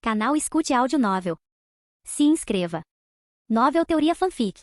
Canal Escute Áudio Novel. Se inscreva. Novel Teoria Fanfic.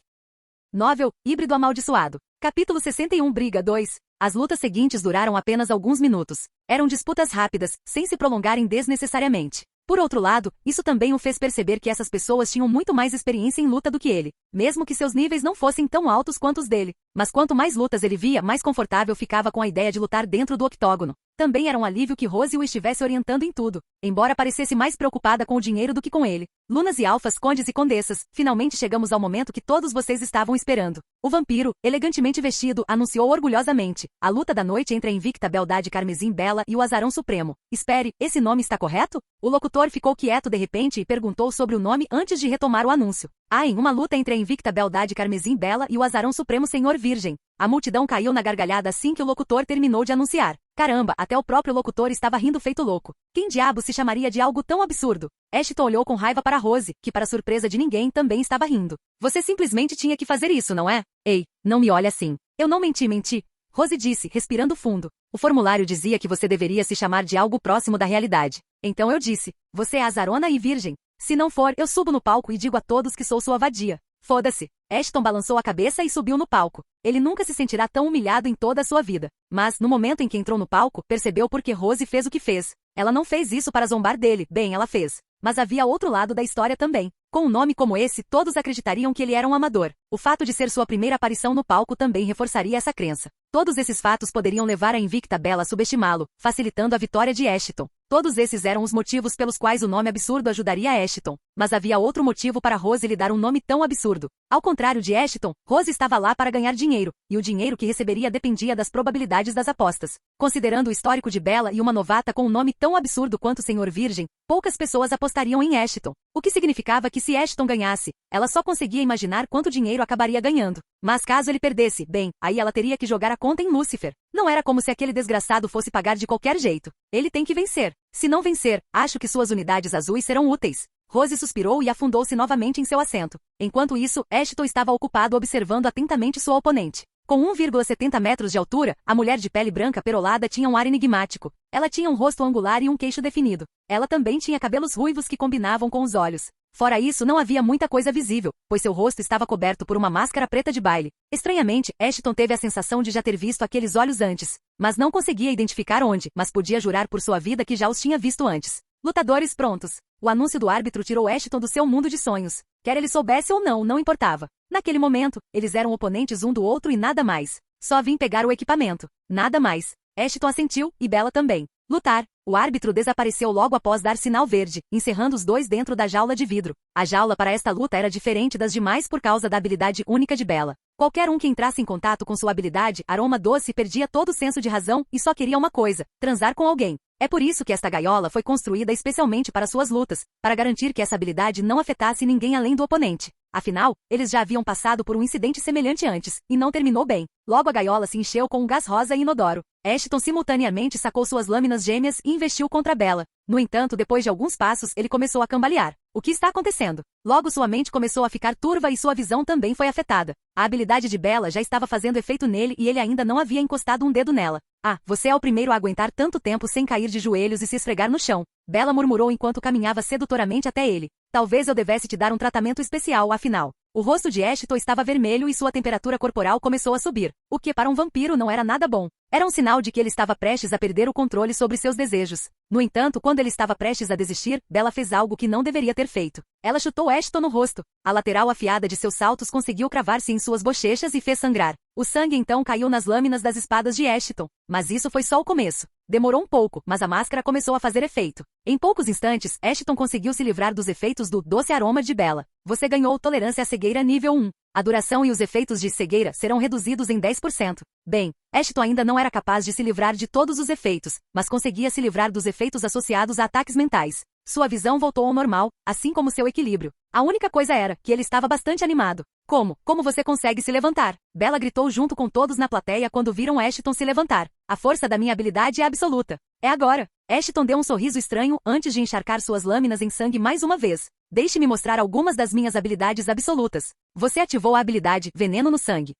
Novel, Híbrido Amaldiçoado. Capítulo 61 Briga 2. As lutas seguintes duraram apenas alguns minutos. Eram disputas rápidas, sem se prolongarem desnecessariamente. Por outro lado, isso também o fez perceber que essas pessoas tinham muito mais experiência em luta do que ele, mesmo que seus níveis não fossem tão altos quanto os dele. Mas quanto mais lutas ele via, mais confortável ficava com a ideia de lutar dentro do octógono. Também era um alívio que Rose o estivesse orientando em tudo, embora parecesse mais preocupada com o dinheiro do que com ele. Lunas e alfas, condes e condessas, finalmente chegamos ao momento que todos vocês estavam esperando. O vampiro, elegantemente vestido, anunciou orgulhosamente: a luta da noite entre a invicta beldade Carmesim Bela e o Azarão Supremo. Espere, esse nome está correto? O locutor ficou quieto de repente e perguntou sobre o nome antes de retomar o anúncio. Em uma luta entre a invicta beldade Carmesim Bela e o Azarão Supremo Senhor Virgem. A multidão caiu na gargalhada assim que o locutor terminou de anunciar. Caramba, até o próprio locutor estava rindo feito louco. Quem diabo se chamaria de algo tão absurdo? Ashton olhou com raiva para Rose, que para surpresa de ninguém também estava rindo. Você simplesmente tinha que fazer isso, não é? Ei, não me olhe assim. Eu não menti. Rose disse, respirando fundo. O formulário dizia que você deveria se chamar de algo próximo da realidade. Então eu disse, você é azarona e virgem. Se não for, eu subo no palco e digo a todos que sou sua vadia. Foda-se. Ashton balançou a cabeça e subiu no palco. Ele nunca se sentirá tão humilhado em toda a sua vida. Mas, no momento em que entrou no palco, percebeu por que Rose fez o que fez. Ela não fez isso para zombar dele, bem, ela fez. Mas havia outro lado da história também. Com um nome como esse, todos acreditariam que ele era um amador. O fato de ser sua primeira aparição no palco também reforçaria essa crença. Todos esses fatos poderiam levar a invicta Bela a subestimá-lo, facilitando a vitória de Ashton. Todos esses eram os motivos pelos quais o nome absurdo ajudaria Ashton. Mas havia outro motivo para Rose lhe dar um nome tão absurdo. Ao contrário de Ashton, Rose estava lá para ganhar dinheiro, e o dinheiro que receberia dependia das probabilidades das apostas. Considerando o histórico de Bela e uma novata com um nome tão absurdo quanto Senhor Virgem, poucas pessoas apostariam em Ashton. O que significava que se Ashton ganhasse, ela só conseguia imaginar quanto dinheiro acabaria ganhando. Mas caso ele perdesse, bem, aí ela teria que jogar a conta em Lúcifer. Não era como se aquele desgraçado fosse pagar de qualquer jeito. Ele tem que vencer. Se não vencer, acho que suas unidades azuis serão úteis. Rose suspirou e afundou-se novamente em seu assento. Enquanto isso, Ashton estava ocupado observando atentamente sua oponente. Com 1,70 metros de altura, a mulher de pele branca perolada tinha um ar enigmático. Ela tinha um rosto angular e um queixo definido. Ela também tinha cabelos ruivos que combinavam com os olhos. Fora isso, não havia muita coisa visível, pois seu rosto estava coberto por uma máscara preta de baile. Estranhamente, Ashton teve a sensação de já ter visto aqueles olhos antes, mas não conseguia identificar onde, mas podia jurar por sua vida que já os tinha visto antes. Lutadores prontos. O anúncio do árbitro tirou Ashton do seu mundo de sonhos. Quer ele soubesse ou não, não importava. Naquele momento, eles eram oponentes um do outro e nada mais. Só vim pegar o equipamento. Nada mais. Ashton assentiu, e Bela também. Lutar. O árbitro desapareceu logo após dar sinal verde, encerrando os dois dentro da jaula de vidro. A jaula para esta luta era diferente das demais por causa da habilidade única de Bela. Qualquer um que entrasse em contato com sua habilidade, aroma doce, perdia todo o senso de razão e só queria uma coisa: transar com alguém. É por isso que esta gaiola foi construída especialmente para suas lutas, para garantir que essa habilidade não afetasse ninguém além do oponente. Afinal, eles já haviam passado por um incidente semelhante antes, e não terminou bem. Logo a gaiola se encheu com um gás rosa e inodoro. Ashton simultaneamente sacou suas lâminas gêmeas e investiu contra Bela. No entanto, depois de alguns passos, ele começou a cambalear. O que está acontecendo? Logo sua mente começou a ficar turva e sua visão também foi afetada. A habilidade de Bela já estava fazendo efeito nele e ele ainda não havia encostado um dedo nela. Você é o primeiro a aguentar tanto tempo sem cair de joelhos e se esfregar no chão. Bela murmurou enquanto caminhava sedutoramente até ele. Talvez eu devesse te dar um tratamento especial, afinal. O rosto de Ashton estava vermelho e sua temperatura corporal começou a subir, o que para um vampiro não era nada bom. Era um sinal de que ele estava prestes a perder o controle sobre seus desejos. No entanto, quando ele estava prestes a desistir, Bela fez algo que não deveria ter feito. Ela chutou Ashton no rosto. A lateral afiada de seus saltos conseguiu cravar-se em suas bochechas e fez sangrar. O sangue então caiu nas lâminas das espadas de Ashton. Mas isso foi só o começo. Demorou um pouco, mas a máscara começou a fazer efeito. Em poucos instantes, Ashton conseguiu se livrar dos efeitos do doce aroma de Bela. Você ganhou tolerância à cegueira nível 1. A duração e os efeitos de cegueira serão reduzidos em 10%. Bem, Ashton ainda não era capaz de se livrar de todos os efeitos, mas conseguia se livrar dos efeitos associados a ataques mentais. Sua visão voltou ao normal, assim como seu equilíbrio. A única coisa era que ele estava bastante animado. Como você consegue se levantar? Bela gritou junto com todos na plateia quando viram Ashton se levantar. A força da minha habilidade é absoluta. É agora. Ashton deu um sorriso estranho antes de encharcar suas lâminas em sangue mais uma vez. Deixe-me mostrar algumas das minhas habilidades absolutas. Você ativou a habilidade Veneno no Sangue.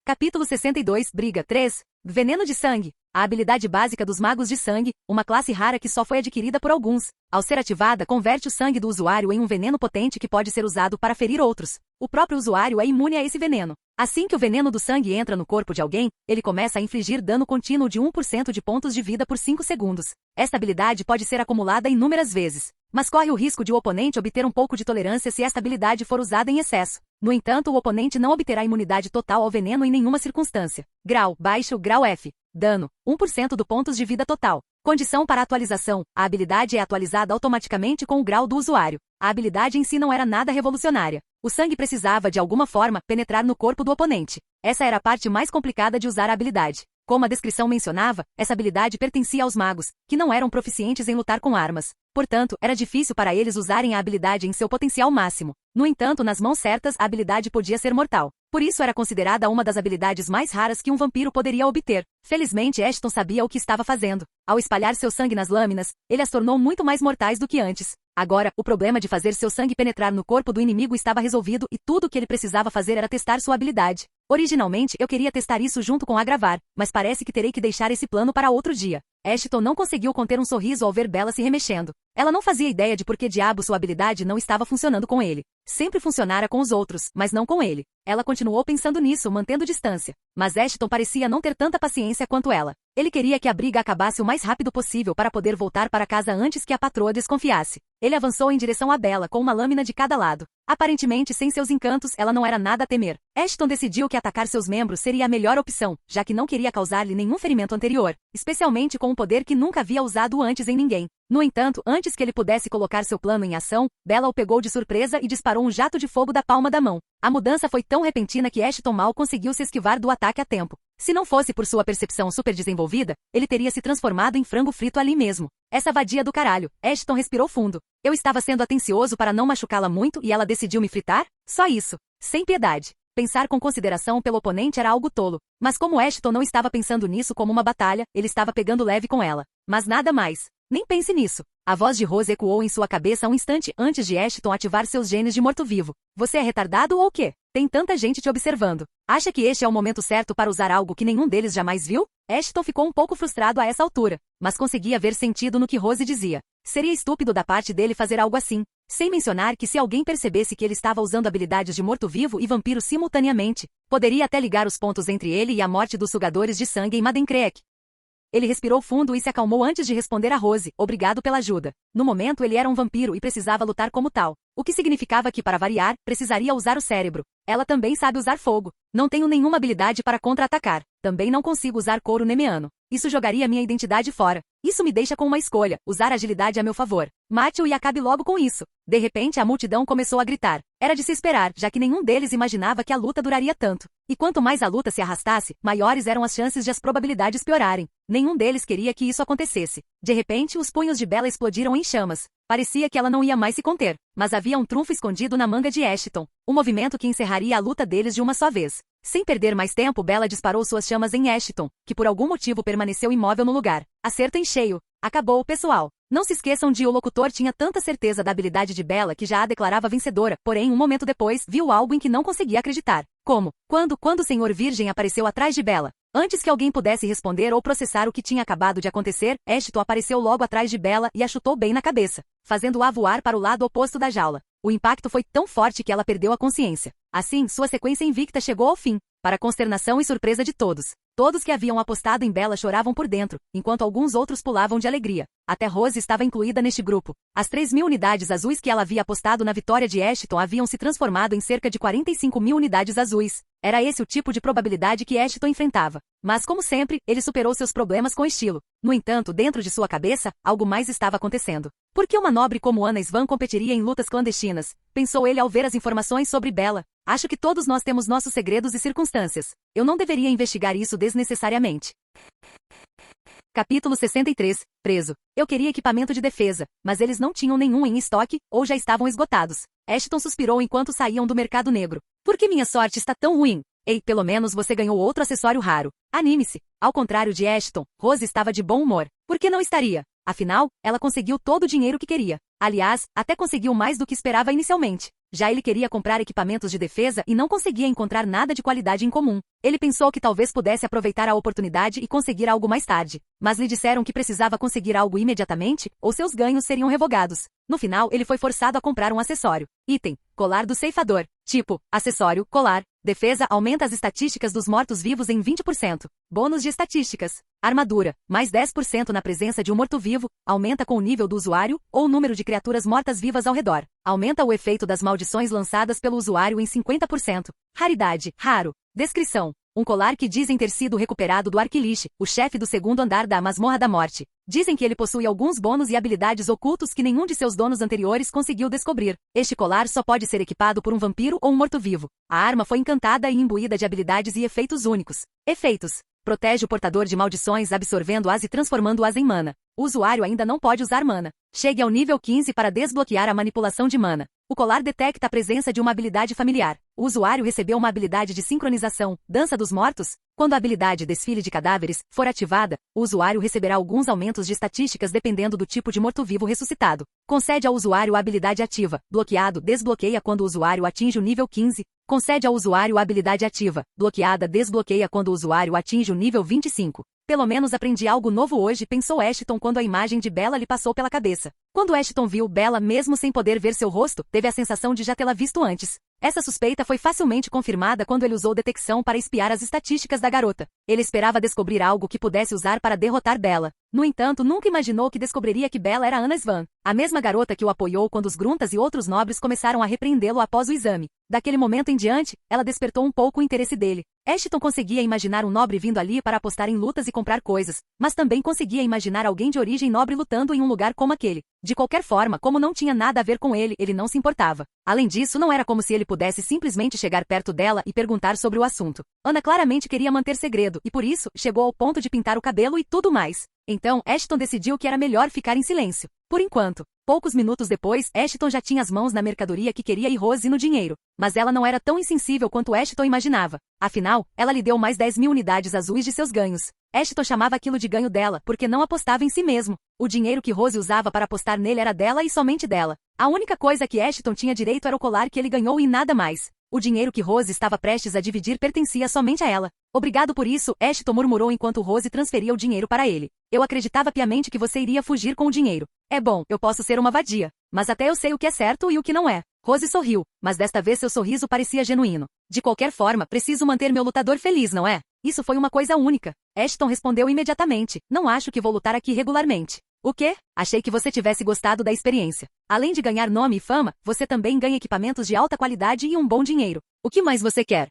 Capítulo 62 Briga 3. Veneno de sangue. A habilidade básica dos magos de sangue, uma classe rara que só foi adquirida por alguns. Ao ser ativada, converte o sangue do usuário em um veneno potente que pode ser usado para ferir outros. O próprio usuário é imune a esse veneno. Assim que o veneno do sangue entra no corpo de alguém, ele começa a infligir dano contínuo de 1% de pontos de vida por 5 segundos. Esta habilidade pode ser acumulada inúmeras vezes, mas corre o risco de o oponente obter um pouco de tolerância se esta habilidade for usada em excesso. No entanto, o oponente não obterá imunidade total ao veneno em nenhuma circunstância. Grau baixo, grau F. Dano, 1% do pontos de vida total. Condição para atualização. A habilidade é atualizada automaticamente com o grau do usuário. A habilidade em si não era nada revolucionária. O sangue precisava, de alguma forma, penetrar no corpo do oponente. Essa era a parte mais complicada de usar a habilidade. Como a descrição mencionava, essa habilidade pertencia aos magos, que não eram proficientes em lutar com armas. Portanto, era difícil para eles usarem a habilidade em seu potencial máximo. No entanto, nas mãos certas, a habilidade podia ser mortal. Por isso era considerada uma das habilidades mais raras que um vampiro poderia obter. Felizmente, Ashton sabia o que estava fazendo. Ao espalhar seu sangue nas lâminas, ele as tornou muito mais mortais do que antes. Agora, o problema de fazer seu sangue penetrar no corpo do inimigo estava resolvido e tudo o que ele precisava fazer era testar sua habilidade. Originalmente, eu queria testar isso junto com Agravar, mas parece que terei que deixar esse plano para outro dia. Ashton não conseguiu conter um sorriso ao ver Bella se remexendo. Ela não fazia ideia de por que diabo sua habilidade não estava funcionando com ele. Sempre funcionara com os outros, mas não com ele. Ela continuou pensando nisso, mantendo distância. Mas Ashton parecia não ter tanta paciência quanto ela. Ele queria que a briga acabasse o mais rápido possível para poder voltar para casa antes que a patroa desconfiasse. Ele avançou em direção a Bella com uma lâmina de cada lado. Aparentemente, sem seus encantos, ela não era nada a temer. Ashton decidiu que atacar seus membros seria a melhor opção, já que não queria causar-lhe nenhum ferimento anterior, especialmente com um poder que nunca havia usado antes em ninguém. No entanto, antes que ele pudesse colocar seu plano em ação, Bella o pegou de surpresa e disparou um jato de fogo da palma da mão. A mudança foi tão repentina que Ashton mal conseguiu se esquivar do ataque a tempo. Se não fosse por sua percepção super desenvolvida, ele teria se transformado em frango frito ali mesmo. Essa vadia do caralho. Ashton respirou fundo. Eu estava sendo atencioso para não machucá-la muito e ela decidiu me fritar? Só isso. Sem piedade. Pensar com consideração pelo oponente era algo tolo. Mas como Ashton não estava pensando nisso como uma batalha, ele estava pegando leve com ela. Mas nada mais. Nem pense nisso. A voz de Rose ecoou em sua cabeça um instante antes de Ashton ativar seus genes de morto-vivo. Você é retardado ou o quê? Tem tanta gente te observando. Acha que este é o momento certo para usar algo que nenhum deles jamais viu? Ashton ficou um pouco frustrado a essa altura, mas conseguia ver sentido no que Rose dizia. Seria estúpido da parte dele fazer algo assim. Sem mencionar que se alguém percebesse que ele estava usando habilidades de morto-vivo e vampiro simultaneamente, poderia até ligar os pontos entre ele e a morte dos sugadores de sangue em Madencreek. Ele respirou fundo e se acalmou antes de responder a Rose, obrigado pela ajuda. No momento ele era um vampiro e precisava lutar como tal. O que significava que, para variar, precisaria usar o cérebro. Ela também sabe usar fogo. Não tenho nenhuma habilidade para contra-atacar. Também não consigo usar couro nemeano. Isso jogaria minha identidade fora. Isso me deixa com uma escolha, usar agilidade a meu favor. Mate-o e acabe logo com isso. De repente a multidão começou a gritar. Era de se esperar, já que nenhum deles imaginava que a luta duraria tanto. E quanto mais a luta se arrastasse, maiores eram as chances de as probabilidades piorarem. Nenhum deles queria que isso acontecesse. De repente, os punhos de Bella explodiram em chamas. Parecia que ela não ia mais se conter, mas havia um trunfo escondido na manga de Ashton, um movimento que encerraria a luta deles de uma só vez. Sem perder mais tempo, Bella disparou suas chamas em Ashton, que por algum motivo permaneceu imóvel no lugar. Acerto em cheio. Acabou, pessoal. Não se esqueçam de o locutor tinha tanta certeza da habilidade de Bella que já a declarava vencedora, porém um momento depois, viu algo em que não conseguia acreditar. Como? Quando o Senhor Virgem apareceu atrás de Bella? Antes que alguém pudesse responder ou processar o que tinha acabado de acontecer, Ashton apareceu logo atrás de Bella e a chutou bem na cabeça, fazendo-a voar para o lado oposto da jaula. O impacto foi tão forte que ela perdeu a consciência. Assim, sua sequência invicta chegou ao fim, para consternação e surpresa de todos. Todos que haviam apostado em Bella choravam por dentro, enquanto alguns outros pulavam de alegria. Até Rose estava incluída neste grupo. As 3.000 unidades azuis que ela havia apostado na vitória de Ashton haviam se transformado em cerca de 45.000 unidades azuis. Era esse o tipo de probabilidade que Ashton enfrentava. Mas, como sempre, ele superou seus problemas com estilo. No entanto, dentro de sua cabeça, algo mais estava acontecendo. Por que uma nobre como Ana Svan competiria em lutas clandestinas? Pensou ele ao ver as informações sobre Bella. Acho que todos nós temos nossos segredos e circunstâncias. Eu não deveria investigar isso desnecessariamente. Capítulo 63. Preso. Eu queria equipamento de defesa, mas eles não tinham nenhum em estoque, ou já estavam esgotados. Ashton suspirou enquanto saíam do mercado negro. Por que minha sorte está tão ruim? Ei, pelo menos você ganhou outro acessório raro. Anime-se. Ao contrário de Ashton, Rose estava de bom humor. Por que não estaria? Afinal, ela conseguiu todo o dinheiro que queria. Aliás, até conseguiu mais do que esperava inicialmente. Já ele queria comprar equipamentos de defesa e não conseguia encontrar nada de qualidade em comum. Ele pensou que talvez pudesse aproveitar a oportunidade e conseguir algo mais tarde. Mas lhe disseram que precisava conseguir algo imediatamente, ou seus ganhos seriam revogados. No final, ele foi forçado a comprar um acessório. Item: colar do ceifador. Tipo: acessório, colar. Defesa aumenta as estatísticas dos mortos-vivos em 20%. Bônus de estatísticas. Armadura, mais 10% na presença de um morto-vivo, aumenta com o nível do usuário ou o número de criaturas mortas-vivas ao redor. Aumenta o efeito das maldições lançadas pelo usuário em 50%. Raridade, raro. Descrição: um colar que dizem ter sido recuperado do Arquiliche, o chefe do segundo andar da Masmorra da Morte. Dizem que ele possui alguns bônus e habilidades ocultos que nenhum de seus donos anteriores conseguiu descobrir. Este colar só pode ser equipado por um vampiro ou um morto-vivo. A arma foi encantada e imbuída de habilidades e efeitos únicos. Efeitos: protege o portador de maldições absorvendo-as e transformando-as em mana. O usuário ainda não pode usar mana. Chegue ao nível 15 para desbloquear a manipulação de mana. O colar detecta a presença de uma habilidade familiar. O usuário recebeu uma habilidade de sincronização, Dança dos Mortos. Quando a habilidade Desfile de Cadáveres for ativada, o usuário receberá alguns aumentos de estatísticas dependendo do tipo de morto-vivo ressuscitado. Concede ao usuário a habilidade ativa. Bloqueado desbloqueia quando o usuário atinge o nível 15. Concede ao usuário a habilidade ativa. Bloqueada desbloqueia quando o usuário atinge o nível 25. Pelo menos aprendi algo novo hoje, pensou Ashton quando a imagem de Bella lhe passou pela cabeça. Quando Ashton viu Bella mesmo sem poder ver seu rosto, teve a sensação de já tê-la visto antes. Essa suspeita foi facilmente confirmada quando ele usou detecção para espiar as estatísticas da garota. Ele esperava descobrir algo que pudesse usar para derrotar Bella. No entanto, nunca imaginou que descobriria que Bella era Anna Svan, a mesma garota que o apoiou quando os gruntas e outros nobres começaram a repreendê-lo após o exame. Daquele momento em diante, ela despertou um pouco o interesse dele. Ashton conseguia imaginar um nobre vindo ali para apostar em lutas e comprar coisas, mas também conseguia imaginar alguém de origem nobre lutando em um lugar como aquele. De qualquer forma, como não tinha nada a ver com ele, ele não se importava. Além disso, não era como se ele pudesse simplesmente chegar perto dela e perguntar sobre o assunto. Ana claramente queria manter segredo, e por isso, chegou ao ponto de pintar o cabelo e tudo mais. Então, Ashton decidiu que era melhor ficar em silêncio. Por enquanto. Poucos minutos depois, Ashton já tinha as mãos na mercadoria que queria e Rose no dinheiro. Mas ela não era tão insensível quanto Ashton imaginava. Afinal, ela lhe deu mais 10.000 unidades azuis de seus ganhos. Ashton chamava aquilo de ganho dela, porque não apostava em si mesmo. O dinheiro que Rose usava para apostar nele era dela e somente dela. A única coisa que Ashton tinha direito era o colar que ele ganhou e nada mais. O dinheiro que Rose estava prestes a dividir pertencia somente a ela. Obrigado por isso, Ashton murmurou enquanto Rose transferia o dinheiro para ele. Eu acreditava piamente que você iria fugir com o dinheiro. É bom, eu posso ser uma vadia. Mas até eu sei o que é certo e o que não é. Rose sorriu, mas desta vez seu sorriso parecia genuíno. De qualquer forma, preciso manter meu lutador feliz, não é? Isso foi uma coisa única. Ashton respondeu imediatamente. Não acho que vou lutar aqui regularmente. O quê? Achei que você tivesse gostado da experiência. Além de ganhar nome e fama, você também ganha equipamentos de alta qualidade e um bom dinheiro. O que mais você quer?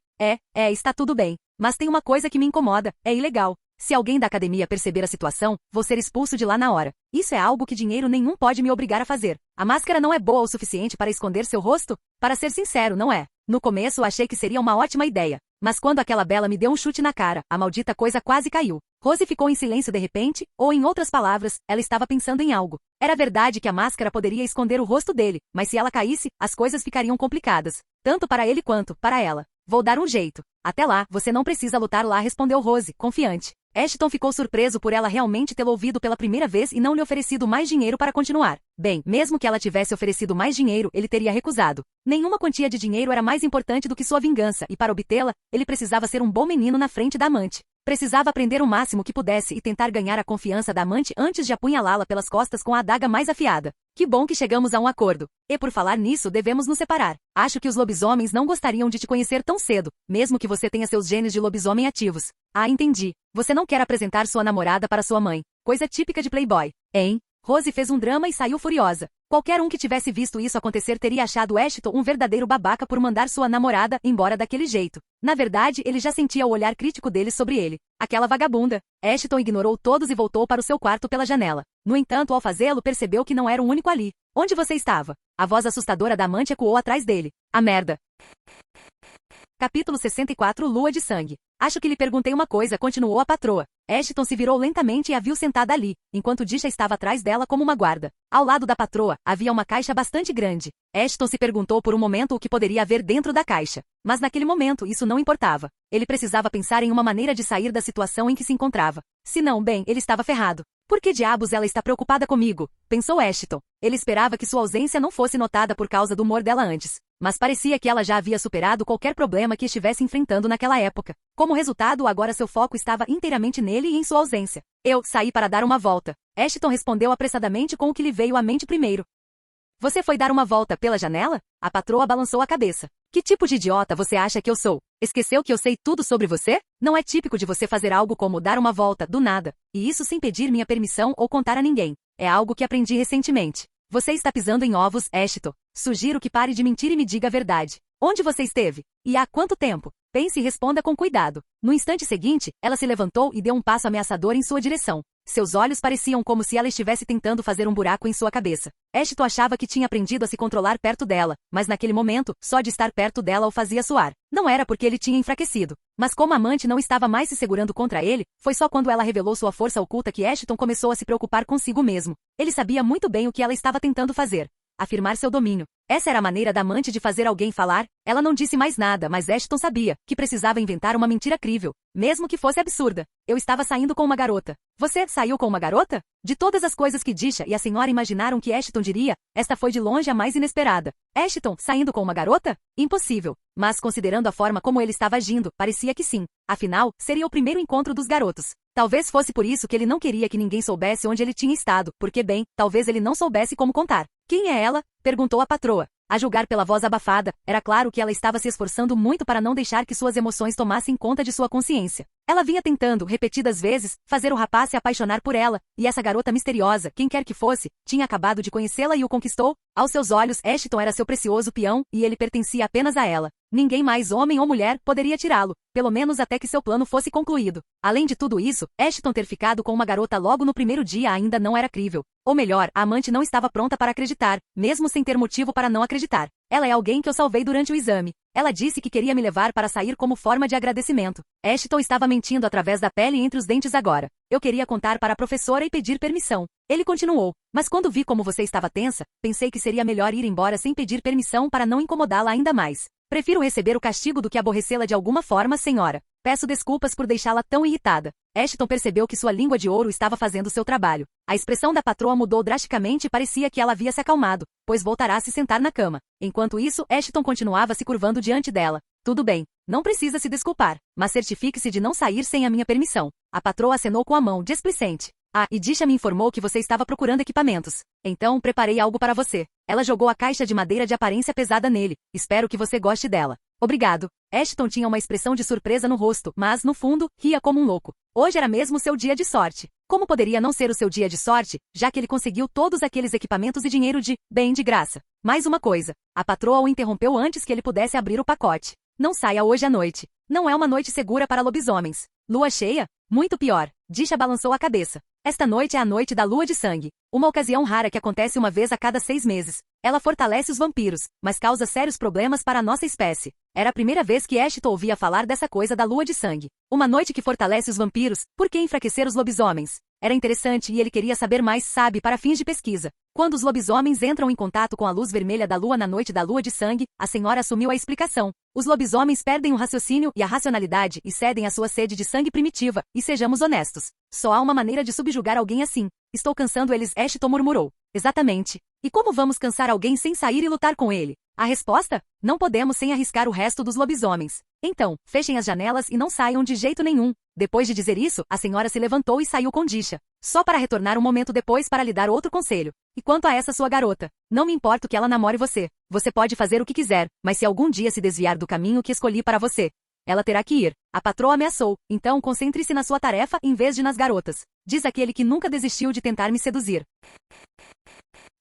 Está tudo bem. Mas tem uma coisa que me incomoda, é ilegal. Se alguém da academia perceber a situação, vou ser expulso de lá na hora. Isso é algo que dinheiro nenhum pode me obrigar a fazer. A máscara não é boa o suficiente para esconder seu rosto? Para ser sincero, não é. No começo achei que seria uma ótima ideia. Mas quando aquela Bella me deu um chute na cara, a maldita coisa quase caiu. Rose ficou em silêncio de repente, ou em outras palavras, ela estava pensando em algo. Era verdade que a máscara poderia esconder o rosto dele, mas se ela caísse, as coisas ficariam complicadas. Tanto para ele quanto para ela. Vou dar um jeito. Até lá, você não precisa lutar lá, respondeu Rose, confiante. Ashton ficou surpreso por ela realmente tê-lo ouvido pela primeira vez e não lhe oferecido mais dinheiro para continuar. Bem, mesmo que ela tivesse oferecido mais dinheiro, ele teria recusado. Nenhuma quantia de dinheiro era mais importante do que sua vingança, e para obtê-la, ele precisava ser um bom menino na frente da amante. Precisava aprender o máximo que pudesse e tentar ganhar a confiança da amante antes de apunhalá-la pelas costas com a adaga mais afiada. Que bom que chegamos a um acordo. E por falar nisso, devemos nos separar. Acho que os lobisomens não gostariam de te conhecer tão cedo, mesmo que você tenha seus genes de lobisomem ativos. Ah, entendi. Você não quer apresentar sua namorada para sua mãe. Coisa típica de playboy. Hein? Rose fez um drama e saiu furiosa. Qualquer um que tivesse visto isso acontecer teria achado Ashton um verdadeiro babaca por mandar sua namorada embora daquele jeito. Na verdade, ele já sentia o olhar crítico deles sobre ele. Aquela vagabunda. Ashton ignorou todos e voltou para o seu quarto pela janela. No entanto, ao fazê-lo, percebeu que não era o único ali. Onde você estava? A voz assustadora da amante ecoou atrás dele. A merda. Capítulo 64 Lua de Sangue. Acho que lhe perguntei uma coisa, continuou a patroa. Ashton se virou lentamente e a viu sentada ali, enquanto Disha estava atrás dela como uma guarda. Ao lado da patroa, havia uma caixa bastante grande. Ashton se perguntou por um momento o que poderia haver dentro da caixa. Mas naquele momento isso não importava. Ele precisava pensar em uma maneira de sair da situação em que se encontrava. Se não, bem, ele estava ferrado. Por que diabos ela está preocupada comigo? Pensou Ashton. Ele esperava que sua ausência não fosse notada por causa do humor dela antes. Mas parecia que ela já havia superado qualquer problema que estivesse enfrentando naquela época. Como resultado, agora seu foco estava inteiramente nele e em sua ausência. Eu saí para dar uma volta. Ashton respondeu apressadamente com o que lhe veio à mente primeiro. Você foi dar uma volta pela janela? A patroa balançou a cabeça. Que tipo de idiota você acha que eu sou? Esqueceu que eu sei tudo sobre você? Não é típico de você fazer algo como dar uma volta, do nada, e isso sem pedir minha permissão ou contar a ninguém. É algo que aprendi recentemente. Você está pisando em ovos, Ashton. Sugiro que pare de mentir e me diga a verdade. Onde você esteve? E há quanto tempo? Pense e responda com cuidado. No instante seguinte, ela se levantou e deu um passo ameaçador em sua direção. Seus olhos pareciam como se ela estivesse tentando fazer um buraco em sua cabeça. Ashton achava que tinha aprendido a se controlar perto dela, mas naquele momento, só de estar perto dela o fazia suar. Não era porque ele tinha enfraquecido. Mas como a amante não estava mais se segurando contra ele, foi só quando ela revelou sua força oculta que Ashton começou a se preocupar consigo mesmo. Ele sabia muito bem o que ela estava tentando fazer. Afirmar seu domínio. Essa era a maneira da amante de fazer alguém falar. Ela não disse mais nada, mas Ashton sabia que precisava inventar uma mentira crível, mesmo que fosse absurda. Eu estava saindo com uma garota. Você saiu com uma garota? De todas as coisas que Disha e a senhora imaginaram que Ashton diria, esta foi de longe a mais inesperada. Ashton, saindo com uma garota? Impossível. Mas considerando a forma como ele estava agindo, parecia que sim. Afinal, seria o primeiro encontro dos garotos. Talvez fosse por isso que ele não queria que ninguém soubesse onde ele tinha estado, porque bem, talvez ele não soubesse como contar. Quem é ela? Perguntou a patroa. A julgar pela voz abafada, era claro que ela estava se esforçando muito para não deixar que suas emoções tomassem conta de sua consciência. Ela vinha tentando, repetidas vezes, fazer o rapaz se apaixonar por ela, e essa garota misteriosa, quem quer que fosse, tinha acabado de conhecê-la e o conquistou. Aos seus olhos, Ashton era seu precioso peão, e ele pertencia apenas a ela. Ninguém mais, homem ou mulher, poderia tirá-lo, pelo menos até que seu plano fosse concluído. Além de tudo isso, Ashton ter ficado com uma garota logo no primeiro dia ainda não era crível. Ou melhor, a amante não estava pronta para acreditar, mesmo sem ter motivo para não acreditar. Ela é alguém que eu salvei durante o exame. Ela disse que queria me levar para sair como forma de agradecimento. Ashton estava mentindo através da pele entre os dentes agora. Eu queria contar para a professora e pedir permissão. Ele continuou. Mas quando vi como você estava tensa, pensei que seria melhor ir embora sem pedir permissão para não incomodá-la ainda mais. Prefiro receber o castigo do que aborrecê-la de alguma forma, senhora. Peço desculpas por deixá-la tão irritada. Ashton percebeu que sua língua de ouro estava fazendo seu trabalho. A expressão da patroa mudou drasticamente e parecia que ela havia se acalmado, pois voltará a se sentar na cama. Enquanto isso, Ashton continuava se curvando diante dela. Tudo bem, não precisa se desculpar, mas certifique-se de não sair sem a minha permissão. A patroa acenou com a mão, displicente. Ah, e Disha me informou que você estava procurando equipamentos. Então, preparei algo para você. Ela jogou a caixa de madeira de aparência pesada nele. Espero que você goste dela. Obrigado. Ashton tinha uma expressão de surpresa no rosto, mas, no fundo, ria como um louco. Hoje era mesmo seu dia de sorte. Como poderia não ser o seu dia de sorte, já que ele conseguiu todos aqueles equipamentos e dinheiro de graça? Mais uma coisa. A patroa o interrompeu antes que ele pudesse abrir o pacote. Não saia hoje à noite. Não é uma noite segura para lobisomens. Lua cheia? Muito pior. Disha balançou a cabeça. Esta noite é a noite da lua de sangue. Uma ocasião rara que acontece uma vez a cada 6 meses. Ela fortalece os vampiros, mas causa sérios problemas para a nossa espécie. Era a primeira vez que Ashton ouvia falar dessa coisa da lua de sangue. Uma noite que fortalece os vampiros, por que enfraquecer os lobisomens? Era interessante e ele queria saber mais, sabe, para fins de pesquisa. Quando os lobisomens entram em contato com a luz vermelha da lua na noite da lua de sangue, a senhora assumiu a explicação. Os lobisomens perdem o raciocínio e a racionalidade e cedem à sua sede de sangue primitiva, e sejamos honestos. Só há uma maneira de subjugar alguém assim. Estou cansando eles, Ashton murmurou. Exatamente. E como vamos cansar alguém sem sair e lutar com ele? A resposta? Não podemos sem arriscar o resto dos lobisomens. Então, fechem as janelas e não saiam de jeito nenhum. Depois de dizer isso, a senhora se levantou e saiu com Disha. Só para retornar um momento depois para lhe dar outro conselho. E quanto a essa sua garota? Não me importo que ela namore você. Você pode fazer o que quiser, mas se algum dia se desviar do caminho que escolhi para você, ela terá que ir. A patroa ameaçou. Então concentre-se na sua tarefa em vez de nas garotas. Diz aquele que nunca desistiu de tentar me seduzir.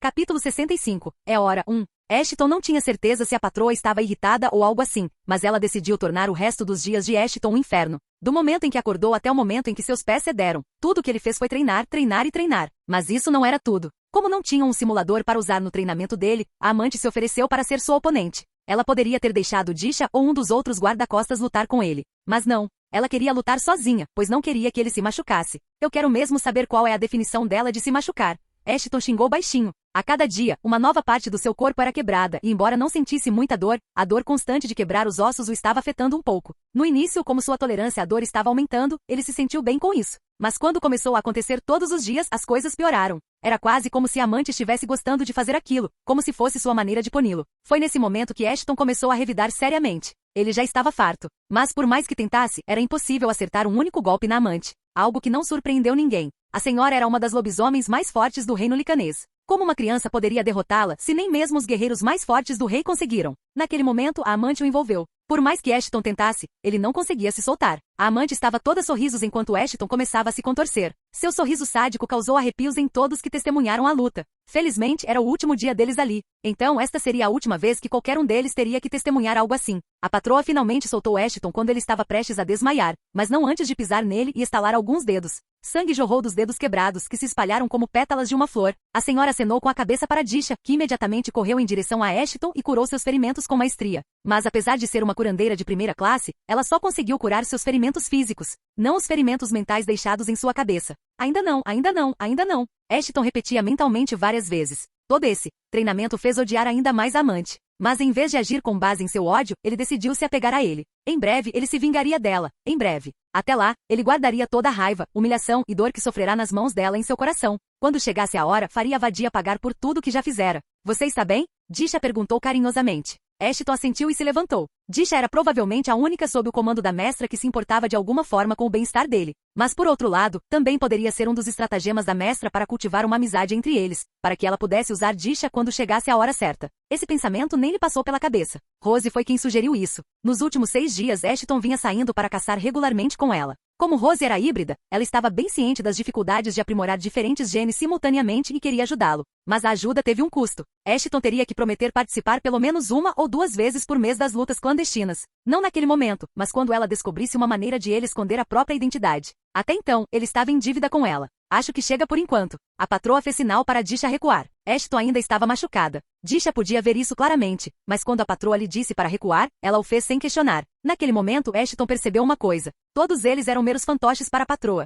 Capítulo 65. É hora. 1. Ashton não tinha certeza se a patroa estava irritada ou algo assim, mas ela decidiu tornar o resto dos dias de Ashton um inferno. Do momento em que acordou até o momento em que seus pés cederam, tudo o que ele fez foi treinar, treinar e treinar. Mas isso não era tudo. Como não tinham um simulador para usar no treinamento dele, a amante se ofereceu para ser sua oponente. Ela poderia ter deixado Disha ou um dos outros guarda-costas lutar com ele. Mas não. Ela queria lutar sozinha, pois não queria que ele se machucasse. Eu quero mesmo saber qual é a definição dela de se machucar. Ashton xingou baixinho. A cada dia, uma nova parte do seu corpo era quebrada, e embora não sentisse muita dor, a dor constante de quebrar os ossos o estava afetando um pouco. No início, como sua tolerância à dor estava aumentando, ele se sentiu bem com isso. Mas quando começou a acontecer todos os dias, as coisas pioraram. Era quase como se a amante estivesse gostando de fazer aquilo, como se fosse sua maneira de puni-lo. Foi nesse momento que Ashton começou a revidar seriamente. Ele já estava farto. Mas por mais que tentasse, era impossível acertar um único golpe na amante. Algo que não surpreendeu ninguém. A senhora era uma das lobisomens mais fortes do reino licanês. Como uma criança poderia derrotá-la, se nem mesmo os guerreiros mais fortes do rei conseguiram? Naquele momento, a amante o envolveu. Por mais que Ashton tentasse, ele não conseguia se soltar. A amante estava toda sorrisos enquanto Ashton começava a se contorcer. Seu sorriso sádico causou arrepios em todos que testemunharam a luta. Felizmente, era o último dia deles ali. Então esta seria a última vez que qualquer um deles teria que testemunhar algo assim. A patroa finalmente soltou Ashton quando ele estava prestes a desmaiar, mas não antes de pisar nele e estalar alguns dedos. Sangue jorrou dos dedos quebrados, que se espalharam como pétalas de uma flor. A senhora acenou com a cabeça para Disha, que imediatamente correu em direção a Ashton e curou seus ferimentos com maestria. Mas apesar de ser uma curandeira de primeira classe, ela só conseguiu curar seus ferimentos físicos, não os ferimentos mentais deixados em sua cabeça. Ainda não, ainda não, ainda não. Ashton repetia mentalmente várias vezes. Todo esse treinamento fez odiar ainda mais a amante. Mas em vez de agir com base em seu ódio, ele decidiu se apegar a ele. Em breve, ele se vingaria dela. Em breve. Até lá, ele guardaria toda a raiva, humilhação e dor que sofrerá nas mãos dela em seu coração. Quando chegasse a hora, faria a vadia pagar por tudo que já fizera. Você está bem? Disha perguntou carinhosamente. Ashton assentiu e se levantou. Disha era provavelmente a única sob o comando da mestra que se importava de alguma forma com o bem-estar dele. Mas por outro lado, também poderia ser um dos estratagemas da mestra para cultivar uma amizade entre eles, para que ela pudesse usar Disha quando chegasse a hora certa. Esse pensamento nem lhe passou pela cabeça. Rose foi quem sugeriu isso. Nos últimos 6 dias, Ashton vinha saindo para caçar regularmente com ela. Como Rose era híbrida, ela estava bem ciente das dificuldades de aprimorar diferentes genes simultaneamente e queria ajudá-lo. Mas a ajuda teve um custo. Ashton teria que prometer participar pelo menos 1 ou 2 vezes por mês das lutas clandestinas. Não naquele momento, mas quando ela descobrisse uma maneira de ele esconder a própria identidade. Até então, ele estava em dívida com ela. Acho que chega por enquanto. A patroa fez sinal para Disha recuar. Ashton ainda estava machucada. Disha podia ver isso claramente, mas quando a patroa lhe disse para recuar, ela o fez sem questionar. Naquele momento, Ashton percebeu uma coisa. Todos eles eram meros fantoches para a patroa.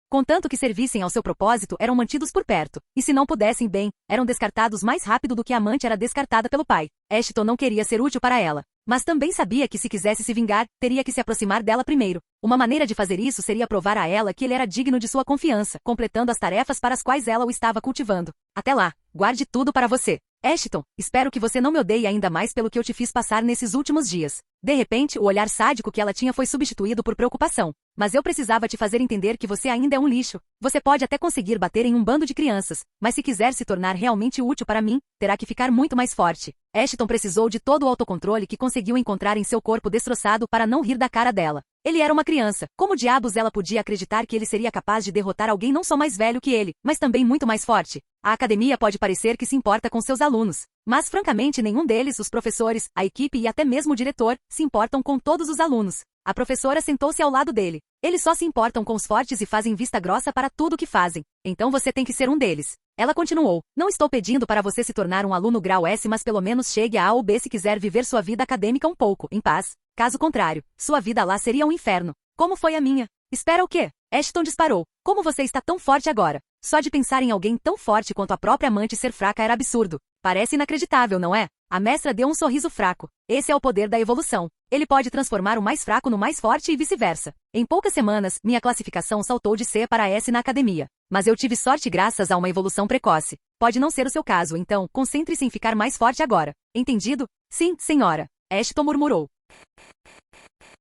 Contanto que servissem ao seu propósito, eram mantidos por perto. E se não pudessem bem, eram descartados mais rápido do que a amante era descartada pelo pai. Ashton não queria ser útil para ela. Mas também sabia que se quisesse se vingar, teria que se aproximar dela primeiro. Uma maneira de fazer isso seria provar a ela que ele era digno de sua confiança, completando as tarefas para as quais ela o estava cultivando. Até lá, guarde tudo para você. Ashton, espero que você não me odeie ainda mais pelo que eu te fiz passar nesses últimos dias. De repente, o olhar sádico que ela tinha foi substituído por preocupação. Mas eu precisava te fazer entender que você ainda é um lixo. Você pode até conseguir bater em um bando de crianças, mas se quiser se tornar realmente útil para mim, terá que ficar muito mais forte. Ashton precisou de todo o autocontrole que conseguiu encontrar em seu corpo destroçado para não rir da cara dela. Ele era uma criança. Como diabos ela podia acreditar que ele seria capaz de derrotar alguém não só mais velho que ele, mas também muito mais forte? A academia pode parecer que se importa com seus alunos, mas francamente nenhum deles, os professores, a equipe e até mesmo o diretor, se importam com todos os alunos. A professora sentou-se ao lado dele. Eles só se importam com os fortes e fazem vista grossa para tudo o que fazem. Então você tem que ser um deles. Ela continuou. Não estou pedindo para você se tornar um aluno grau S, mas pelo menos chegue a A ou B se quiser viver sua vida acadêmica um pouco, em paz. Caso contrário, sua vida lá seria um inferno. Como foi a minha? Espera o quê? Ashton disparou. Como você está tão forte agora? Só de pensar em alguém tão forte quanto a própria amante ser fraca era absurdo. Parece inacreditável, não é? A mestra deu um sorriso fraco. Esse é o poder da evolução. Ele pode transformar o mais fraco no mais forte e vice-versa. Em poucas semanas, minha classificação saltou de C para S na academia. Mas eu tive sorte graças a uma evolução precoce. Pode não ser o seu caso, então, concentre-se em ficar mais forte agora. Entendido? Sim, senhora. Ashton murmurou.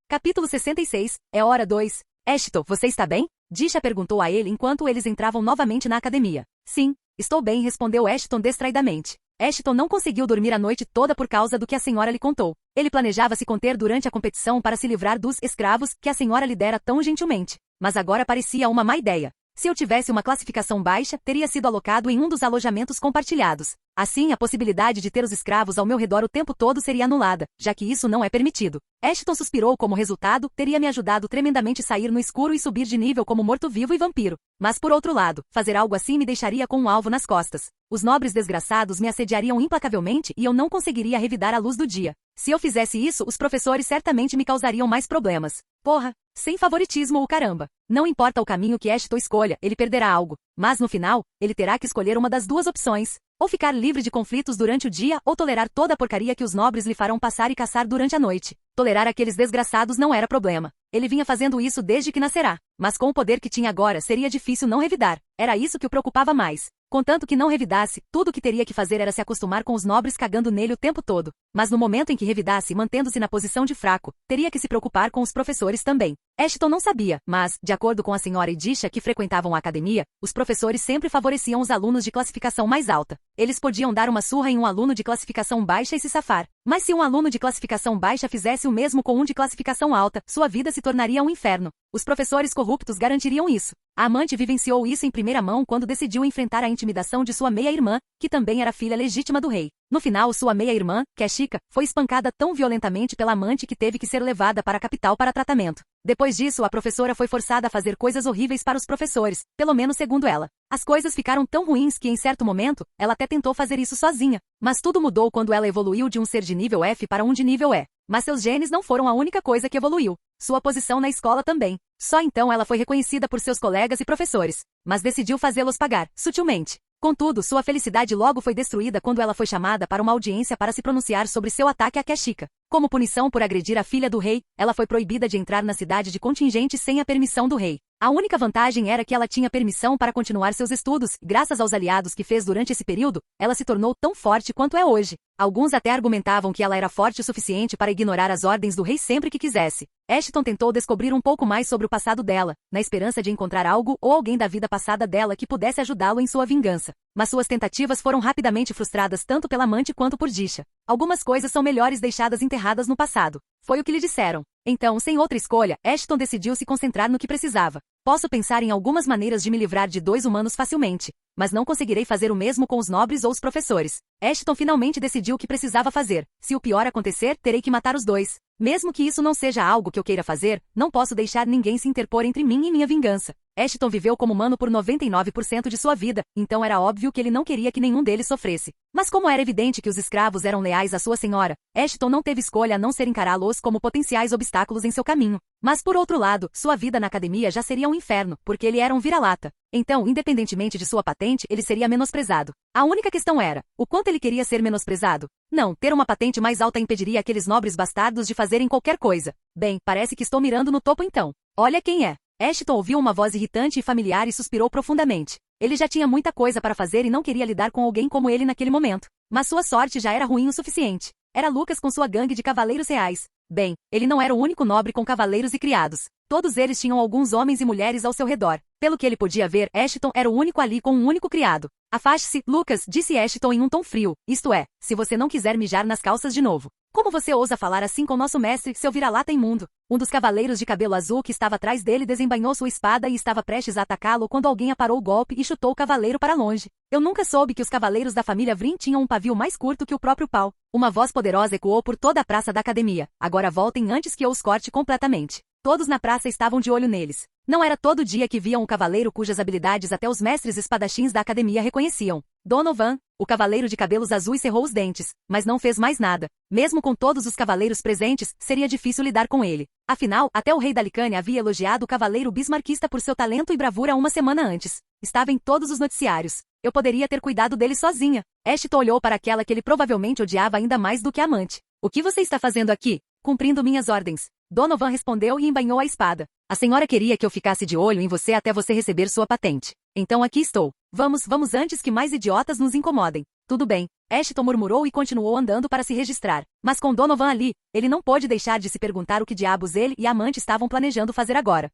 Capítulo 66. É hora 2. Ashton, você está bem? Disha perguntou a ele enquanto eles entravam novamente na academia. Sim, estou bem, respondeu Ashton distraidamente. Ashton não conseguiu dormir a noite toda por causa do que a senhora lhe contou. Ele planejava se conter durante a competição para se livrar dos escravos que a senhora lhe dera tão gentilmente. Mas agora parecia uma má ideia. Se eu tivesse uma classificação baixa, teria sido alocado em um dos alojamentos compartilhados. Assim, a possibilidade de ter os escravos ao meu redor o tempo todo seria anulada, já que isso não é permitido. Ashton suspirou como resultado, teria me ajudado tremendamente a sair no escuro e subir de nível como morto-vivo e vampiro. Mas por outro lado, fazer algo assim me deixaria com um alvo nas costas. Os nobres desgraçados me assediariam implacavelmente e eu não conseguiria revidar a luz do dia. Se eu fizesse isso, os professores certamente me causariam mais problemas. Porra, sem favoritismo ou caramba. Não importa o caminho que Ashton escolha, ele perderá algo. Mas no final, ele terá que escolher uma das duas opções. Ou ficar livre de conflitos durante o dia, ou tolerar toda a porcaria que os nobres lhe farão passar e caçar durante a noite. Tolerar aqueles desgraçados não era problema. Ele vinha fazendo isso desde que nascerá. Mas com o poder que tinha agora, seria difícil não revidar. Era isso que o preocupava mais. Contanto que não revidasse, tudo o que teria que fazer era se acostumar com os nobres cagando nele o tempo todo. Mas no momento em que revidasse, mantendo-se na posição de fraco, teria que se preocupar com os professores também. Ashton não sabia, mas, de acordo com a senhora Edisha que frequentavam a academia, os professores sempre favoreciam os alunos de classificação mais alta. Eles podiam dar uma surra em um aluno de classificação baixa e se safar. Mas se um aluno de classificação baixa fizesse o mesmo com um de classificação alta, sua vida se tornaria um inferno. Os professores corruptos garantiriam isso. A amante vivenciou isso em primeira mão quando decidiu enfrentar a intimidação de sua meia-irmã, que também era filha legítima do rei. No final, sua meia-irmã, Keshika, foi espancada tão violentamente pela amante que teve que ser levada para a capital para tratamento. Depois disso, a professora foi forçada a fazer coisas horríveis para os professores, pelo menos segundo ela. As coisas ficaram tão ruins que, em certo momento, ela até tentou fazer isso sozinha. Mas tudo mudou quando ela evoluiu de um ser de nível F para um de nível E. Mas seus genes não foram a única coisa que evoluiu. Sua posição na escola também. Só então ela foi reconhecida por seus colegas e professores. Mas decidiu fazê-los pagar, sutilmente. Contudo, sua felicidade logo foi destruída quando ela foi chamada para uma audiência para se pronunciar sobre seu ataque a Keshika. Como punição por agredir a filha do rei, ela foi proibida de entrar na cidade de contingente sem a permissão do rei. A única vantagem era que ela tinha permissão para continuar seus estudos, e graças aos aliados que fez durante esse período, ela se tornou tão forte quanto é hoje. Alguns até argumentavam que ela era forte o suficiente para ignorar as ordens do rei sempre que quisesse. Ashton tentou descobrir um pouco mais sobre o passado dela, na esperança de encontrar algo ou alguém da vida passada dela que pudesse ajudá-lo em sua vingança. Mas suas tentativas foram rapidamente frustradas tanto pela amante quanto por Disha. Algumas coisas são melhores deixadas enterradas no passado. Foi o que lhe disseram. Então, sem outra escolha, Ashton decidiu se concentrar no que precisava. Posso pensar em algumas maneiras de me livrar de 2 humanos facilmente, mas não conseguirei fazer o mesmo com os nobres ou os professores. Ashton finalmente decidiu o que precisava fazer. Se o pior acontecer, terei que matar os 2. Mesmo que isso não seja algo que eu queira fazer, não posso deixar ninguém se interpor entre mim e minha vingança. Ashton viveu como humano por 99% de sua vida, então era óbvio que ele não queria que nenhum deles sofresse. Mas como era evidente que os escravos eram leais à sua senhora, Ashton não teve escolha a não ser encará-los como potenciais obstáculos em seu caminho. Mas por outro lado, sua vida na academia já seria um inferno, porque ele era um vira-lata. Então, independentemente de sua patente, ele seria menosprezado. A única questão era, o quanto ele queria ser menosprezado? Não, ter uma patente mais alta impediria aqueles nobres bastardos de fazerem qualquer coisa. Bem, parece que estou mirando no topo então. Olha quem é. Ashton ouviu uma voz irritante e familiar e suspirou profundamente. Ele já tinha muita coisa para fazer e não queria lidar com alguém como ele naquele momento. Mas sua sorte já era ruim o suficiente. Era Lucas com sua gangue de cavaleiros reais. Bem, ele não era o único nobre com cavaleiros e criados. Todos eles tinham alguns homens e mulheres ao seu redor. Pelo que ele podia ver, Ashton era o único ali com um único criado. Afaste-se, Lucas, disse Ashton em um tom frio. Isto é, se você não quiser mijar nas calças de novo. Como você ousa falar assim com nosso mestre, seu vira-lata imundo? Um dos cavaleiros de cabelo azul que estava atrás dele desembainhou sua espada e estava prestes a atacá-lo quando alguém aparou o golpe e chutou o cavaleiro para longe. Eu nunca soube que os cavaleiros da família Vryn tinham um pavio mais curto que o próprio pau. Uma voz poderosa ecoou por toda a praça da academia. Agora voltem antes que eu os corte completamente. Todos na praça estavam de olho neles. Não era todo dia que viam um cavaleiro cujas habilidades até os mestres espadachins da academia reconheciam. Donovan, o cavaleiro de cabelos azuis, cerrou os dentes, mas não fez mais nada. Mesmo com todos os cavaleiros presentes, seria difícil lidar com ele. Afinal, até o rei da Licânia havia elogiado o cavaleiro bismarquista por seu talento e bravura uma semana antes. Estava em todos os noticiários. Eu poderia ter cuidado dele sozinha. Ashton olhou para aquela que ele provavelmente odiava ainda mais do que a amante. O que você está fazendo aqui? Cumprindo minhas ordens. Donovan respondeu e embainhou a espada. A senhora queria que eu ficasse de olho em você até você receber sua patente. Então aqui estou. Vamos antes que mais idiotas nos incomodem. Tudo bem. Ashton murmurou e continuou andando para se registrar. Mas com Donovan ali, ele não pôde deixar de se perguntar o que diabos ele e a amante estavam planejando fazer agora.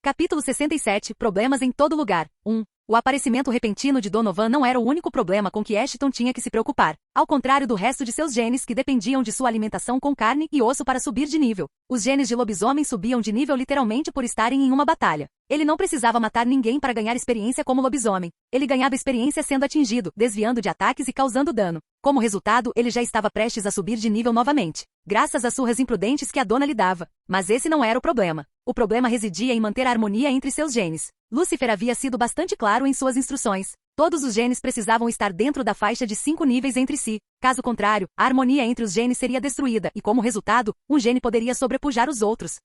Capítulo 67. Problemas em todo lugar. 1. O aparecimento repentino de Donovan não era o único problema com que Ashton tinha que se preocupar. Ao contrário do resto de seus genes que dependiam de sua alimentação com carne e osso para subir de nível. Os genes de lobisomem subiam de nível literalmente por estarem em uma batalha. Ele não precisava matar ninguém para ganhar experiência como lobisomem. Ele ganhava experiência sendo atingido, desviando de ataques e causando dano. Como resultado, ele já estava prestes a subir de nível novamente, graças às surras imprudentes que a dona lhe dava. Mas esse não era o problema. O problema residia em manter a harmonia entre seus genes. Lúcifer havia sido bastante claro em suas instruções. Todos os genes precisavam estar dentro da faixa de 5 níveis entre si. Caso contrário, a harmonia entre os genes seria destruída e, como resultado, um gene poderia sobrepujar os outros.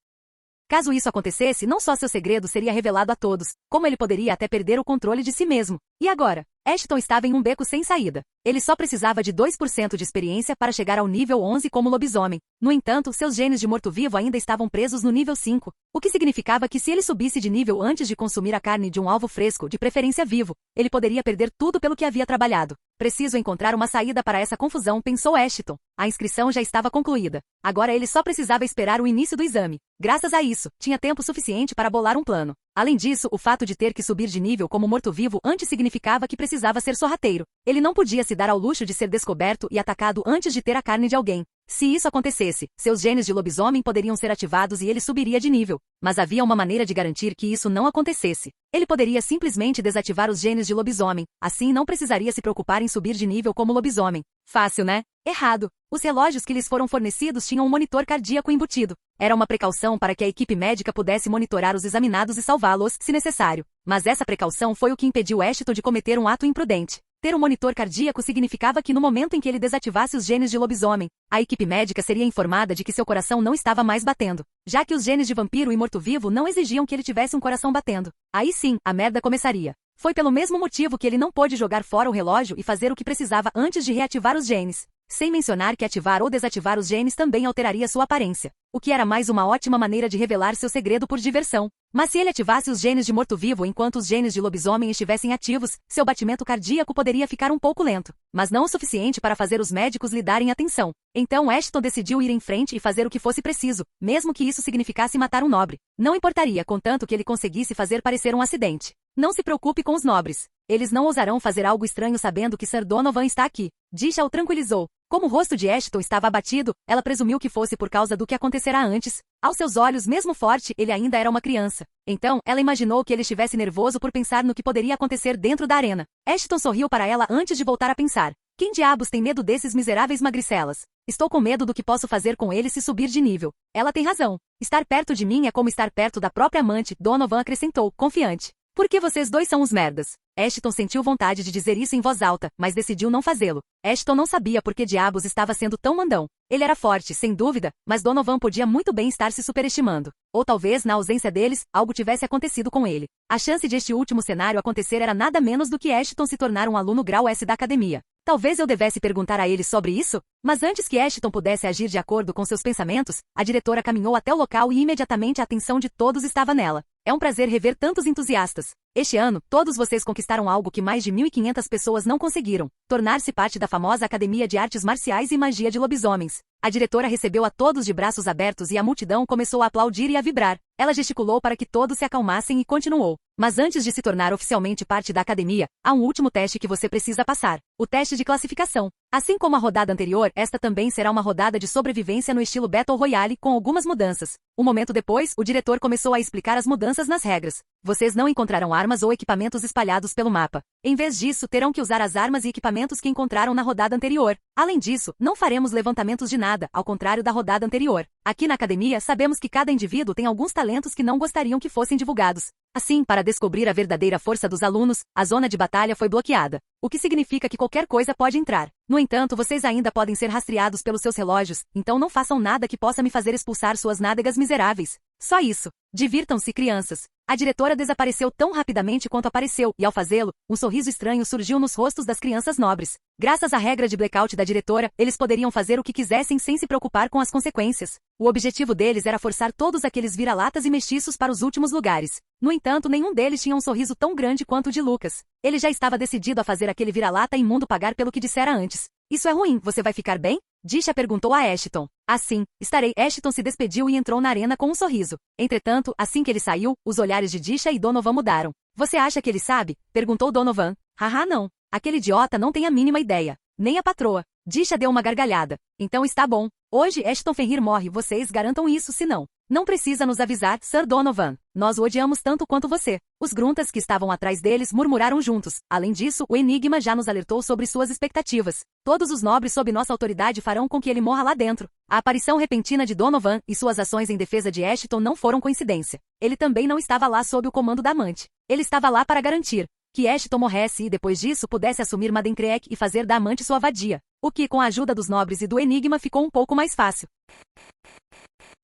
Caso isso acontecesse, não só seu segredo seria revelado a todos, como ele poderia até perder o controle de si mesmo. E agora? Ashton estava em um beco sem saída. Ele só precisava de 2% de experiência para chegar ao nível 11 como lobisomem. No entanto, seus genes de morto-vivo ainda estavam presos no nível 5, o que significava que se ele subisse de nível antes de consumir a carne de um alvo fresco, de preferência vivo, ele poderia perder tudo pelo que havia trabalhado. Preciso encontrar uma saída para essa confusão, pensou Ashton. A inscrição já estava concluída. Agora ele só precisava esperar o início do exame. Graças a isso, tinha tempo suficiente para bolar um plano. Além disso, o fato de ter que subir de nível como morto-vivo antes significava que precisava ser sorrateiro. Ele não podia se dar ao luxo de ser descoberto e atacado antes de ter a carne de alguém. Se isso acontecesse, seus genes de lobisomem poderiam ser ativados e ele subiria de nível. Mas havia uma maneira de garantir que isso não acontecesse. Ele poderia simplesmente desativar os genes de lobisomem, assim não precisaria se preocupar em subir de nível como lobisomem. Fácil, né? Errado. Os relógios que lhes foram fornecidos tinham um monitor cardíaco embutido. Era uma precaução para que a equipe médica pudesse monitorar os examinados e salvá-los, se necessário. Mas essa precaução foi o que impediu Ashton de cometer um ato imprudente. Ter um monitor cardíaco significava que no momento em que ele desativasse os genes de lobisomem, a equipe médica seria informada de que seu coração não estava mais batendo, já que os genes de vampiro e morto-vivo não exigiam que ele tivesse um coração batendo. Aí sim, a merda começaria. Foi pelo mesmo motivo que ele não pôde jogar fora o relógio e fazer o que precisava antes de reativar os genes. Sem mencionar que ativar ou desativar os genes também alteraria sua aparência, o que era mais uma ótima maneira de revelar seu segredo por diversão. Mas se ele ativasse os genes de morto-vivo enquanto os genes de lobisomem estivessem ativos, seu batimento cardíaco poderia ficar um pouco lento, mas não o suficiente para fazer os médicos lhe darem atenção. Então Ashton decidiu ir em frente e fazer o que fosse preciso, mesmo que isso significasse matar um nobre. Não importaria, contanto que ele conseguisse fazer parecer um acidente. Não se preocupe com os nobres. Eles não ousarão fazer algo estranho sabendo que Sir Donovan está aqui. Disha o tranquilizou. Como o rosto de Ashton estava abatido, ela presumiu que fosse por causa do que acontecerá antes. Aos seus olhos, mesmo forte, ele ainda era uma criança. Então, ela imaginou que ele estivesse nervoso por pensar no que poderia acontecer dentro da arena. Ashton sorriu para ela antes de voltar a pensar. Quem diabos tem medo desses miseráveis magricelas? Estou com medo do que posso fazer com eles se subir de nível. Ela tem razão. Estar perto de mim é como estar perto da própria amante, Donovan acrescentou, confiante. Porque vocês dois são uns merdas. Ashton sentiu vontade de dizer isso em voz alta, mas decidiu não fazê-lo. Ashton não sabia por que diabos estava sendo tão mandão. Ele era forte, sem dúvida, mas Donovan podia muito bem estar se superestimando. Ou talvez, na ausência deles, algo tivesse acontecido com ele. A chance de este último cenário acontecer era nada menos do que Ashton se tornar um aluno grau S da academia. Talvez eu devesse perguntar a ele sobre isso? Mas antes que Ashton pudesse agir de acordo com seus pensamentos, a diretora caminhou até o local e imediatamente a atenção de todos estava nela. É um prazer rever tantos entusiastas. Este ano, todos vocês conquistaram algo que mais de 1.500 pessoas não conseguiram. Tornar-se parte da famosa Academia de Artes Marciais e Magia de Lobisomens. A diretora recebeu a todos de braços abertos e a multidão começou a aplaudir e a vibrar. Ela gesticulou para que todos se acalmassem e continuou. Mas antes de se tornar oficialmente parte da academia, há um último teste que você precisa passar. O teste de classificação. Assim como a rodada anterior, esta também será uma rodada de sobrevivência no estilo Battle Royale com algumas mudanças. Um momento depois, o diretor começou a explicar as mudanças nas regras. Vocês não encontrarão armas ou equipamentos espalhados pelo mapa. Em vez disso, terão que usar as armas e equipamentos que encontraram na rodada anterior. Além disso, não faremos levantamentos de nada, ao contrário da rodada anterior. Aqui na academia, sabemos que cada indivíduo tem alguns talentos que não gostariam que fossem divulgados. Assim, para descobrir a verdadeira força dos alunos, a zona de batalha foi bloqueada, o que significa que qualquer coisa pode entrar. No entanto, vocês ainda podem ser rastreados pelos seus relógios, então não façam nada que possa me fazer expulsar suas nádegas miseráveis. Só isso. Divirtam-se, crianças. A diretora desapareceu tão rapidamente quanto apareceu, e ao fazê-lo, um sorriso estranho surgiu nos rostos das crianças nobres. Graças à regra de blackout da diretora, eles poderiam fazer o que quisessem sem se preocupar com as consequências. O objetivo deles era forçar todos aqueles vira-latas e mestiços para os últimos lugares. No entanto, nenhum deles tinha um sorriso tão grande quanto o de Lucas. Ele já estava decidido a fazer aquele vira-lata imundo pagar pelo que dissera antes. Isso é ruim, você vai ficar bem? Disha perguntou a Ashton. Assim, estarei. Ashton se despediu e entrou na arena com um sorriso. Entretanto, assim que ele saiu, os olhares de Disha e Donovan mudaram. Você acha que ele sabe? Perguntou Donovan. Haha, não. Aquele idiota não tem a mínima ideia. Nem a patroa. Disha deu uma gargalhada. Então está bom. Hoje Ashton Fenrir morre, vocês garantam isso, senão. Não precisa nos avisar, Sir Donovan. Nós o odiamos tanto quanto você. Os gruntas que estavam atrás deles murmuraram juntos. Além disso, o Enigma já nos alertou sobre suas expectativas. Todos os nobres sob nossa autoridade farão com que ele morra lá dentro. A aparição repentina de Donovan e suas ações em defesa de Ashton não foram coincidência. Ele também não estava lá sob o comando da amante. Ele estava lá para garantir. que Ashton morresse e depois disso pudesse assumir Madencreek e fazer da amante sua vadia. O que, com a ajuda dos nobres e do Enigma, ficou um pouco mais fácil.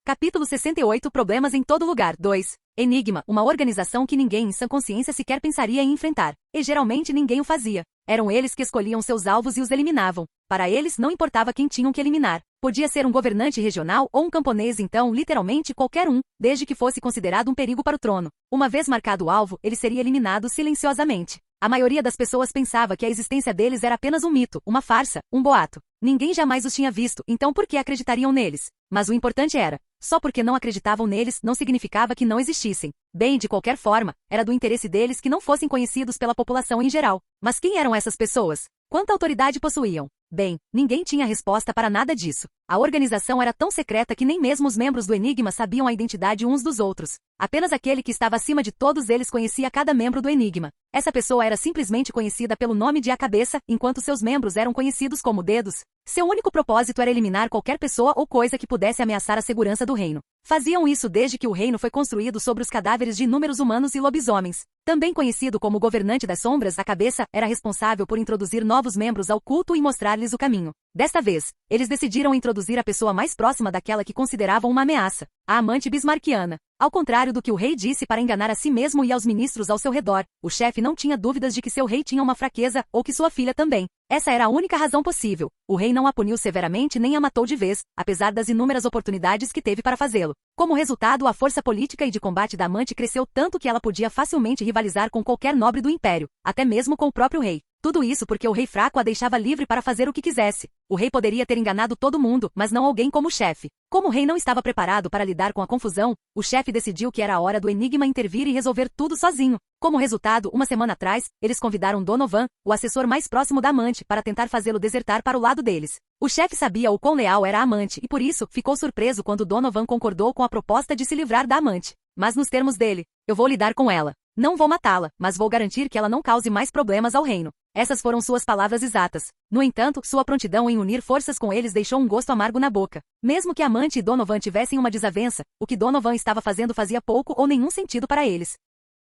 Capítulo 68 Problemas em todo lugar 2. Enigma, uma organização que ninguém em sã consciência sequer pensaria em enfrentar. E geralmente ninguém o fazia. Eram eles que escolhiam seus alvos e os eliminavam. Para eles, não importava quem tinham que eliminar. Podia ser um governante regional ou um camponês, então, literalmente qualquer um, desde que fosse considerado um perigo para o trono. Uma vez marcado o alvo, ele seria eliminado silenciosamente. A maioria das pessoas pensava que a existência deles era apenas um mito, uma farsa, um boato. Ninguém jamais os tinha visto, então por que acreditariam neles? Mas o importante era, só porque não acreditavam neles não significava que não existissem. Bem, de qualquer forma, era do interesse deles que não fossem conhecidos pela população em geral. Mas quem eram essas pessoas? Quanta autoridade possuíam? Bem, ninguém tinha resposta para nada disso. A organização era tão secreta que nem mesmo os membros do Enigma sabiam a identidade uns dos outros. Apenas aquele que estava acima de todos eles conhecia cada membro do Enigma. Essa pessoa era simplesmente conhecida pelo nome de A Cabeça, enquanto seus membros eram conhecidos como Dedos. Seu único propósito era eliminar qualquer pessoa ou coisa que pudesse ameaçar a segurança do reino. Faziam isso desde que o reino foi construído sobre os cadáveres de inúmeros humanos e lobisomens. Também conhecido como governante das sombras, A Cabeça era responsável por introduzir novos membros ao culto e mostrar-lhes o caminho. Desta vez, eles decidiram introduzir a pessoa mais próxima daquela que consideravam uma ameaça, a amante bismarquiana. Ao contrário do que o rei disse para enganar a si mesmo e aos ministros ao seu redor, o chefe não tinha dúvidas de que seu rei tinha uma fraqueza ou que sua filha também. Essa era a única razão possível. O rei não a puniu severamente nem a matou de vez, apesar das inúmeras oportunidades que teve para fazê-lo. Como resultado, a força política e de combate da amante cresceu tanto que ela podia facilmente rivalizar com qualquer nobre do império, até mesmo com o próprio rei. Tudo isso porque o rei fraco a deixava livre para fazer o que quisesse. O rei poderia ter enganado todo mundo, mas não alguém como o chefe. Como o rei não estava preparado para lidar com a confusão, o chefe decidiu que era a hora do Enigma intervir e resolver tudo sozinho. Como resultado, uma semana atrás, eles convidaram Donovan, o assessor mais próximo da amante, para tentar fazê-lo desertar para o lado deles. O chefe sabia o quão leal era a amante e por isso ficou surpreso quando Donovan concordou com a proposta de se livrar da amante. Mas nos termos dele, eu vou lidar com ela. Não vou matá-la, mas vou garantir que ela não cause mais problemas ao reino. Essas foram suas palavras exatas. No entanto, sua prontidão em unir forças com eles deixou um gosto amargo na boca. Mesmo que a amante e Donovan tivessem uma desavença, o que Donovan estava fazendo fazia pouco ou nenhum sentido para eles.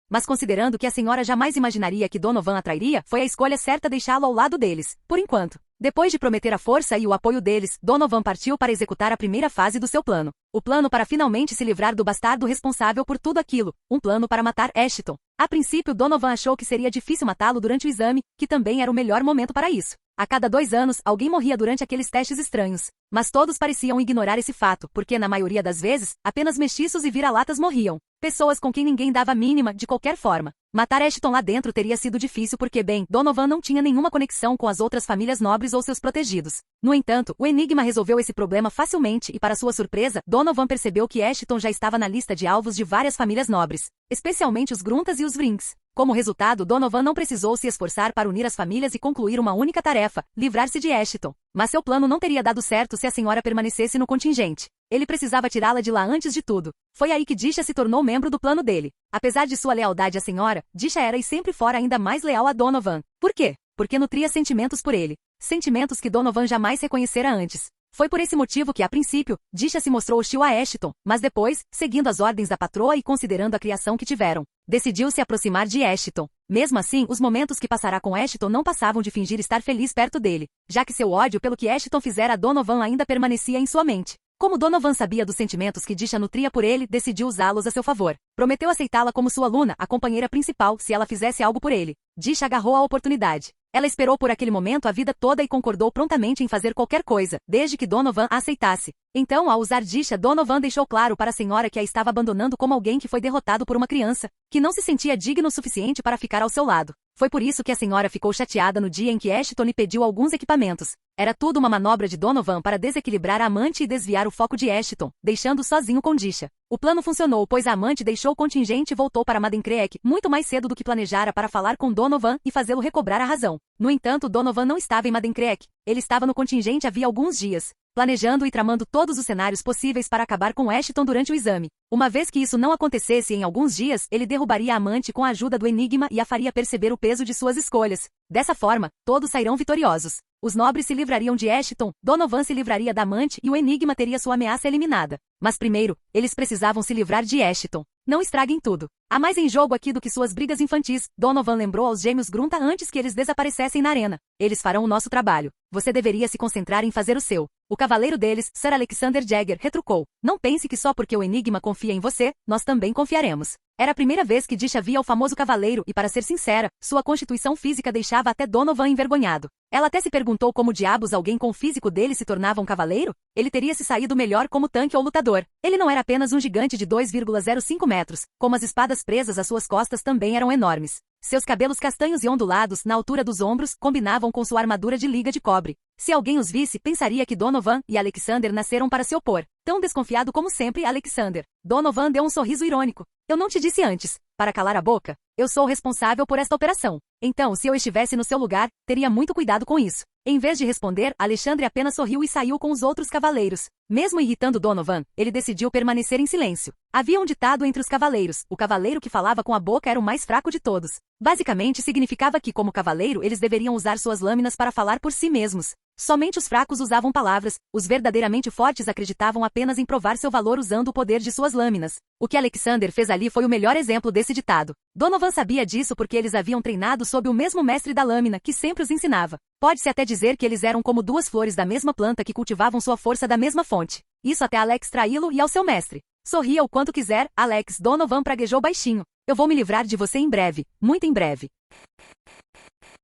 Mas considerando que a senhora jamais imaginaria que Donovan a trairia, foi a escolha certa deixá-lo ao lado deles, por enquanto. Depois de prometer a força e o apoio deles, Donovan partiu para executar a primeira fase do seu plano. O plano para finalmente se livrar do bastardo responsável por tudo aquilo, um plano para matar Ashton. A princípio, Donovan achou que seria difícil matá-lo durante o exame, que também era o melhor momento para isso. A cada 2 anos, alguém morria durante aqueles testes estranhos. Mas todos pareciam ignorar esse fato, porque na maioria das vezes, apenas mestiços e vira-latas morriam. Pessoas com quem ninguém dava a mínima, de qualquer forma. Matar Ashton lá dentro teria sido difícil porque, bem, Donovan não tinha nenhuma conexão com as outras famílias nobres ou seus protegidos. No entanto, o Enigma resolveu esse problema facilmente e, para sua surpresa, Donovan percebeu que Ashton já estava na lista de alvos de várias famílias nobres, especialmente os Gruntas e os Vrinks. Como resultado, Donovan não precisou se esforçar para unir as famílias e concluir uma única tarefa, livrar-se de Ashton. Mas seu plano não teria dado certo se a senhora permanecesse no contingente. Ele precisava tirá-la de lá antes de tudo. Foi aí que Disha se tornou membro do plano dele. Apesar de sua lealdade à senhora, Disha era e sempre fora ainda mais leal a Donovan. Por quê? Porque nutria sentimentos por ele. Sentimentos que Donovan jamais reconhecera antes. Foi por esse motivo que, a princípio, Disha se mostrou hostil a Ashton, mas depois, seguindo as ordens da patroa e considerando a criação que tiveram, decidiu se aproximar de Ashton. Mesmo assim, os momentos que passará com Ashton não passavam de fingir estar feliz perto dele, já que seu ódio pelo que Ashton fizera a Donovan ainda permanecia em sua mente. Como Donovan sabia dos sentimentos que Disha nutria por ele, decidiu usá-los a seu favor. Prometeu aceitá-la como sua aluna, a companheira principal, se ela fizesse algo por ele. Disha agarrou a oportunidade. Ela esperou por aquele momento a vida toda e concordou prontamente em fazer qualquer coisa, desde que Donovan a aceitasse. Então, ao usar Disha, Donovan deixou claro para a senhora que a estava abandonando como alguém que foi derrotado por uma criança, que não se sentia digno o suficiente para ficar ao seu lado. Foi por isso que a senhora ficou chateada no dia em que Ashton lhe pediu alguns equipamentos. Era tudo uma manobra de Donovan para desequilibrar a amante e desviar o foco de Ashton, deixando-o sozinho com Disha. O plano funcionou, pois a amante deixou o contingente e voltou para Madencreek muito mais cedo do que planejara para falar com Donovan e fazê-lo recobrar a razão. No entanto, Donovan não estava em Madencreek. Ele estava no contingente havia alguns dias, planejando e tramando todos os cenários possíveis para acabar com Ashton durante o exame. Uma vez que isso não acontecesse em alguns dias, ele derrubaria a amante com a ajuda do enigma e a faria perceber o peso de suas escolhas. Dessa forma, todos sairão vitoriosos. Os nobres se livrariam de Ashton, Donovan se livraria da amante e o enigma teria sua ameaça eliminada. Mas primeiro, eles precisavam se livrar de Ashton. Não estraguem tudo. Há mais em jogo aqui do que suas brigas infantis, Donovan lembrou aos gêmeos Grunta antes que eles desaparecessem na arena. Eles farão o nosso trabalho. Você deveria se concentrar em fazer o seu. O cavaleiro deles, Sir Alexander Jagger, retrucou. Não pense que só porque o enigma confia em você, nós também confiaremos. Era a primeira vez que Disha via o famoso cavaleiro e, para ser sincera, sua constituição física deixava até Donovan envergonhado. Ela até se perguntou como diabos alguém com o físico dele se tornava um cavaleiro? Ele teria se saído melhor como tanque ou lutador. Ele não era apenas um gigante de 2,05 metros, como as espadas presas às suas costas também eram enormes. Seus cabelos castanhos e ondulados, na altura dos ombros, combinavam com sua armadura de liga de cobre. Se alguém os visse, pensaria que Donovan e Alexander nasceram para se opor. Tão desconfiado como sempre, Alexander. Donovan deu um sorriso irônico. Eu não te disse antes, para calar a boca? Eu sou o responsável por esta operação. Então, se eu estivesse no seu lugar, teria muito cuidado com isso. Em vez de responder, Alexandre apenas sorriu e saiu com os outros cavaleiros. Mesmo irritando Donovan, ele decidiu permanecer em silêncio. Havia um ditado entre os cavaleiros: o cavaleiro que falava com a boca era o mais fraco de todos. Basicamente significava que, como cavaleiro, eles deveriam usar suas lâminas para falar por si mesmos. Somente os fracos usavam palavras, os verdadeiramente fortes acreditavam apenas em provar seu valor usando o poder de suas lâminas. O que Alexander fez ali foi o melhor exemplo desse ditado. Donovan sabia disso porque eles haviam treinado sob o mesmo mestre da lâmina, que sempre os ensinava. Pode-se até dizer que eles eram como duas flores da mesma planta que cultivavam sua força da mesma fonte. Isso até Alex traí-lo e ao seu mestre. Sorria o quanto quiser, Alex, Donovan praguejou baixinho. Eu vou me livrar de você em breve, muito em breve.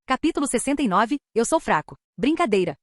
Capítulo 69, Eu sou fraco. Brincadeira.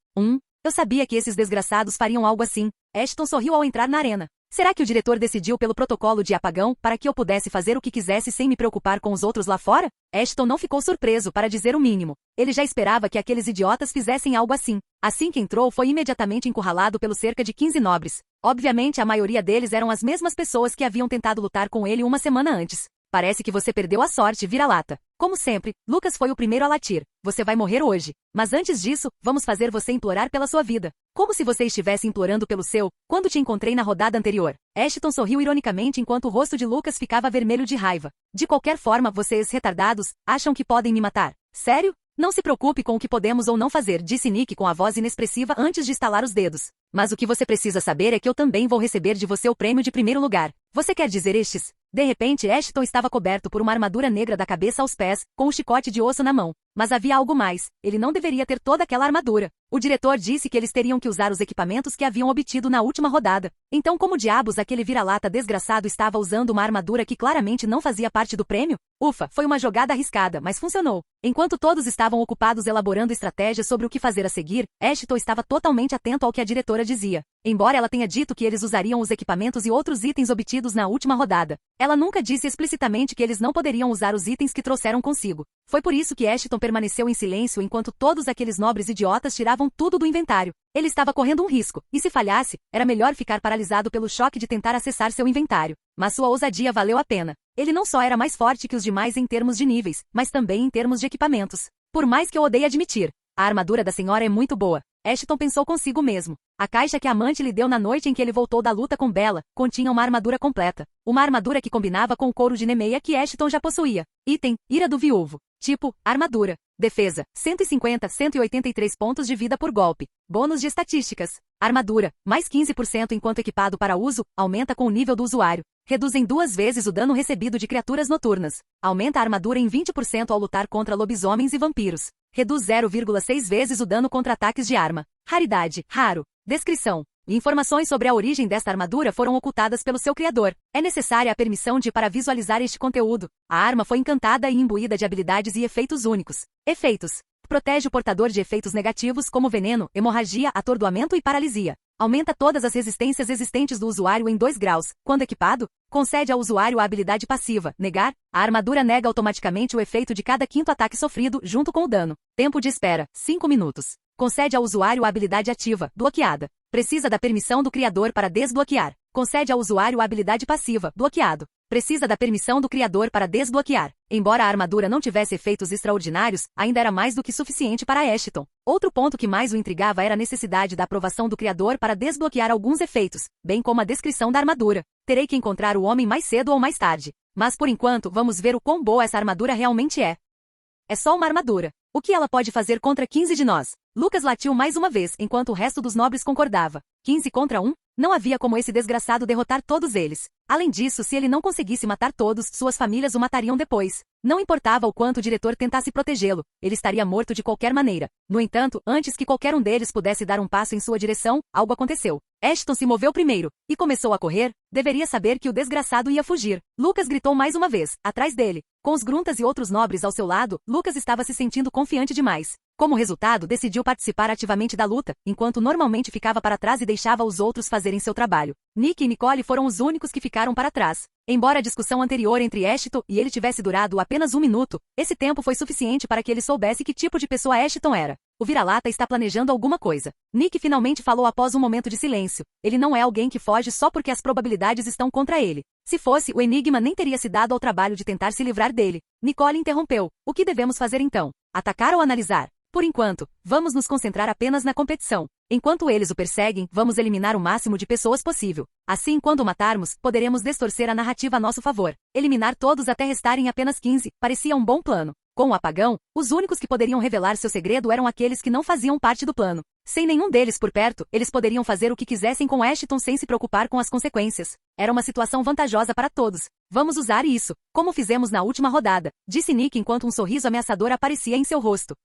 Eu sabia que esses desgraçados fariam algo assim. Ashton sorriu ao entrar na arena. Será que o diretor decidiu pelo protocolo de apagão para que eu pudesse fazer o que quisesse sem me preocupar com os outros lá fora? Ashton não ficou surpreso, para dizer o mínimo. Ele já esperava que aqueles idiotas fizessem algo assim. Assim que entrou, foi imediatamente encurralado pelos cerca de 15 nobres. Obviamente, a maioria deles eram as mesmas pessoas que haviam tentado lutar com ele uma semana antes. Parece que você perdeu a sorte, vira-lata. Como sempre, Lucas foi o primeiro a latir. Você vai morrer hoje. Mas antes disso, vamos fazer você implorar pela sua vida. Como se você estivesse implorando pelo seu, quando te encontrei na rodada anterior. Ashton sorriu ironicamente enquanto o rosto de Lucas ficava vermelho de raiva. De qualquer forma, vocês retardados, acham que podem me matar. Sério? Não se preocupe com o que podemos ou não fazer, disse Nick com a voz inexpressiva antes de estalar os dedos. Mas o que você precisa saber é que eu também vou receber de você o prêmio de primeiro lugar. Você quer dizer estes? De repente, Ashton estava coberto por uma armadura negra da cabeça aos pés, com um chicote de osso na mão. Mas havia algo mais. Ele não deveria ter toda aquela armadura. O diretor disse que eles teriam que usar os equipamentos que haviam obtido na última rodada. Então como diabos aquele vira-lata desgraçado estava usando uma armadura que claramente não fazia parte do prêmio? Ufa, foi uma jogada arriscada, mas funcionou. Enquanto todos estavam ocupados elaborando estratégias sobre o que fazer a seguir, Ashton estava totalmente atento ao que a diretora dizia. Embora ela tenha dito que eles usariam os equipamentos e outros itens obtidos na última rodada, ela nunca disse explicitamente que eles não poderiam usar os itens que trouxeram consigo. Foi por isso que Ashton permaneceu em silêncio enquanto todos aqueles nobres idiotas tiravam tudo do inventário. Ele estava correndo um risco, e se falhasse, era melhor ficar paralisado pelo choque de tentar acessar seu inventário. Mas sua ousadia valeu a pena. Ele não só era mais forte que os demais em termos de níveis, mas também em termos de equipamentos. Por mais que eu odeie admitir, a armadura da senhora é muito boa. Ashton pensou consigo mesmo. A caixa que a amante lhe deu na noite em que ele voltou da luta com Bella continha uma armadura completa. Uma armadura que combinava com o couro de Nemeia que Ashton já possuía. Item, Ira do Viúvo. Tipo, armadura. Defesa, 150-183 pontos de vida por golpe. Bônus de estatísticas. Armadura, mais 15% enquanto equipado para uso, aumenta com o nível do usuário. Reduzem 2 vezes o dano recebido de criaturas noturnas. Aumenta a armadura em 20% ao lutar contra lobisomens e vampiros. Reduz 0,6 vezes o dano contra ataques de arma. Raridade, raro. Descrição. Informações sobre a origem desta armadura foram ocultadas pelo seu criador. É necessária a permissão para visualizar este conteúdo. A arma foi encantada e imbuída de habilidades e efeitos únicos. Efeitos. Protege o portador de efeitos negativos como veneno, hemorragia, atordoamento e paralisia. Aumenta todas as resistências existentes do usuário em 2 graus. Quando equipado, concede ao usuário a habilidade passiva, negar. A armadura nega automaticamente o efeito de cada 5º ataque sofrido, junto com o dano. Tempo de espera, 5 minutos. Concede ao usuário a habilidade ativa, bloqueada. Precisa da permissão do criador para desbloquear. Concede ao usuário a habilidade passiva, bloqueado. Precisa da permissão do criador para desbloquear. Embora a armadura não tivesse efeitos extraordinários, ainda era mais do que suficiente para Ashton. Outro ponto que mais o intrigava era a necessidade da aprovação do criador para desbloquear alguns efeitos, bem como a descrição da armadura. Terei que encontrar o homem mais cedo ou mais tarde. Mas por enquanto, vamos ver o quão boa essa armadura realmente é. É só uma armadura. O que ela pode fazer contra 15 de nós? Lucas latiu mais uma vez, enquanto o resto dos nobres concordava. 15 contra 1? Não havia como esse desgraçado derrotar todos eles. Além disso, se ele não conseguisse matar todos, suas famílias o matariam depois. Não importava o quanto o diretor tentasse protegê-lo, ele estaria morto de qualquer maneira. No entanto, antes que qualquer um deles pudesse dar um passo em sua direção, algo aconteceu. Ashton se moveu primeiro, e começou a correr. Deveria saber que o desgraçado ia fugir. Lucas gritou mais uma vez, atrás dele. Com os gruntas e outros nobres ao seu lado, Lucas estava se sentindo confiante demais. Como resultado, decidiu participar ativamente da luta, enquanto normalmente ficava para trás e deixava os outros fazerem seu trabalho. Nick e Nicole foram os únicos que ficaram para trás. Embora a discussão anterior entre Ashton e ele tivesse durado apenas 1 minuto, esse tempo foi suficiente para que ele soubesse que tipo de pessoa Ashton era. O vira-lata está planejando alguma coisa. Nick finalmente falou após um momento de silêncio. Ele não é alguém que foge só porque as probabilidades estão contra ele. Se fosse, o enigma nem teria se dado ao trabalho de tentar se livrar dele. Nicole interrompeu. O que devemos fazer então? Atacar ou analisar? Por enquanto, vamos nos concentrar apenas na competição. Enquanto eles o perseguem, vamos eliminar o máximo de pessoas possível. Assim, quando o matarmos, poderemos distorcer a narrativa a nosso favor. Eliminar todos até restarem apenas 15, parecia um bom plano. Com o apagão, os únicos que poderiam revelar seu segredo eram aqueles que não faziam parte do plano. Sem nenhum deles por perto, eles poderiam fazer o que quisessem com Ashton sem se preocupar com as consequências. Era uma situação vantajosa para todos. Vamos usar isso, como fizemos na última rodada, disse Nick enquanto um sorriso ameaçador aparecia em seu rosto.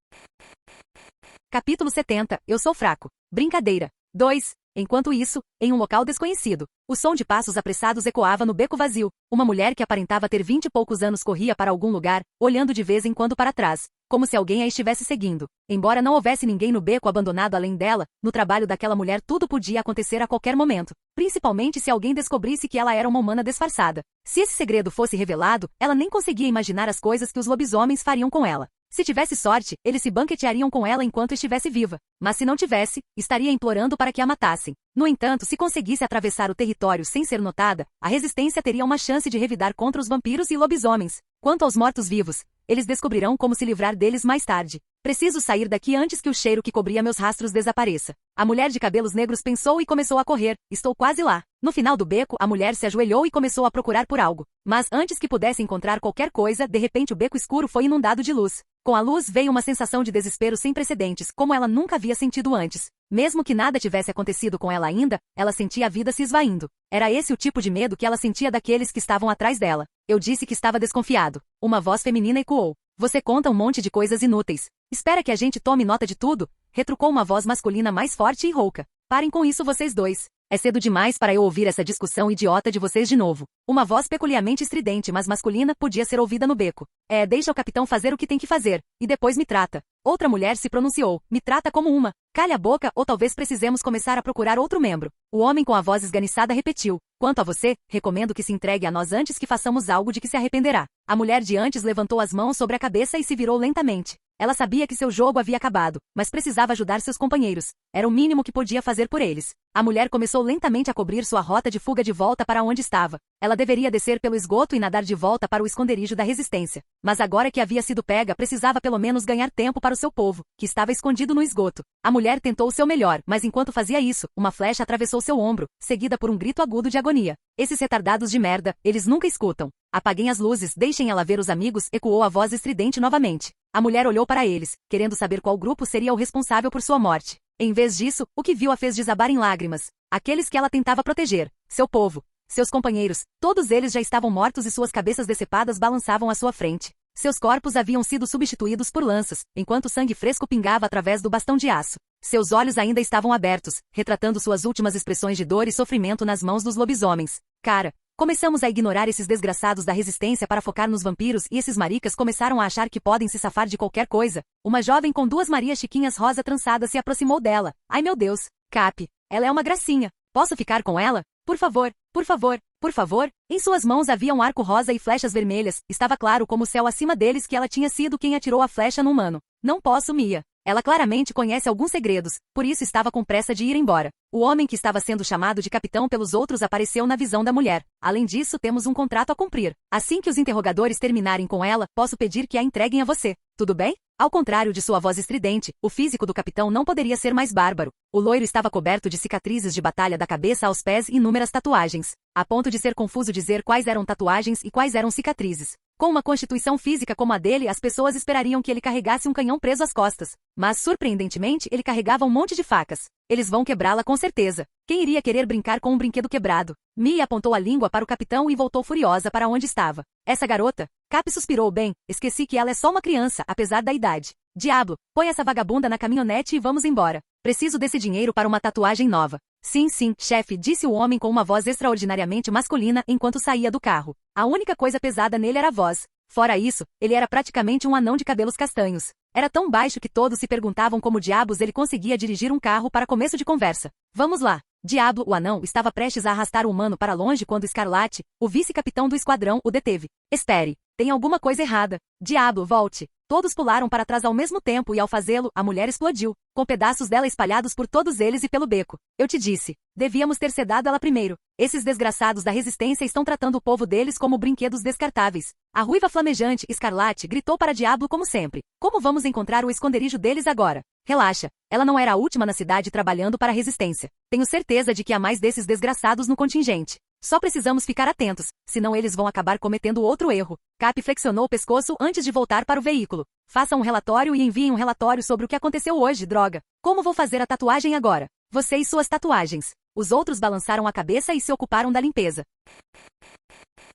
Capítulo 70. Eu sou fraco. Brincadeira. 2. Enquanto isso, em um local desconhecido, o som de passos apressados ecoava no beco vazio. Uma mulher que aparentava ter 20 e poucos anos corria para algum lugar, olhando de vez em quando para trás, como se alguém a estivesse seguindo. Embora não houvesse ninguém no beco abandonado além dela, no trabalho daquela mulher tudo podia acontecer a qualquer momento, principalmente se alguém descobrisse que ela era uma humana disfarçada. Se esse segredo fosse revelado, ela nem conseguia imaginar as coisas que os lobisomens fariam com ela. Se tivesse sorte, eles se banqueteariam com ela enquanto estivesse viva. Mas se não tivesse, estaria implorando para que a matassem. No entanto, se conseguisse atravessar o território sem ser notada, a resistência teria uma chance de revidar contra os vampiros e lobisomens. Quanto aos mortos-vivos, eles descobrirão como se livrar deles mais tarde. Preciso sair daqui antes que o cheiro que cobria meus rastros desapareça. A mulher de cabelos negros pensou e começou a correr. Estou quase lá. No final do beco, a mulher se ajoelhou e começou a procurar por algo. Mas antes que pudesse encontrar qualquer coisa, de repente o beco escuro foi inundado de luz. Com a luz veio uma sensação de desespero sem precedentes, como ela nunca havia sentido antes. Mesmo que nada tivesse acontecido com ela ainda, ela sentia a vida se esvaindo. Era esse o tipo de medo que ela sentia daqueles que estavam atrás dela. Eu disse que estava desconfiado. Uma voz feminina ecoou. Você conta um monte de coisas inúteis. Espera que a gente tome nota de tudo? Retrucou uma voz masculina mais forte e rouca. Parem com isso vocês dois. É cedo demais para eu ouvir essa discussão idiota de vocês de novo. Uma voz peculiarmente estridente, mas masculina, podia ser ouvida no beco. Deixa o capitão fazer o que tem que fazer, e depois me trata. Outra mulher se pronunciou. Me trata como uma. Calha a boca ou talvez precisemos começar a procurar outro membro. O homem com a voz esganiçada repetiu. Quanto a você, recomendo que se entregue a nós antes que façamos algo de que se arrependerá. A mulher de antes levantou as mãos sobre a cabeça e se virou lentamente. Ela sabia que seu jogo havia acabado, mas precisava ajudar seus companheiros. Era o mínimo que podia fazer por eles. A mulher começou lentamente a cobrir sua rota de fuga de volta para onde estava. Ela deveria descer pelo esgoto e nadar de volta para o esconderijo da resistência. Mas agora que havia sido pega, precisava pelo menos ganhar tempo para o seu povo, que estava escondido no esgoto. A mulher tentou o seu melhor, mas enquanto fazia isso, uma flecha atravessou seu ombro, seguida por um grito agudo de agonia. Esses retardados de merda, eles nunca escutam. Apaguem as luzes, deixem ela ver os amigos, ecoou a voz estridente novamente. A mulher olhou para eles, querendo saber qual grupo seria o responsável por sua morte. Em vez disso, o que viu a fez desabar em lágrimas. Aqueles que ela tentava proteger. Seu povo. Seus companheiros. Todos eles já estavam mortos e suas cabeças decepadas balançavam à sua frente. Seus corpos haviam sido substituídos por lanças, enquanto sangue fresco pingava através do bastão de aço. Seus olhos ainda estavam abertos, retratando suas últimas expressões de dor e sofrimento nas mãos dos lobisomens. Cara, começamos a ignorar esses desgraçados da resistência para focar nos vampiros e esses maricas começaram a achar que podem se safar de qualquer coisa. Uma jovem com 2 Marias Chiquinhas rosa trançadas se aproximou dela. Ai meu Deus, Cap, ela é uma gracinha. Posso ficar com ela? Por favor, por favor, por favor. Em suas mãos havia um arco rosa e flechas vermelhas. Estava claro como o céu acima deles que ela tinha sido quem atirou a flecha no humano. Não posso, Mia. Ela claramente conhece alguns segredos, por isso estava com pressa de ir embora. O homem que estava sendo chamado de capitão pelos outros apareceu na visão da mulher. Além disso, temos um contrato a cumprir. Assim que os interrogadores terminarem com ela, posso pedir que a entreguem a você. Tudo bem? Ao contrário de sua voz estridente, o físico do capitão não poderia ser mais bárbaro. O loiro estava coberto de cicatrizes de batalha da cabeça aos pés e inúmeras tatuagens, a ponto de ser confuso dizer quais eram tatuagens e quais eram cicatrizes. Com uma constituição física como a dele, as pessoas esperariam que ele carregasse um canhão preso às costas. Mas, surpreendentemente, ele carregava um monte de facas. Eles vão quebrá-la com certeza. Quem iria querer brincar com um brinquedo quebrado? Mia apontou a língua para o capitão e voltou furiosa para onde estava. Essa garota? Cap suspirou bem. Esqueci que ela é só uma criança, apesar da idade. Diabo, põe essa vagabunda na caminhonete e vamos embora. Preciso desse dinheiro para uma tatuagem nova. Sim, chefe, disse o homem com uma voz extraordinariamente masculina enquanto saía do carro. A única coisa pesada nele era a voz. Fora isso, ele era praticamente um anão de cabelos castanhos. Era tão baixo que todos se perguntavam como diabos ele conseguia dirigir um carro para começo de conversa. Vamos lá. Diablo, o anão, estava prestes a arrastar o humano para longe quando Escarlate, o vice-capitão do esquadrão, o deteve. Espere. Tem alguma coisa errada. Diablo, volte. Todos pularam para trás ao mesmo tempo e ao fazê-lo, a mulher explodiu, com pedaços dela espalhados por todos eles e pelo beco. Eu te disse. Devíamos ter sedado ela primeiro. Esses desgraçados da resistência estão tratando o povo deles como brinquedos descartáveis. A ruiva flamejante, Escarlate, gritou para Diablo como sempre. Como vamos encontrar o esconderijo deles agora? Relaxa. Ela não era a última na cidade trabalhando para a resistência. Tenho certeza de que há mais desses desgraçados no contingente. Só precisamos ficar atentos, senão eles vão acabar cometendo outro erro. Cap flexionou o pescoço antes de voltar para o veículo. Faça um relatório e enviem um relatório sobre o que aconteceu hoje, droga. Como vou fazer a tatuagem agora? Você e suas tatuagens. Os outros balançaram a cabeça e se ocuparam da limpeza.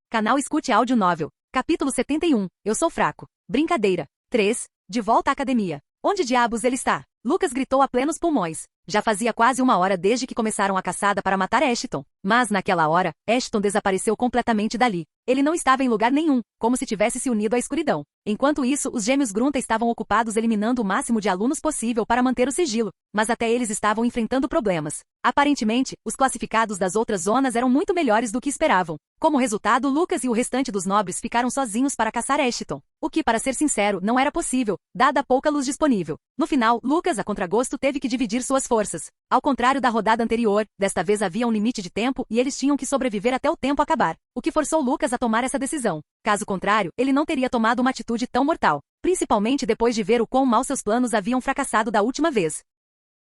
Canal Escute Áudio Novel. Capítulo 71. Eu sou fraco. Brincadeira. 3. De volta à academia. Onde diabos ele está? Lucas gritou a plenos pulmões. Já fazia quase uma hora desde que começaram a caçada para matar Ashton. Mas, naquela hora, Ashton desapareceu completamente dali. Ele não estava em lugar nenhum, como se tivesse se unido à escuridão. Enquanto isso, os gêmeos Grunta estavam ocupados eliminando o máximo de alunos possível para manter o sigilo. Mas até eles estavam enfrentando problemas. Aparentemente, os classificados das outras zonas eram muito melhores do que esperavam. Como resultado, Lucas e o restante dos nobres ficaram sozinhos para caçar Ashton. O que, para ser sincero, não era possível, dada a pouca luz disponível. No final, Lucas, a contragosto, teve que dividir suas forças. Ao contrário da rodada anterior, desta vez havia um limite de tempo e eles tinham que sobreviver até o tempo acabar, o que forçou Lucas a tomar essa decisão. Caso contrário, ele não teria tomado uma atitude tão mortal, principalmente depois de ver o quão mal seus planos haviam fracassado da última vez.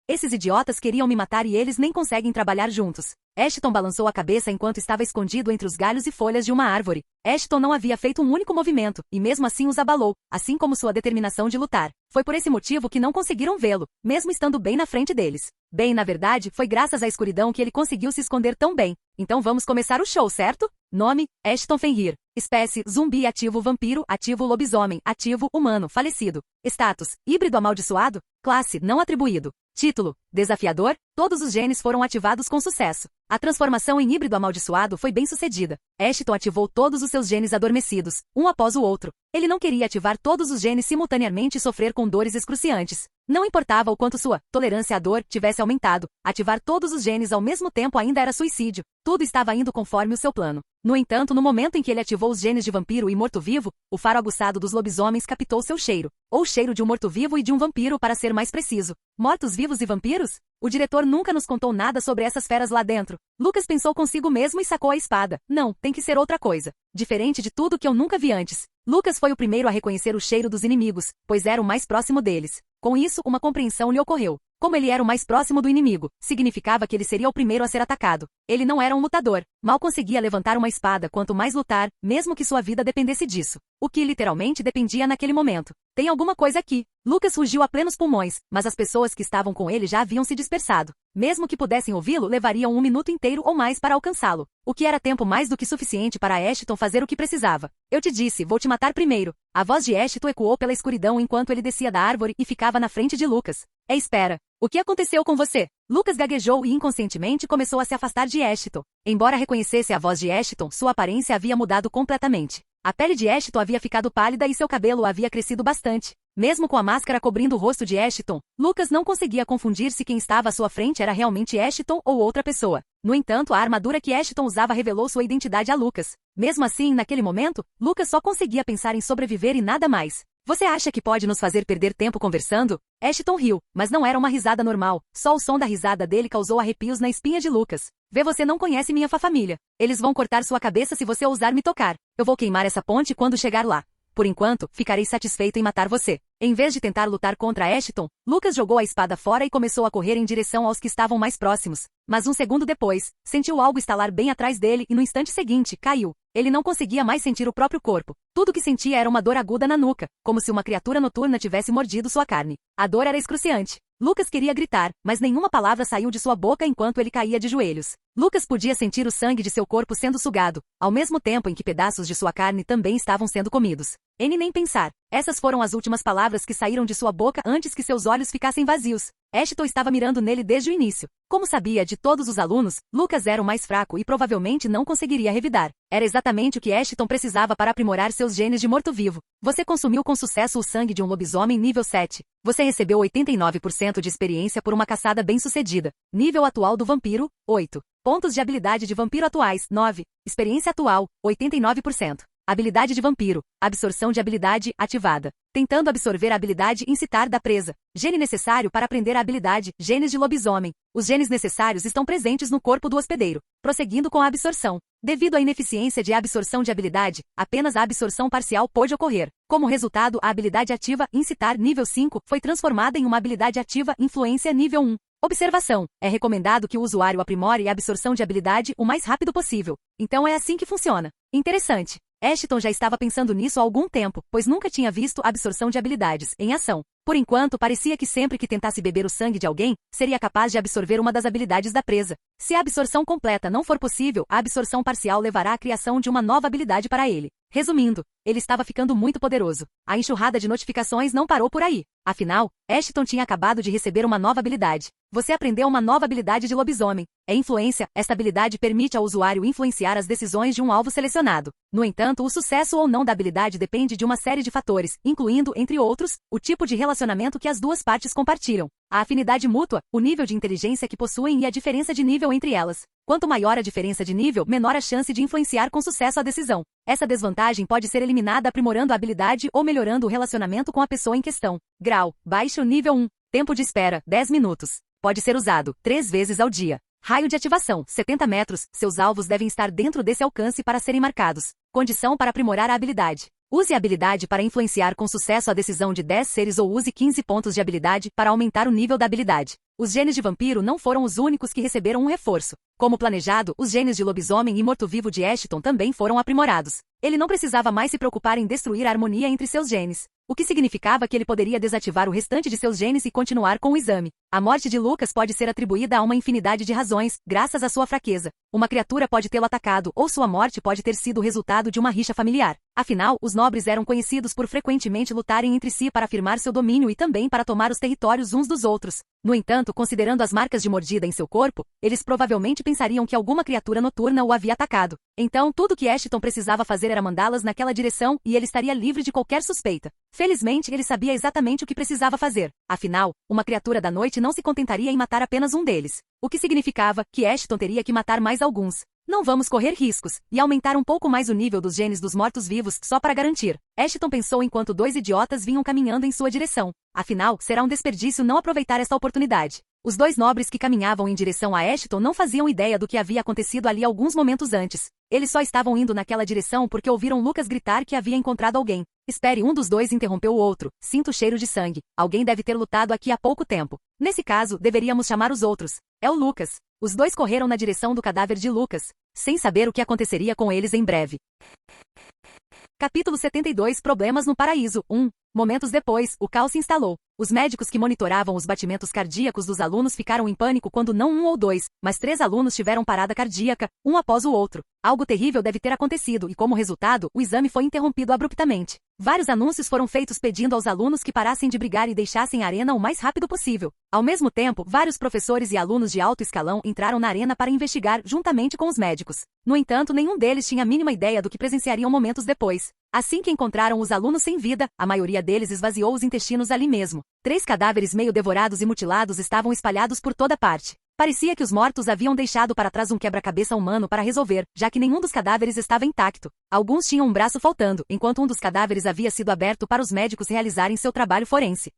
Esses idiotas queriam me matar e eles nem conseguem trabalhar juntos. Ashton balançou a cabeça enquanto estava escondido entre os galhos e folhas de uma árvore. Ashton não havia feito um único movimento, e mesmo assim os abalou, assim como sua determinação de lutar. Foi por esse motivo que não conseguiram vê-lo, mesmo estando bem na frente deles. Bem, na verdade, foi graças à escuridão que ele conseguiu se esconder tão bem. Então vamos começar o show, certo? Nome, Ashton Fenrir. Espécie, zumbi ativo vampiro, ativo lobisomem, ativo humano, falecido. Status, híbrido amaldiçoado. Classe, não atribuído. Título, desafiador, todos os genes foram ativados com sucesso. A transformação em híbrido amaldiçoado foi bem sucedida. Ashton ativou todos os seus genes adormecidos, um após o outro. Ele não queria ativar todos os genes simultaneamente e sofrer com dores excruciantes. Não importava o quanto sua tolerância à dor tivesse aumentado, ativar todos os genes ao mesmo tempo ainda era suicídio. Tudo estava indo conforme o seu plano. No entanto, no momento em que ele ativou os genes de vampiro e morto-vivo, o faro aguçado dos lobisomens captou seu cheiro. Ou cheiro de um morto-vivo e de um vampiro para ser mais preciso. Mortos-vivos e vampiros? O diretor nunca nos contou nada sobre essas feras lá dentro. Lucas pensou consigo mesmo e sacou a espada. Não, tem que ser outra coisa. Diferente de tudo que eu nunca vi antes. Lucas foi o primeiro a reconhecer o cheiro dos inimigos, pois era o mais próximo deles. Com isso, uma compreensão lhe ocorreu. Como ele era o mais próximo do inimigo, significava que ele seria o primeiro a ser atacado. Ele não era um lutador. Mal conseguia levantar uma espada quanto mais lutar, mesmo que sua vida dependesse disso. O que literalmente dependia naquele momento. Tem alguma coisa aqui. Lucas rugiu a plenos pulmões, mas as pessoas que estavam com ele já haviam se dispersado. Mesmo que pudessem ouvi-lo, levariam um minuto inteiro ou mais para alcançá-lo. O que era tempo mais do que suficiente para Ashton fazer o que precisava. Eu te disse, vou te matar primeiro. A voz de Ashton ecoou pela escuridão enquanto ele descia da árvore e ficava na frente de Lucas. Espera. O que aconteceu com você? Lucas gaguejou e inconscientemente começou a se afastar de Ashton. Embora reconhecesse a voz de Ashton, sua aparência havia mudado completamente. A pele de Ashton havia ficado pálida e seu cabelo havia crescido bastante. Mesmo com a máscara cobrindo o rosto de Ashton, Lucas não conseguia confundir se quem estava à sua frente era realmente Ashton ou outra pessoa. No entanto, a armadura que Ashton usava revelou sua identidade a Lucas. Mesmo assim, naquele momento, Lucas só conseguia pensar em sobreviver e nada mais. Você acha que pode nos fazer perder tempo conversando? Ashton riu, mas não era uma risada normal. Só o som da risada dele causou arrepios na espinha de Lucas. Vê, você não conhece minha família. Eles vão cortar sua cabeça se você ousar me tocar. Eu vou queimar essa ponte quando chegar lá. Por enquanto, ficarei satisfeito em matar você. Em vez de tentar lutar contra Ashton, Lucas jogou a espada fora e começou a correr em direção aos que estavam mais próximos. Mas um segundo depois, sentiu algo estalar bem atrás dele e no instante seguinte, caiu. Ele não conseguia mais sentir o próprio corpo. Tudo que sentia era uma dor aguda na nuca, como se uma criatura noturna tivesse mordido sua carne. A dor era excruciante. Lucas queria gritar, mas nenhuma palavra saiu de sua boca enquanto ele caía de joelhos. Lucas podia sentir o sangue de seu corpo sendo sugado, ao mesmo tempo em que pedaços de sua carne também estavam sendo comidos. Ele nem pensar. Essas foram as últimas palavras que saíram de sua boca antes que seus olhos ficassem vazios. Ashton estava mirando nele desde o início. Como sabia de todos os alunos, Lucas era o mais fraco e provavelmente não conseguiria revidar. Era exatamente o que Ashton precisava para aprimorar seus genes de morto-vivo. Você consumiu com sucesso o sangue de um lobisomem nível 7. Você recebeu 89% de experiência por uma caçada bem-sucedida. Nível atual do vampiro, 8. Pontos de habilidade de vampiro atuais, 9. Experiência atual, 89%. Habilidade de vampiro. Absorção de habilidade ativada. Tentando absorver a habilidade incitar da presa. Gene necessário para aprender a habilidade. Genes de lobisomem. Os genes necessários estão presentes no corpo do hospedeiro. Prosseguindo com a absorção. Devido à ineficiência de absorção de habilidade, apenas a absorção parcial pôde ocorrer. Como resultado, a habilidade ativa incitar nível 5 foi transformada em uma habilidade ativa influência nível 1. Observação. É recomendado que o usuário aprimore a absorção de habilidade o mais rápido possível. Então é assim que funciona. Interessante. Ashton já estava pensando nisso há algum tempo, pois nunca tinha visto absorção de habilidades em ação. Por enquanto, parecia que sempre que tentasse beber o sangue de alguém, seria capaz de absorver uma das habilidades da presa. Se a absorção completa não for possível, a absorção parcial levará à criação de uma nova habilidade para ele. Resumindo, ele estava ficando muito poderoso. A enxurrada de notificações não parou por aí. Afinal, Ashton tinha acabado de receber uma nova habilidade. Você aprendeu uma nova habilidade de lobisomem. É influência. Esta habilidade permite ao usuário influenciar as decisões de um alvo selecionado. No entanto, o sucesso ou não da habilidade depende de uma série de fatores, incluindo, entre outros, o tipo de relacionamento que as duas partes compartilham, a afinidade mútua, o nível de inteligência que possuem e a diferença de nível entre elas. Quanto maior a diferença de nível, menor a chance de influenciar com sucesso a decisão. Essa desvantagem pode ser eliminada aprimorando a habilidade ou melhorando o relacionamento com a pessoa em questão. Grau. Baixo nível 1. Tempo de espera. 10 minutos. Pode ser usado 3 vezes ao dia. Raio de ativação. 70 metros. Seus alvos devem estar dentro desse alcance para serem marcados. Condição para aprimorar a habilidade. Use a habilidade para influenciar com sucesso a decisão de 10 seres ou use 15 pontos de habilidade para aumentar o nível da habilidade. Os genes de vampiro não foram os únicos que receberam um reforço. Como planejado, os genes de lobisomem e morto-vivo de Ashton também foram aprimorados. Ele não precisava mais se preocupar em destruir a harmonia entre seus genes, o que significava que ele poderia desativar o restante de seus genes e continuar com o exame. A morte de Lucas pode ser atribuída a uma infinidade de razões, graças à sua fraqueza. Uma criatura pode tê-lo atacado, ou sua morte pode ter sido o resultado de uma rixa familiar. Afinal, os nobres eram conhecidos por frequentemente lutarem entre si para afirmar seu domínio e também para tomar os territórios uns dos outros. No entanto, considerando as marcas de mordida em seu corpo, eles provavelmente pensariam que alguma criatura noturna o havia atacado. Então, tudo que Ashton precisava fazer era mandá-las naquela direção e ele estaria livre de qualquer suspeita. Felizmente, ele sabia exatamente o que precisava fazer. Afinal, uma criatura da noite não se contentaria em matar apenas um deles. O que significava que Ashton teria que matar mais alguns. Não vamos correr riscos, e aumentar um pouco mais o nível dos genes dos mortos-vivos só para garantir. Ashton pensou enquanto 2 idiotas vinham caminhando em sua direção. Afinal, será um desperdício não aproveitar esta oportunidade. Os 2 nobres que caminhavam em direção a Ashton não faziam ideia do que havia acontecido ali alguns momentos antes. Eles só estavam indo naquela direção porque ouviram Lucas gritar que havia encontrado alguém. Espere, um dos 2 interrompeu o outro. Sinto o cheiro de sangue. Alguém deve ter lutado aqui há pouco tempo. Nesse caso, deveríamos chamar os outros. É o Lucas. Os 2 correram na direção do cadáver de Lucas, sem saber o que aconteceria com eles em breve. Capítulo 72 Problemas no Paraíso 1. Momentos depois, o caos se instalou. Os médicos que monitoravam os batimentos cardíacos dos alunos ficaram em pânico quando não 1 ou 2, mas 3 alunos tiveram parada cardíaca, um após o outro. Algo terrível deve ter acontecido e, como resultado, o exame foi interrompido abruptamente. Vários anúncios foram feitos pedindo aos alunos que parassem de brigar e deixassem a arena o mais rápido possível. Ao mesmo tempo, vários professores e alunos de alto escalão entraram na arena para investigar juntamente com os médicos. No entanto, nenhum deles tinha a mínima ideia do que presenciariam momentos depois. Assim que encontraram os alunos sem vida, a maioria deles esvaziou os intestinos ali mesmo. 3 cadáveres meio devorados e mutilados estavam espalhados por toda parte. Parecia que os mortos haviam deixado para trás um quebra-cabeça humano para resolver, já que nenhum dos cadáveres estava intacto. Alguns tinham um braço faltando, enquanto um dos cadáveres havia sido aberto para os médicos realizarem seu trabalho forense.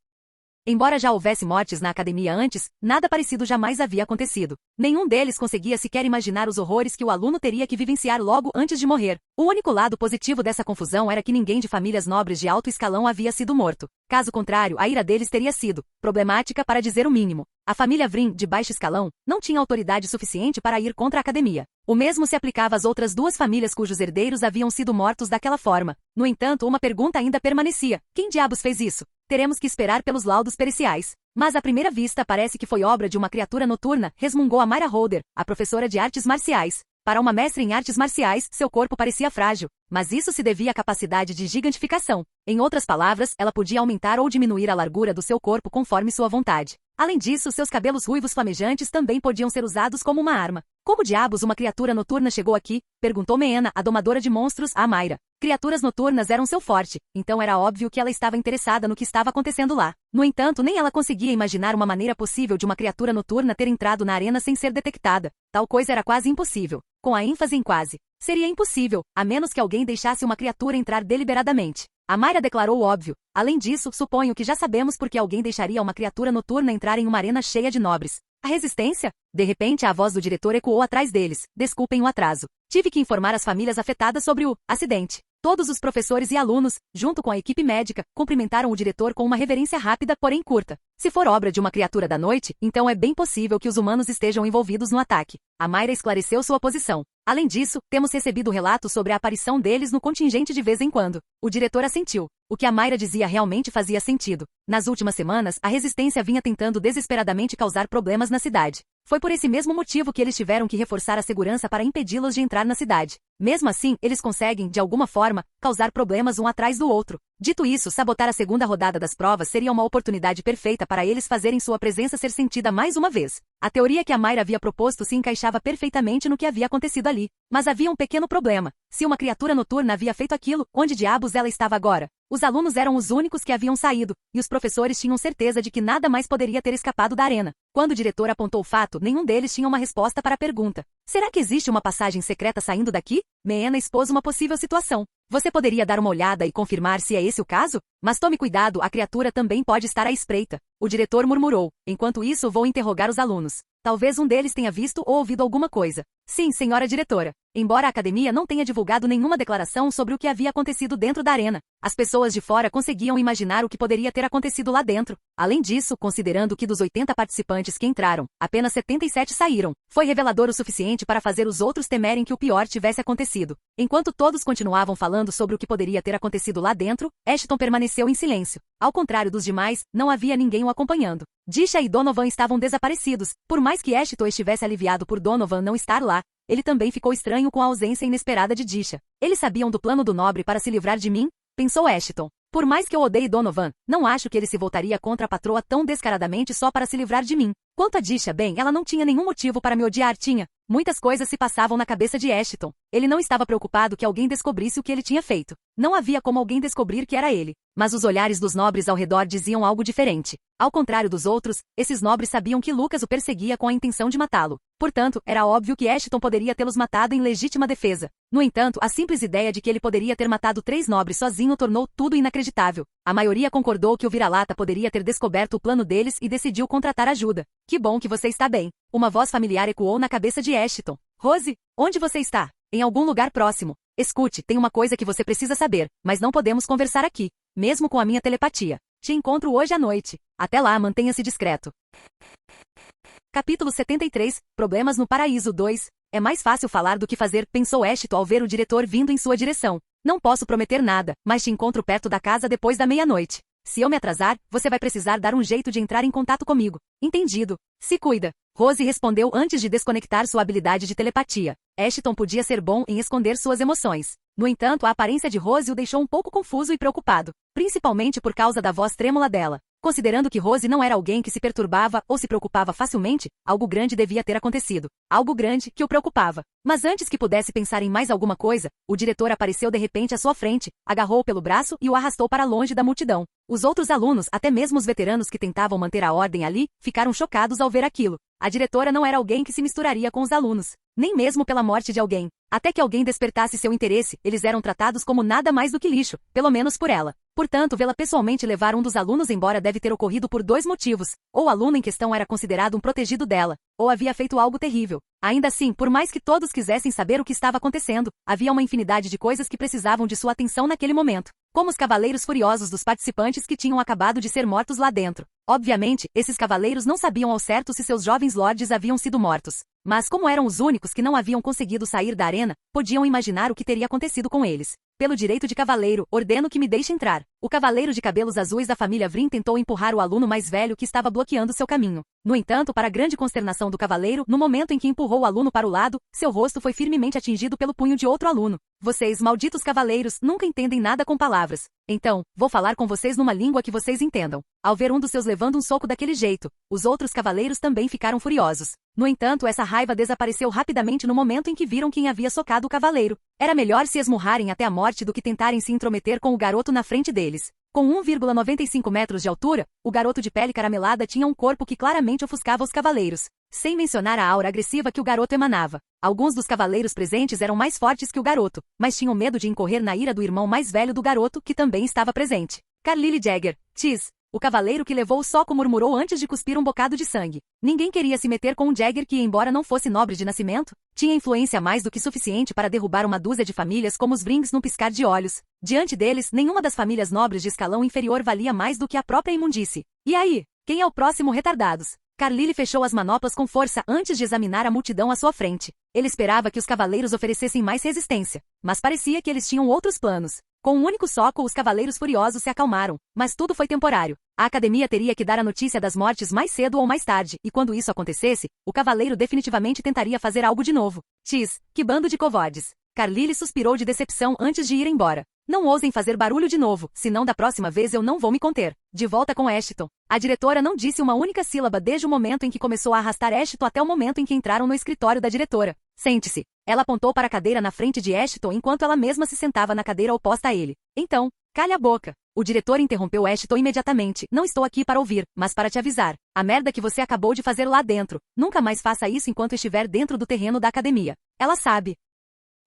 Embora já houvesse mortes na academia antes, nada parecido jamais havia acontecido. Nenhum deles conseguia sequer imaginar os horrores que o aluno teria que vivenciar logo antes de morrer. O único lado positivo dessa confusão era que ninguém de famílias nobres de alto escalão havia sido morto. Caso contrário, a ira deles teria sido problemática para dizer o mínimo. A família Vrin, de baixo escalão, não tinha autoridade suficiente para ir contra a academia. O mesmo se aplicava às outras duas famílias cujos herdeiros haviam sido mortos daquela forma. No entanto, uma pergunta ainda permanecia: quem diabos fez isso? Teremos que esperar pelos laudos periciais. Mas à primeira vista parece que foi obra de uma criatura noturna, resmungou a Mayra Holder, a professora de artes marciais. Para uma mestre em artes marciais, seu corpo parecia frágil, mas isso se devia à capacidade de gigantificação. Em outras palavras, ela podia aumentar ou diminuir a largura do seu corpo conforme sua vontade. Além disso, seus cabelos ruivos flamejantes também podiam ser usados como uma arma. Como diabos uma criatura noturna chegou aqui? Perguntou Meena, a domadora de monstros, a Mayra. Criaturas noturnas eram seu forte, então era óbvio que ela estava interessada no que estava acontecendo lá. No entanto, nem ela conseguia imaginar uma maneira possível de uma criatura noturna ter entrado na arena sem ser detectada. Tal coisa era quase impossível. Com a ênfase em quase. Seria impossível, a menos que alguém deixasse uma criatura entrar deliberadamente. A Mayra declarou o óbvio. Além disso, suponho que já sabemos por que alguém deixaria uma criatura noturna entrar em uma arena cheia de nobres. A resistência? De repente a voz do diretor ecoou atrás deles. Desculpem o atraso. Tive que informar as famílias afetadas sobre o acidente. Todos os professores e alunos, junto com a equipe médica, cumprimentaram o diretor com uma reverência rápida, porém curta. Se for obra de uma criatura da noite, então é bem possível que os humanos estejam envolvidos no ataque. A Mayra esclareceu sua posição. Além disso, temos recebido relatos sobre a aparição deles no contingente de vez em quando. O diretor assentiu. O que a Mayra dizia realmente fazia sentido. Nas últimas semanas, a resistência vinha tentando desesperadamente causar problemas na cidade. Foi por esse mesmo motivo que eles tiveram que reforçar a segurança para impedi-los de entrar na cidade. Mesmo assim, eles conseguem, de alguma forma, causar problemas um atrás do outro. Dito isso, sabotar a segunda rodada das provas seria uma oportunidade perfeita para eles fazerem sua presença ser sentida mais uma vez. A teoria que a Mayra havia proposto se encaixava perfeitamente no que havia acontecido ali. Mas havia um pequeno problema. Se uma criatura noturna havia feito aquilo, onde diabos ela estava agora? Os alunos eram os únicos que haviam saído, e os professores tinham certeza de que nada mais poderia ter escapado da arena. Quando o diretor apontou o fato, nenhum deles tinha uma resposta para a pergunta. Será que existe uma passagem secreta saindo daqui? Meena expôs uma possível situação. Você poderia dar uma olhada e confirmar se é esse o caso? Mas tome cuidado, a criatura também pode estar à espreita. O diretor murmurou. Enquanto isso, vou interrogar os alunos. Talvez um deles tenha visto ou ouvido alguma coisa. Sim, senhora diretora. Embora a academia não tenha divulgado nenhuma declaração sobre o que havia acontecido dentro da arena, as pessoas de fora conseguiam imaginar o que poderia ter acontecido lá dentro. Além disso, considerando que dos 80 participantes que entraram, apenas 77 saíram, foi revelador o suficiente para fazer os outros temerem que o pior tivesse acontecido. Enquanto todos continuavam falando sobre o que poderia ter acontecido lá dentro, Ashton permaneceu em silêncio. Ao contrário dos demais, não havia ninguém o acompanhando. Disha e Donovan estavam desaparecidos. Por mais que Ashton estivesse aliviado por Donovan não estar lá, ele também ficou estranho com a ausência inesperada de Disha. Eles sabiam do plano do nobre para se livrar de mim? Pensou Ashton. Por mais que eu odeie Donovan, não acho que ele se voltaria contra a patroa tão descaradamente só para se livrar de mim. Quanto a Disha, bem, ela não tinha nenhum motivo para me odiar, tinha. Muitas coisas se passavam na cabeça de Ashton. Ele não estava preocupado que alguém descobrisse o que ele tinha feito. Não havia como alguém descobrir que era ele. Mas os olhares dos nobres ao redor diziam algo diferente. Ao contrário dos outros, esses nobres sabiam que Lucas o perseguia com a intenção de matá-lo. Portanto, era óbvio que Ashton poderia tê-los matado em legítima defesa. No entanto, a simples ideia de que ele poderia ter matado 3 nobres sozinho tornou tudo inacreditável. A maioria concordou que o vira-lata poderia ter descoberto o plano deles e decidiu contratar ajuda. Que bom que você está bem. Uma voz familiar ecoou na cabeça de Ashton. Rose, onde você está? Em algum lugar próximo. Escute, tem uma coisa que você precisa saber, mas não podemos conversar aqui, mesmo com a minha telepatia. Te encontro hoje à noite. Até lá, mantenha-se discreto. Capítulo 73, Problemas no Paraíso 2. É mais fácil falar do que fazer, pensou Ashton ao ver o diretor vindo em sua direção. Não posso prometer nada, mas te encontro perto da casa depois da meia-noite. Se eu me atrasar, você vai precisar dar um jeito de entrar em contato comigo. Entendido. Se cuida. Rose respondeu antes de desconectar sua habilidade de telepatia. Ashton podia ser bom em esconder suas emoções. No entanto, a aparência de Rose o deixou um pouco confuso e preocupado, principalmente por causa da voz trêmula dela. Considerando que Rose não era alguém que se perturbava ou se preocupava facilmente, algo grande devia ter acontecido. Algo grande que o preocupava. Mas antes que pudesse pensar em mais alguma coisa, o diretor apareceu de repente à sua frente, agarrou-o pelo braço e o arrastou para longe da multidão. Os outros alunos, até mesmo os veteranos que tentavam manter a ordem ali, ficaram chocados ao ver aquilo. A diretora não era alguém que se misturaria com os alunos, nem mesmo pela morte de alguém. Até que alguém despertasse seu interesse, eles eram tratados como nada mais do que lixo, pelo menos por ela. Portanto, vê-la pessoalmente levar um dos alunos embora deve ter ocorrido por 2 motivos. Ou o aluno em questão era considerado um protegido dela, ou havia feito algo terrível. Ainda assim, por mais que todos quisessem saber o que estava acontecendo, havia uma infinidade de coisas que precisavam de sua atenção naquele momento. Como os cavaleiros furiosos dos participantes que tinham acabado de ser mortos lá dentro. Obviamente, esses cavaleiros não sabiam ao certo se seus jovens lords haviam sido mortos. Mas como eram os únicos que não haviam conseguido sair da arena, podiam imaginar o que teria acontecido com eles. Pelo direito de cavaleiro, ordeno que me deixe entrar. O cavaleiro de cabelos azuis da família Vryn tentou empurrar o aluno mais velho que estava bloqueando seu caminho. No entanto, para grande consternação do cavaleiro, no momento em que empurrou o aluno para o lado, seu rosto foi firmemente atingido pelo punho de outro aluno. Vocês, malditos cavaleiros, nunca entendem nada com palavras. Então, vou falar com vocês numa língua que vocês entendam. Ao ver um dos seus levando um soco daquele jeito, os outros cavaleiros também ficaram furiosos. No entanto, essa raiva desapareceu rapidamente no momento em que viram quem havia socado o cavaleiro. Era melhor se esmurrarem até a morte do que tentarem se intrometer com o garoto na frente deles. Com 1,95 metros de altura, o garoto de pele caramelada tinha um corpo que claramente ofuscava os cavaleiros. Sem mencionar a aura agressiva que o garoto emanava. Alguns dos cavaleiros presentes eram mais fortes que o garoto, mas tinham medo de incorrer na ira do irmão mais velho do garoto, que também estava presente. Carlyle Jagger, Tis. O cavaleiro que levou o soco murmurou antes de cuspir um bocado de sangue. Ninguém queria se meter com um Jagger que, embora não fosse nobre de nascimento, tinha influência mais do que suficiente para derrubar uma dúzia de famílias como os Vrings num piscar de olhos. Diante deles, nenhuma das famílias nobres de escalão inferior valia mais do que a própria imundície. E aí? Quem é o próximo retardados? Carlyle fechou as manoplas com força antes de examinar a multidão à sua frente. Ele esperava que os cavaleiros oferecessem mais resistência, mas parecia que eles tinham outros planos. Com um único soco, os cavaleiros furiosos se acalmaram, mas tudo foi temporário. A academia teria que dar a notícia das mortes mais cedo ou mais tarde, e quando isso acontecesse, o cavaleiro definitivamente tentaria fazer algo de novo. Tis, que bando de covardes. Carlyle suspirou de decepção antes de ir embora. Não ousem fazer barulho de novo, senão da próxima vez eu não vou me conter. De volta com Ashton. A diretora não disse uma única sílaba desde o momento em que começou a arrastar Ashton até o momento em que entraram no escritório da diretora. Sente-se. Ela apontou para a cadeira na frente de Ashton enquanto ela mesma se sentava na cadeira oposta a ele. Então, calha a boca. O diretor interrompeu Ashton imediatamente. Não estou aqui para ouvir, mas para te avisar. A merda que você acabou de fazer lá dentro. Nunca mais faça isso enquanto estiver dentro do terreno da academia. Ela sabe.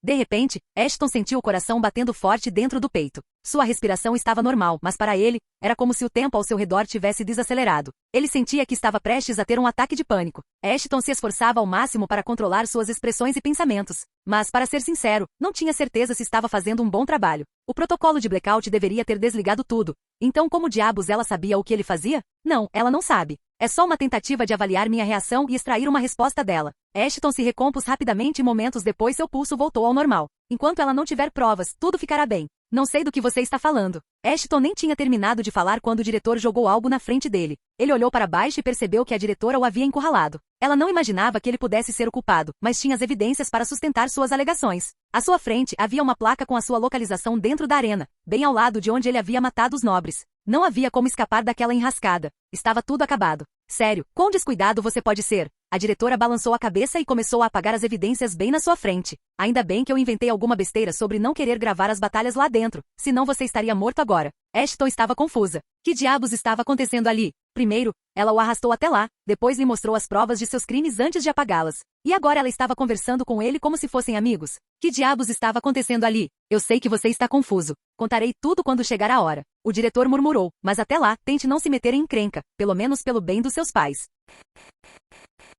De repente, Ashton sentiu o coração batendo forte dentro do peito. Sua respiração estava normal, mas para ele, era como se o tempo ao seu redor tivesse desacelerado. Ele sentia que estava prestes a ter um ataque de pânico. Ashton se esforçava ao máximo para controlar suas expressões e pensamentos. Mas, para ser sincero, não tinha certeza se estava fazendo um bom trabalho. O protocolo de blackout deveria ter desligado tudo. Então como diabos ela sabia o que ele fazia? Não, ela não sabe. É só uma tentativa de avaliar minha reação e extrair uma resposta dela. Ashton se recompôs rapidamente e momentos depois seu pulso voltou ao normal. Enquanto ela não tiver provas, tudo ficará bem. Não sei do que você está falando. Ashton nem tinha terminado de falar quando o diretor jogou algo na frente dele. Ele olhou para baixo e percebeu que a diretora o havia encurralado. Ela não imaginava que ele pudesse ser o culpado, mas tinha as evidências para sustentar suas alegações. À sua frente havia uma placa com a sua localização dentro da arena, bem ao lado de onde ele havia matado os nobres. Não havia como escapar daquela enrascada. Estava tudo acabado. Sério, quão descuidado você pode ser? A diretora balançou a cabeça e começou a apagar as evidências bem na sua frente. Ainda bem que eu inventei alguma besteira sobre não querer gravar as batalhas lá dentro, senão você estaria morto agora. Ashton estava confusa. Que diabos estava acontecendo ali? Primeiro, ela o arrastou até lá, depois lhe mostrou as provas de seus crimes antes de apagá-las. E agora ela estava conversando com ele como se fossem amigos. Que diabos estava acontecendo ali? Eu sei que você está confuso. Contarei tudo quando chegar a hora. O diretor murmurou, mas até lá, tente não se meter em encrenca, pelo menos pelo bem dos seus pais.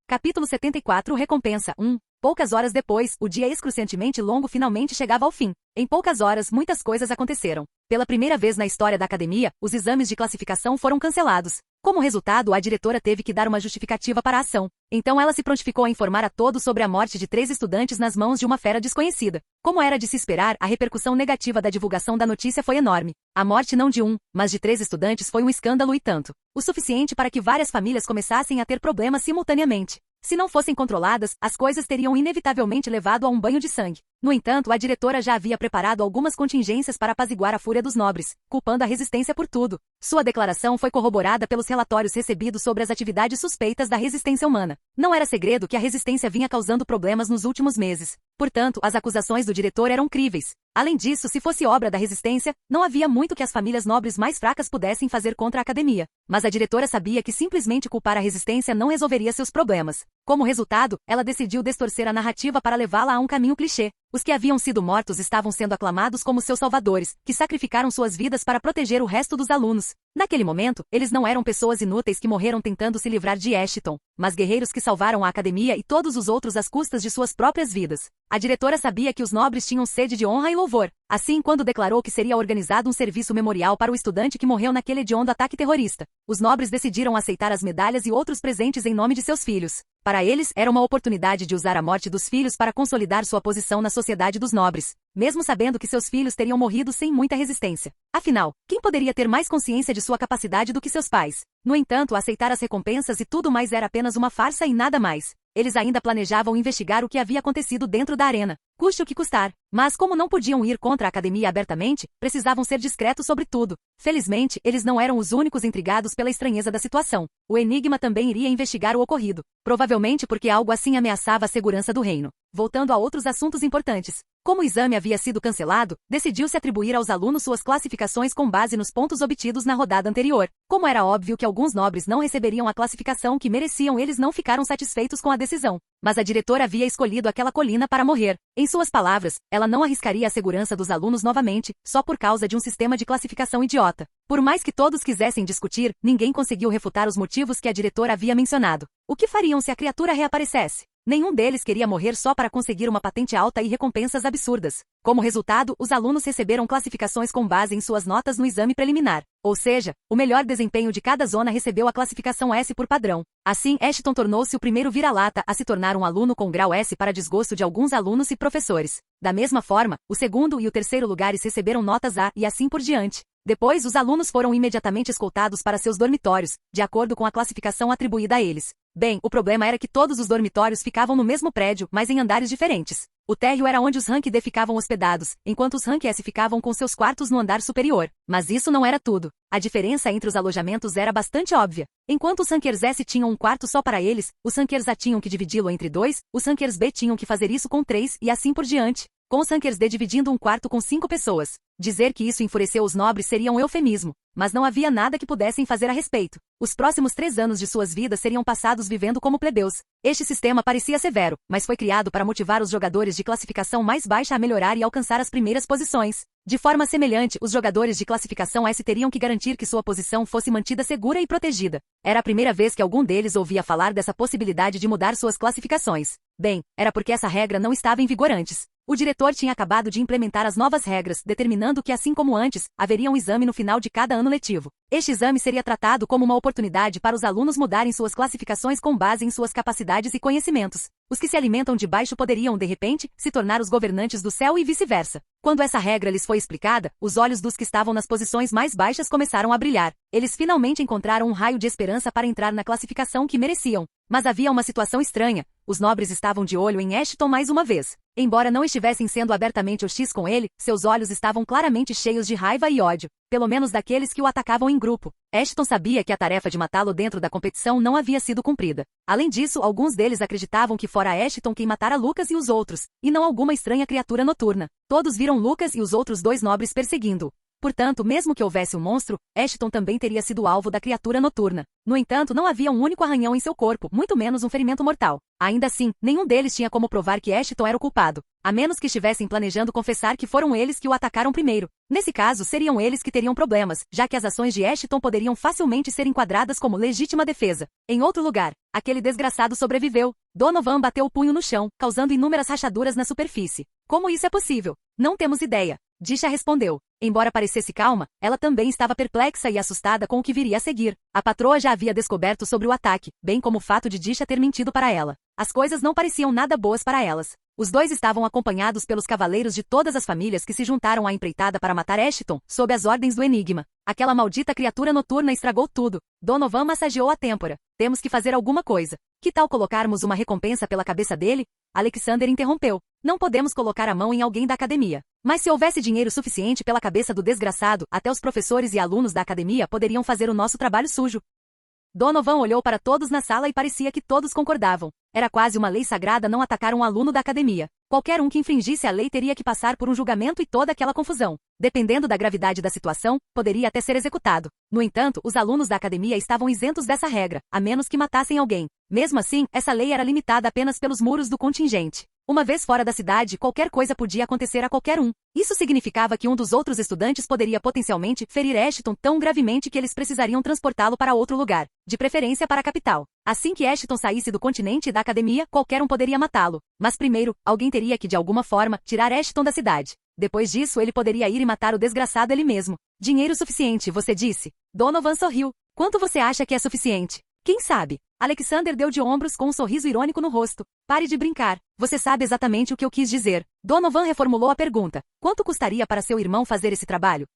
Capítulo 74 Recompensa 1. Poucas horas depois, o dia excruciantemente longo finalmente chegava ao fim. Em poucas horas, muitas coisas aconteceram. Pela primeira vez na história da academia, os exames de classificação foram cancelados. Como resultado, a diretora teve que dar uma justificativa para a ação. Então ela se prontificou a informar a todos sobre a morte de 3 estudantes nas mãos de uma fera desconhecida. Como era de se esperar, a repercussão negativa da divulgação da notícia foi enorme. A morte não de um, mas de 3 estudantes foi um escândalo e tanto. O suficiente para que várias famílias começassem a ter problemas simultaneamente. Se não fossem controladas, as coisas teriam inevitavelmente levado a um banho de sangue. No entanto, a diretora já havia preparado algumas contingências para apaziguar a fúria dos nobres, culpando a resistência por tudo. Sua declaração foi corroborada pelos relatórios recebidos sobre as atividades suspeitas da resistência humana. Não era segredo que a resistência vinha causando problemas nos últimos meses. Portanto, as acusações do diretor eram críveis. Além disso, se fosse obra da resistência, não havia muito que as famílias nobres mais fracas pudessem fazer contra a academia. Mas a diretora sabia que simplesmente culpar a resistência não resolveria seus problemas. Como resultado, ela decidiu distorcer a narrativa para levá-la a um caminho clichê. Os que haviam sido mortos estavam sendo aclamados como seus salvadores, que sacrificaram suas vidas para proteger o resto dos alunos. Naquele momento, eles não eram pessoas inúteis que morreram tentando se livrar de Ashton, mas guerreiros que salvaram a academia e todos os outros às custas de suas próprias vidas. A diretora sabia que os nobres tinham sede de honra e louvor. Assim, quando declarou que seria organizado um serviço memorial para o estudante que morreu naquele hediondo ataque terrorista, os nobres decidiram aceitar as medalhas e outros presentes em nome de seus filhos. Para eles, era uma oportunidade de usar a morte dos filhos para consolidar sua posição na sociedade dos nobres, mesmo sabendo que seus filhos teriam morrido sem muita resistência. Afinal, quem poderia ter mais consciência de sua capacidade do que seus pais? No entanto, aceitar as recompensas e tudo mais era apenas uma farsa e nada mais. Eles ainda planejavam investigar o que havia acontecido dentro da arena, custe o que custar. Mas como não podiam ir contra a academia abertamente, precisavam ser discretos sobre tudo. Felizmente, eles não eram os únicos intrigados pela estranheza da situação. O Enigma também iria investigar o ocorrido, provavelmente porque algo assim ameaçava a segurança do reino. Voltando a outros assuntos importantes. Como o exame havia sido cancelado, decidiu-se atribuir aos alunos suas classificações com base nos pontos obtidos na rodada anterior. Como era óbvio que alguns nobres não receberiam a classificação que mereciam, eles não ficaram satisfeitos com a decisão. Mas a diretora havia escolhido aquela colina para morrer. Em suas palavras, ela não arriscaria a segurança dos alunos novamente, só por causa de um sistema de classificação idiota. Por mais que todos quisessem discutir, ninguém conseguiu refutar os motivos que a diretora havia mencionado. O que fariam se a criatura reaparecesse? Nenhum deles queria morrer só para conseguir uma patente alta e recompensas absurdas. Como resultado, os alunos receberam classificações com base em suas notas no exame preliminar. Ou seja, o melhor desempenho de cada zona recebeu a classificação S por padrão. Assim, Ashton tornou-se o primeiro vira-lata a se tornar um aluno com grau S para desgosto de alguns alunos e professores. Da mesma forma, o segundo e o terceiro lugares receberam notas A e assim por diante. Depois, os alunos foram imediatamente escoltados para seus dormitórios, de acordo com a classificação atribuída a eles. Bem, o problema era que todos os dormitórios ficavam no mesmo prédio, mas em andares diferentes. O térreo era onde os Rank D ficavam hospedados, enquanto os Rank S ficavam com seus quartos no andar superior. Mas isso não era tudo. A diferença entre os alojamentos era bastante óbvia. Enquanto os Rankers S tinham um quarto só para eles, os Rankers A tinham que dividi-lo entre 2, os Rankers B tinham que fazer isso com 3 e assim por diante. Com os Rankers D dividindo um quarto com 5 pessoas. Dizer que isso enfureceu os nobres seria um eufemismo, mas não havia nada que pudessem fazer a respeito. Os próximos 3 anos de suas vidas seriam passados vivendo como plebeus. Este sistema parecia severo, mas foi criado para motivar os jogadores de classificação mais baixa a melhorar e alcançar as primeiras posições. De forma semelhante, os jogadores de classificação S teriam que garantir que sua posição fosse mantida segura e protegida. Era a primeira vez que algum deles ouvia falar dessa possibilidade de mudar suas classificações. Bem, era porque essa regra não estava em vigor antes. O diretor tinha acabado de implementar as novas regras, determinando que, assim como antes, haveria um exame no final de cada ano letivo. Este exame seria tratado como uma oportunidade para os alunos mudarem suas classificações com base em suas capacidades e conhecimentos. Os que se alimentam de baixo poderiam, de repente, se tornar os governantes do céu e vice-versa. Quando essa regra lhes foi explicada, os olhos dos que estavam nas posições mais baixas começaram a brilhar. Eles finalmente encontraram um raio de esperança para entrar na classificação que mereciam. Mas havia uma situação estranha. Os nobres estavam de olho em Ashton mais uma vez. Embora não estivessem sendo abertamente hostis com ele, seus olhos estavam claramente cheios de raiva e ódio, pelo menos daqueles que o atacavam em grupo. Ashton sabia que a tarefa de matá-lo dentro da competição não havia sido cumprida. Além disso, alguns deles acreditavam que fora Ashton quem matara Lucas e os outros, e não alguma estranha criatura noturna. Todos viram Lucas e os outros 2 nobres perseguindo-o. Portanto, mesmo que houvesse um monstro, Ashton também teria sido alvo da criatura noturna. No entanto, não havia um único arranhão em seu corpo, muito menos um ferimento mortal. Ainda assim, nenhum deles tinha como provar que Ashton era o culpado, a menos que estivessem planejando confessar que foram eles que o atacaram primeiro. Nesse caso, seriam eles que teriam problemas, já que as ações de Ashton poderiam facilmente ser enquadradas como legítima defesa. Em outro lugar, aquele desgraçado sobreviveu. Donovan bateu o punho no chão, causando inúmeras rachaduras na superfície. Como isso é possível? Não temos ideia. Disha respondeu. Embora parecesse calma, ela também estava perplexa e assustada com o que viria a seguir. A patroa já havia descoberto sobre o ataque, bem como o fato de Disha ter mentido para ela. As coisas não pareciam nada boas para elas. Os 2 estavam acompanhados pelos cavaleiros de todas as famílias que se juntaram à empreitada para matar Ashton, sob as ordens do Enigma. Aquela maldita criatura noturna estragou tudo. Donovan massageou a têmpora. Temos que fazer alguma coisa. Que tal colocarmos uma recompensa pela cabeça dele? Alexander interrompeu. Não podemos colocar a mão em alguém da academia. Mas se houvesse dinheiro suficiente pela cabeça do desgraçado, até os professores e alunos da academia poderiam fazer o nosso trabalho sujo. Donovan olhou para todos na sala e parecia que todos concordavam. Era quase uma lei sagrada não atacar um aluno da academia. Qualquer um que infringisse a lei teria que passar por um julgamento e toda aquela confusão. Dependendo da gravidade da situação, poderia até ser executado. No entanto, os alunos da academia estavam isentos dessa regra, a menos que matassem alguém. Mesmo assim, essa lei era limitada apenas pelos muros do contingente. Uma vez fora da cidade, qualquer coisa podia acontecer a qualquer um. Isso significava que um dos outros estudantes poderia potencialmente ferir Ashton tão gravemente que eles precisariam transportá-lo para outro lugar, de preferência para a capital. Assim que Ashton saísse do continente e da academia, qualquer um poderia matá-lo. Mas primeiro, alguém teria que de alguma forma tirar Ashton da cidade. Depois disso, ele poderia ir e matar o desgraçado ele mesmo. Dinheiro suficiente, você disse. Donovan sorriu. Quanto você acha que é suficiente? Quem sabe? Alexander deu de ombros com um sorriso irônico no rosto. Pare de brincar. Você sabe exatamente o que eu quis dizer. Donovan reformulou a pergunta. Quanto custaria para seu irmão fazer esse trabalho?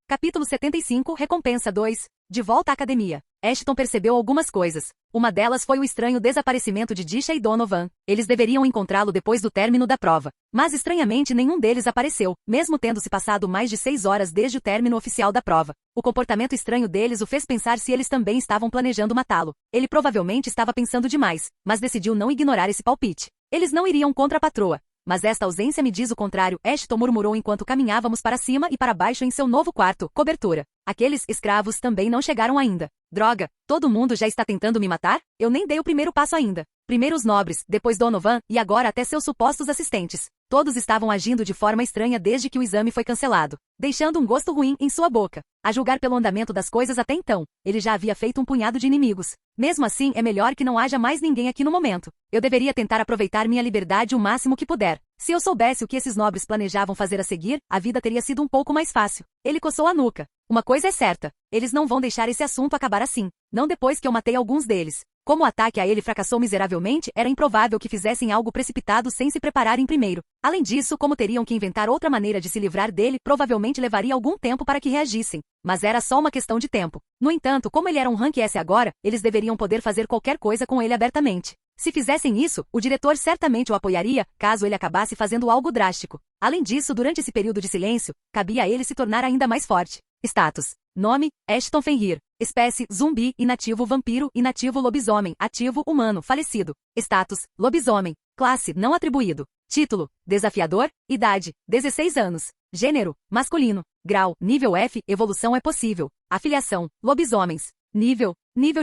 Capítulo 75, Recompensa 2. De volta à academia. Ashton percebeu algumas coisas. Uma delas foi o estranho desaparecimento de Disha e Donovan. Eles deveriam encontrá-lo depois do término da prova. Mas estranhamente nenhum deles apareceu, mesmo tendo se passado mais de 6 horas desde o término oficial da prova. O comportamento estranho deles o fez pensar se eles também estavam planejando matá-lo. Ele provavelmente estava pensando demais, mas decidiu não ignorar esse palpite. Eles não iriam contra a patroa. Mas esta ausência me diz o contrário, Ashton murmurou enquanto caminhávamos para cima e para baixo em seu novo quarto, cobertura. Aqueles escravos também não chegaram ainda. Droga, todo mundo já está tentando me matar? Eu nem dei o primeiro passo ainda. Primeiro os nobres, depois Donovan, e agora até seus supostos assistentes. Todos estavam agindo de forma estranha desde que o exame foi cancelado, deixando um gosto ruim em sua boca. A julgar pelo andamento das coisas até então, ele já havia feito um punhado de inimigos. Mesmo assim, é melhor que não haja mais ninguém aqui no momento. Eu deveria tentar aproveitar minha liberdade o máximo que puder. Se eu soubesse o que esses nobres planejavam fazer a seguir, a vida teria sido um pouco mais fácil. Ele coçou a nuca. Uma coisa é certa, eles não vão deixar esse assunto acabar assim. Não depois que eu matei alguns deles. Como o ataque a ele fracassou miseravelmente, era improvável que fizessem algo precipitado sem se prepararem primeiro. Além disso, como teriam que inventar outra maneira de se livrar dele, provavelmente levaria algum tempo para que reagissem. Mas era só uma questão de tempo. No entanto, como ele era um rank S agora, eles deveriam poder fazer qualquer coisa com ele abertamente. Se fizessem isso, o diretor certamente o apoiaria, caso ele acabasse fazendo algo drástico. Além disso, durante esse período de silêncio, cabia a ele se tornar ainda mais forte. Status. Nome, Ashton Fenrir. Espécie, zumbi, inativo vampiro, inativo lobisomem, ativo humano, falecido. Status, lobisomem. Classe, não atribuído. Título, desafiador. Idade, 16 anos. Gênero, masculino. Grau, nível F, evolução é possível. Afiliação, lobisomens. Nível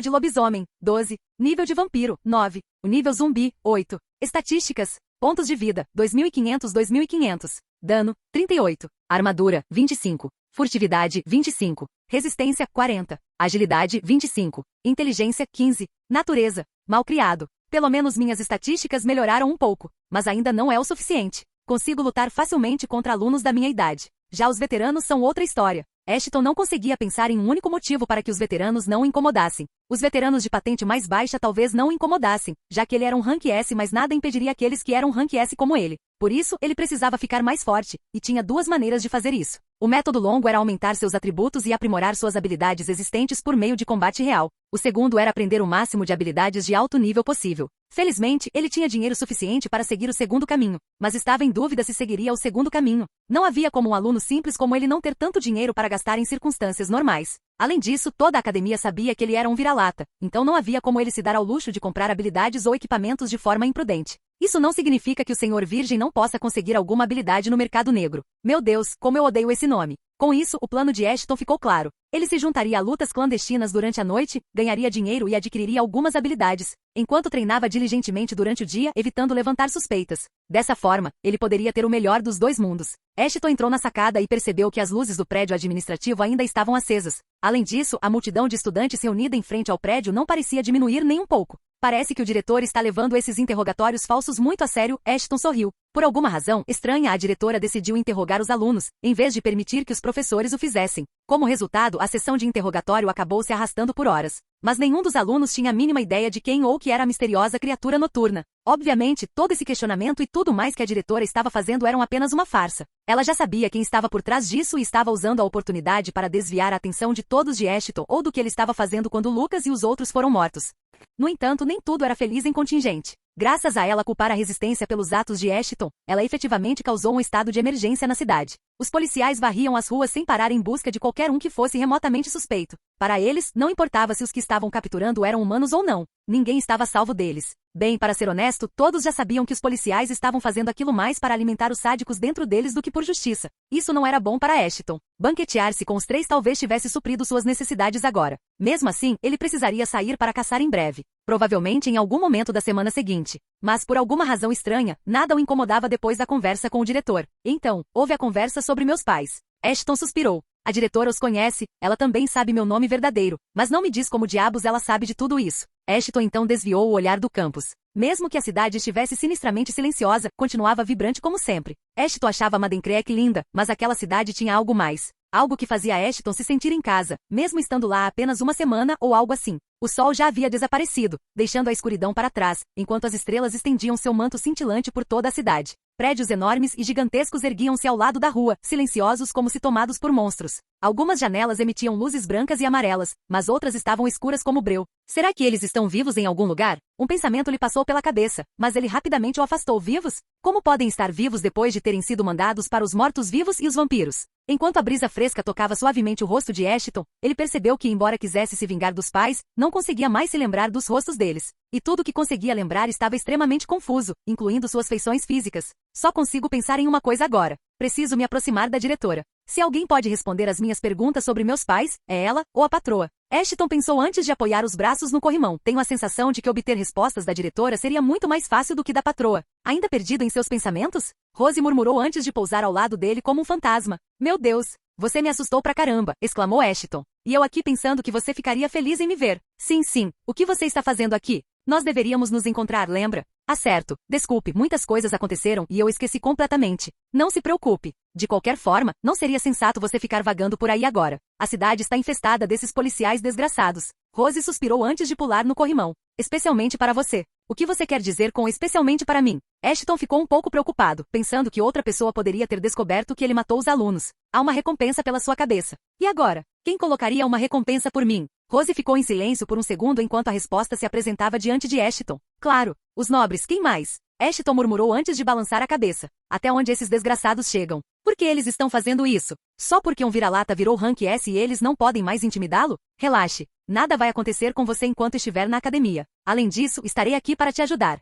de lobisomem, 12. Nível de vampiro, 9. O nível zumbi, 8. Estatísticas. Pontos de vida, 2.500. Dano, 38. Armadura, 25. Furtividade, 25. Resistência, 40. Agilidade, 25. Inteligência, 15. Natureza, malcriado. Pelo menos minhas estatísticas melhoraram um pouco, mas ainda não é o suficiente. Consigo lutar facilmente contra alunos da minha idade. Já os veteranos são outra história. Ashton não conseguia pensar em um único motivo para que os veteranos não o incomodassem. Os veteranos de patente mais baixa talvez não o incomodassem, já que ele era um rank S, mas nada impediria aqueles que eram rank S como ele. Por isso, ele precisava ficar mais forte, e tinha duas maneiras de fazer isso. O método longo era aumentar seus atributos e aprimorar suas habilidades existentes por meio de combate real. O segundo era aprender o máximo de habilidades de alto nível possível. Felizmente, ele tinha dinheiro suficiente para seguir o segundo caminho, mas estava em dúvida se seguiria o segundo caminho. Não havia como um aluno simples como ele não ter tanto dinheiro para gastar em circunstâncias normais. Além disso, toda a academia sabia que ele era um vira-lata, então não havia como ele se dar ao luxo de comprar habilidades ou equipamentos de forma imprudente. Isso não significa que o Senhor Virgem não possa conseguir alguma habilidade no mercado negro. Meu Deus, como eu odeio esse nome. Com isso, o plano de Ashton ficou claro. Ele se juntaria a lutas clandestinas durante a noite, ganharia dinheiro e adquiriria algumas habilidades, enquanto treinava diligentemente durante o dia, evitando levantar suspeitas. Dessa forma, ele poderia ter o melhor dos dois mundos. Ashton entrou na sacada e percebeu que as luzes do prédio administrativo ainda estavam acesas. Além disso, a multidão de estudantes reunida em frente ao prédio não parecia diminuir nem um pouco. Parece que o diretor está levando esses interrogatórios falsos muito a sério, Ashton sorriu. Por alguma razão estranha, a diretora decidiu interrogar os alunos, em vez de permitir que os professores o fizessem. Como resultado, a sessão de interrogatório acabou se arrastando por horas. Mas nenhum dos alunos tinha a mínima ideia de quem ou que era a misteriosa criatura noturna. Obviamente, todo esse questionamento e tudo mais que a diretora estava fazendo eram apenas uma farsa. Ela já sabia quem estava por trás disso e estava usando a oportunidade para desviar a atenção de todos de Ashton ou do que ele estava fazendo quando Lucas e os outros foram mortos. No entanto, nem tudo era feliz em contingente. Graças a ela culpar a resistência pelos atos de Ashton, ela efetivamente causou um estado de emergência na cidade. Os policiais varriam as ruas sem parar em busca de qualquer um que fosse remotamente suspeito. Para eles, não importava se os que estavam capturando eram humanos ou não. Ninguém estava salvo deles. Bem, para ser honesto, todos já sabiam que os policiais estavam fazendo aquilo mais para alimentar os sádicos dentro deles do que por justiça. Isso não era bom para Ashton. Banquetear-se com os três talvez tivesse suprido suas necessidades agora. Mesmo assim, ele precisaria sair para caçar em breve. Provavelmente em algum momento da semana seguinte. Mas por alguma razão estranha, nada o incomodava depois da conversa com o diretor. Então, houve a conversa sobre meus pais. Ashton suspirou. A diretora os conhece, ela também sabe meu nome verdadeiro, mas não me diz como diabos ela sabe de tudo isso. Ashton então desviou o olhar do campus. Mesmo que a cidade estivesse sinistramente silenciosa, continuava vibrante como sempre. Ashton achava Madencreek linda, mas aquela cidade tinha algo mais. Algo que fazia Ashton se sentir em casa, mesmo estando lá apenas uma semana ou algo assim. O sol já havia desaparecido, deixando a escuridão para trás, enquanto as estrelas estendiam seu manto cintilante por toda a cidade. Prédios enormes e gigantescos erguiam-se ao lado da rua, silenciosos como se tomados por monstros. Algumas janelas emitiam luzes brancas e amarelas, mas outras estavam escuras como breu. Será que eles estão vivos em algum lugar? Um pensamento lhe passou pela cabeça, mas ele rapidamente o afastou. Vivos? Como podem estar vivos depois de terem sido mandados para os mortos-vivos e os vampiros? Enquanto a brisa fresca tocava suavemente o rosto de Ashton, ele percebeu que, embora quisesse se vingar dos pais, não conseguia mais se lembrar dos rostos deles. E tudo o que conseguia lembrar estava extremamente confuso, incluindo suas feições físicas. Só consigo pensar em uma coisa agora. Preciso me aproximar da diretora. Se alguém pode responder as minhas perguntas sobre meus pais, é ela ou a patroa. Ashton pensou antes de apoiar os braços no corrimão. Tenho a sensação de que obter respostas da diretora seria muito mais fácil do que da patroa. Ainda perdido em seus pensamentos? Rose murmurou antes de pousar ao lado dele como um fantasma. Meu Deus! Você me assustou pra caramba, exclamou Ashton. E eu aqui pensando que você ficaria feliz em me ver. Sim. O que você está fazendo aqui? Nós deveríamos nos encontrar, lembra? Ah, certo. Desculpe, muitas coisas aconteceram e eu esqueci completamente. Não se preocupe. De qualquer forma, não seria sensato você ficar vagando por aí agora. A cidade está infestada desses policiais desgraçados. Rose suspirou antes de pular no corrimão. Especialmente para você. O que você quer dizer com especialmente para mim? Ashton ficou um pouco preocupado, pensando que outra pessoa poderia ter descoberto que ele matou os alunos. Há uma recompensa pela sua cabeça. E agora? Quem colocaria uma recompensa por mim? Rose ficou em silêncio por um segundo enquanto a resposta se apresentava diante de Ashton. Claro, os nobres, quem mais? Ashton murmurou antes de balançar a cabeça. Até onde esses desgraçados chegam? Por que eles estão fazendo isso? Só porque um vira-lata virou Rank S e eles não podem mais intimidá-lo? Relaxe. Nada vai acontecer com você enquanto estiver na academia. Além disso, estarei aqui para te ajudar.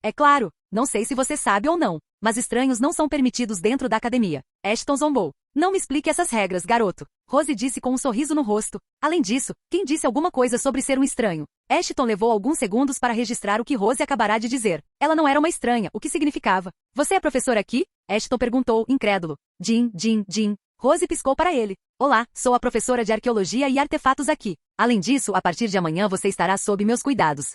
É claro, não sei se você sabe ou não, mas estranhos não são permitidos dentro da academia. Ashton zombou. Não me explique essas regras, garoto. Rose disse com um sorriso no rosto. Além disso, quem disse alguma coisa sobre ser um estranho? Ashton levou alguns segundos para registrar o que Rose acabará de dizer. Ela não era uma estranha, o que significava? Você é professor aqui? Ashton perguntou, incrédulo. Jim. Rose piscou para ele. Olá, sou a professora de arqueologia e artefatos aqui. Além disso, a partir de amanhã você estará sob meus cuidados.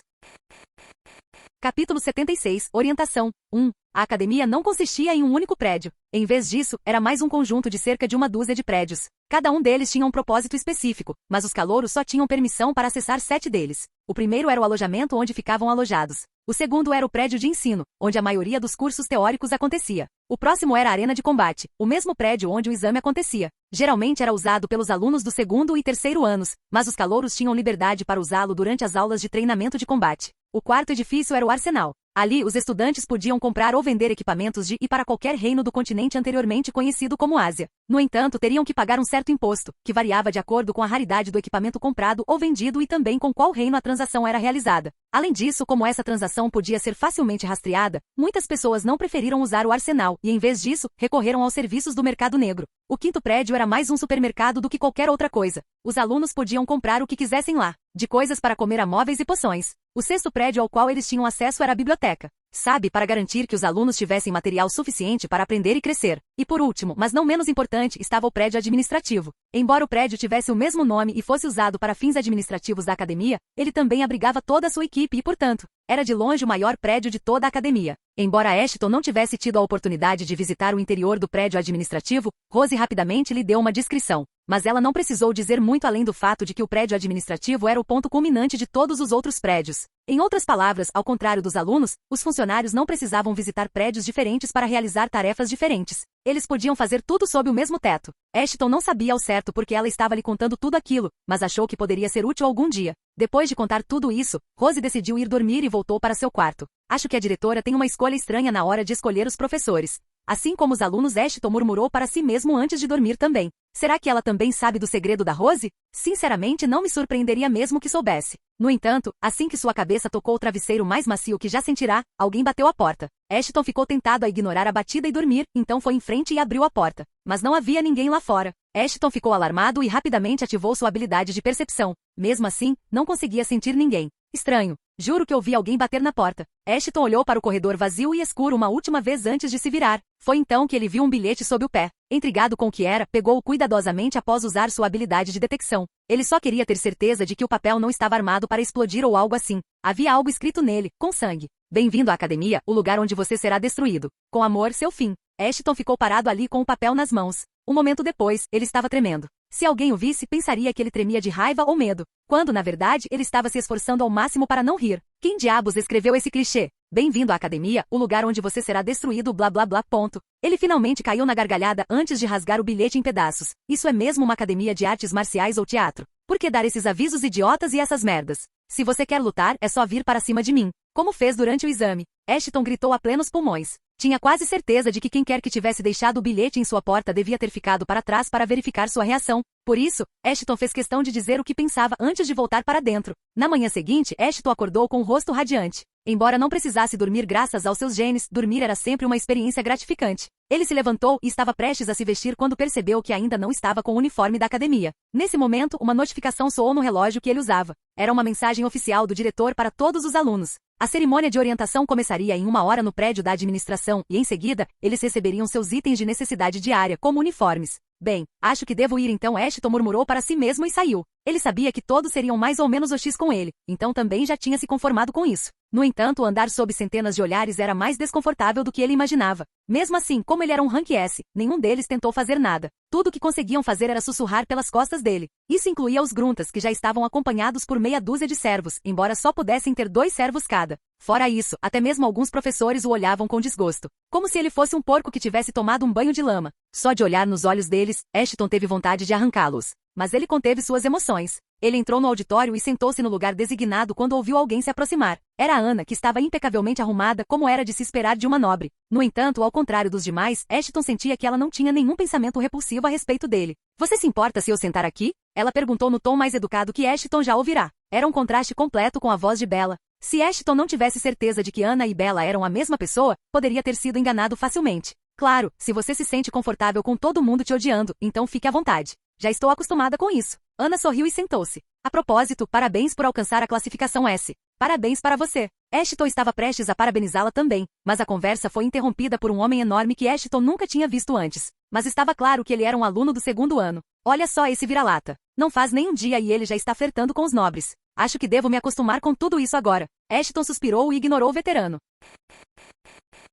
Capítulo 76, Orientação. 1. A academia não consistia em um único prédio. Em vez disso, era mais um conjunto de cerca de uma dúzia de prédios. Cada um deles tinha um propósito específico, mas os calouros só tinham permissão para acessar 7 deles. O primeiro era o alojamento onde ficavam alojados. O segundo era o prédio de ensino, onde a maioria dos cursos teóricos acontecia. O próximo era a arena de combate, o mesmo prédio onde o exame acontecia. Geralmente era usado pelos alunos do segundo e terceiro anos, mas os calouros tinham liberdade para usá-lo durante as aulas de treinamento de combate. O quarto edifício era o arsenal. Ali, os estudantes podiam comprar ou vender equipamentos de e para qualquer reino do continente anteriormente conhecido como Ásia. No entanto, teriam que pagar um certo imposto, que variava de acordo com a raridade do equipamento comprado ou vendido e também com qual reino a transação era realizada. Além disso, como essa transação podia ser facilmente rastreada, muitas pessoas não preferiram usar o arsenal e, em vez disso, recorreram aos serviços do mercado negro. O quinto prédio era mais um supermercado do que qualquer outra coisa. Os alunos podiam comprar o que quisessem lá, de coisas para comer a móveis e poções. O sexto prédio ao qual eles tinham acesso era a biblioteca. Sabe, para garantir que os alunos tivessem material suficiente para aprender e crescer. E por último, mas não menos importante, estava o prédio administrativo. Embora o prédio tivesse o mesmo nome e fosse usado para fins administrativos da academia, ele também abrigava toda a sua equipe e, portanto, era de longe o maior prédio de toda a academia. Embora Ashton não tivesse tido a oportunidade de visitar o interior do prédio administrativo, Rose rapidamente lhe deu uma descrição. Mas ela não precisou dizer muito além do fato de que o prédio administrativo era o ponto culminante de todos os outros prédios. Em outras palavras, ao contrário dos alunos, os funcionários não precisavam visitar prédios diferentes para realizar tarefas diferentes. Eles podiam fazer tudo sob o mesmo teto. Ashton não sabia ao certo porque ela estava lhe contando tudo aquilo, mas achou que poderia ser útil algum dia. Depois de contar tudo isso, Rose decidiu ir dormir e voltou para seu quarto. Acho que a diretora tem uma escolha estranha na hora de escolher os professores. Assim como os alunos, Ashton murmurou para si mesmo antes de dormir também. Será que ela também sabe do segredo da Rose? Sinceramente, não me surpreenderia mesmo que soubesse. No entanto, assim que sua cabeça tocou o travesseiro mais macio que já sentirá, alguém bateu à porta. Ashton ficou tentado a ignorar a batida e dormir, então foi em frente e abriu a porta. Mas não havia ninguém lá fora. Ashton ficou alarmado e rapidamente ativou sua habilidade de percepção. Mesmo assim, não conseguia sentir ninguém. Estranho. Juro que ouvi alguém bater na porta. Ashton olhou para o corredor vazio e escuro uma última vez antes de se virar. Foi então que ele viu um bilhete sob o pé. Intrigado com o que era, pegou-o cuidadosamente após usar sua habilidade de detecção. Ele só queria ter certeza de que o papel não estava armado para explodir ou algo assim. Havia algo escrito nele, com sangue. Bem-vindo à academia, o lugar onde você será destruído. Com amor, seu fim. Ashton ficou parado ali com o papel nas mãos. Um momento depois, ele estava tremendo. Se alguém o visse, pensaria que ele tremia de raiva ou medo, quando, na verdade, ele estava se esforçando ao máximo para não rir. Quem diabos escreveu esse clichê? Bem-vindo à academia, o lugar onde você será destruído, blá blá blá, ponto. Ele finalmente caiu na gargalhada antes de rasgar o bilhete em pedaços. Isso é mesmo uma academia de artes marciais ou teatro? Por que dar esses avisos idiotas e essas merdas? Se você quer lutar, é só vir para cima de mim. Como fez durante o exame. Ashton gritou a plenos pulmões. Tinha quase certeza de que quem quer que tivesse deixado o bilhete em sua porta devia ter ficado para trás para verificar sua reação. Por isso, Ashton fez questão de dizer o que pensava antes de voltar para dentro. Na manhã seguinte, Ashton acordou com o rosto radiante. Embora não precisasse dormir graças aos seus genes, dormir era sempre uma experiência gratificante. Ele se levantou e estava prestes a se vestir quando percebeu que ainda não estava com o uniforme da academia. Nesse momento, uma notificação soou no relógio que ele usava. Era uma mensagem oficial do diretor para todos os alunos. A cerimônia de orientação começaria em 1 hora no prédio da administração e, em seguida, eles receberiam seus itens de necessidade diária, como uniformes. Bem, acho que devo ir então, Ashton murmurou para si mesmo e saiu. Ele sabia que todos seriam mais ou menos hostis com ele, então também já tinha se conformado com isso. No entanto, andar sob centenas de olhares era mais desconfortável do que ele imaginava. Mesmo assim, como ele era um rank S, nenhum deles tentou fazer nada. Tudo o que conseguiam fazer era sussurrar pelas costas dele. Isso incluía os gruntas, que já estavam acompanhados por meia dúzia de servos, embora só pudessem ter 2 servos cada. Fora isso, até mesmo alguns professores o olhavam com desgosto. Como se ele fosse um porco que tivesse tomado um banho de lama. Só de olhar nos olhos deles, Ashton teve vontade de arrancá-los. Mas ele conteve suas emoções. Ele entrou no auditório e sentou-se no lugar designado quando ouviu alguém se aproximar. Era Ana, que estava impecavelmente arrumada como era de se esperar de uma nobre. No entanto, ao contrário dos demais, Ashton sentia que ela não tinha nenhum pensamento repulsivo a respeito dele. Você se importa se eu sentar aqui? Ela perguntou no tom mais educado que Ashton já ouvirá. Era um contraste completo com a voz de Bella. Se Ashton não tivesse certeza de que Ana e Bella eram a mesma pessoa, poderia ter sido enganado facilmente. Claro, se você se sente confortável com todo mundo te odiando, então fique à vontade. Já estou acostumada com isso. Ana sorriu e sentou-se. A propósito, parabéns por alcançar a classificação S. Parabéns para você. Ashton estava prestes a parabenizá-la também, mas a conversa foi interrompida por um homem enorme que Ashton nunca tinha visto antes. Mas estava claro que ele era um aluno do 2º ano. Olha só esse vira-lata. Não faz nem um dia e ele já está flertando com os nobres. Acho que devo me acostumar com tudo isso agora. Ashton suspirou e ignorou o veterano.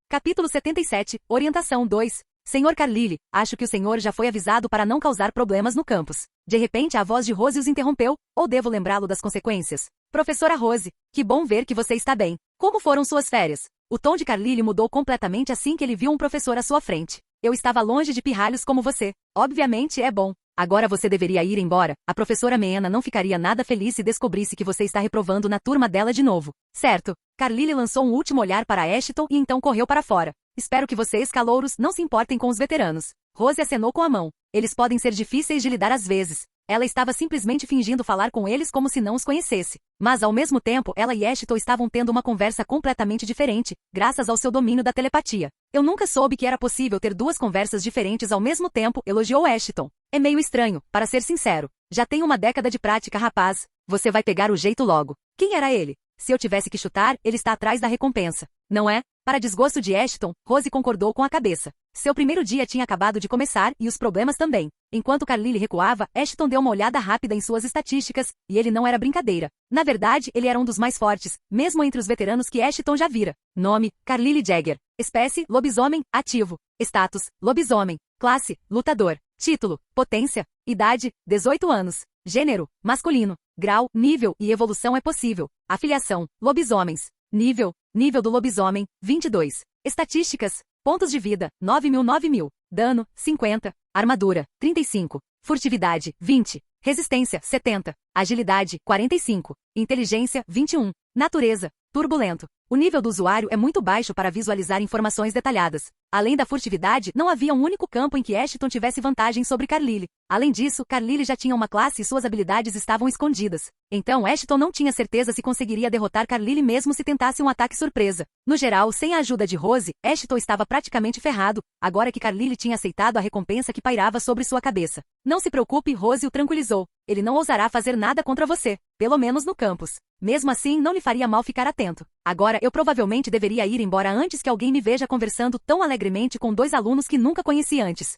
Capítulo 77, Orientação 2. Senhor Carlyle, acho que o senhor já foi avisado para não causar problemas no campus. De repente a voz de Rose os interrompeu, ou devo lembrá-lo das consequências? Professora Rose, que bom ver que você está bem. Como foram suas férias? O tom de Carlyle mudou completamente assim que ele viu um professor à sua frente. Eu estava longe de pirralhos como você. Obviamente é bom. Agora você deveria ir embora. A professora Meena não ficaria nada feliz se descobrisse que você está reprovando na turma dela de novo. Certo. Carlyle lançou um último olhar para Ashton e então correu para fora. Espero que vocês, calouros, não se importem com os veteranos. Rose acenou com a mão. Eles podem ser difíceis de lidar às vezes. Ela estava simplesmente fingindo falar com eles como se não os conhecesse. Mas ao mesmo tempo, ela e Ashton estavam tendo uma conversa completamente diferente, graças ao seu domínio da telepatia. Eu nunca soube que era possível ter 2 conversas diferentes ao mesmo tempo, elogiou Ashton. É meio estranho, para ser sincero. Já tenho uma década de prática, rapaz. Você vai pegar o jeito logo. Quem era ele? Se eu tivesse que chutar, ele está atrás da recompensa. Não é? Para desgosto de Ashton, Rose concordou com a cabeça. Seu primeiro dia tinha acabado de começar e os problemas também. Enquanto Carlyle recuava, Ashton deu uma olhada rápida em suas estatísticas, e ele não era brincadeira. Na verdade, ele era um dos mais fortes, mesmo entre os veteranos que Ashton já vira. Nome, Carlyle Jagger. Espécie, lobisomem, ativo. Status, lobisomem. Classe, lutador. Título, potência. Idade, 18 anos. Gênero, masculino. Grau, nível e evolução é possível. Afiliação, lobisomens. Nível do lobisomem, 22. Estatísticas, pontos de vida, 9.000. Dano, 50. Armadura, 35. Furtividade, 20. Resistência, 70. Agilidade, 45. Inteligência, 21. Natureza, turbulento. O nível do usuário é muito baixo para visualizar informações detalhadas. Além da furtividade, não havia um único campo em que Ashton tivesse vantagem sobre Carlyle. Além disso, Carlyle já tinha uma classe e suas habilidades estavam escondidas. Então Ashton não tinha certeza se conseguiria derrotar Carlyle mesmo se tentasse um ataque surpresa. No geral, sem a ajuda de Rose, Ashton estava praticamente ferrado, agora que Carlyle tinha aceitado a recompensa que pairava sobre sua cabeça. Não se preocupe, Rose o tranquilizou. Ele não ousará fazer nada contra você, pelo menos no campus. Mesmo assim, não lhe faria mal ficar atento. Agora, eu provavelmente deveria ir embora antes que alguém me veja conversando tão alegremente com 2 alunos que nunca conheci antes.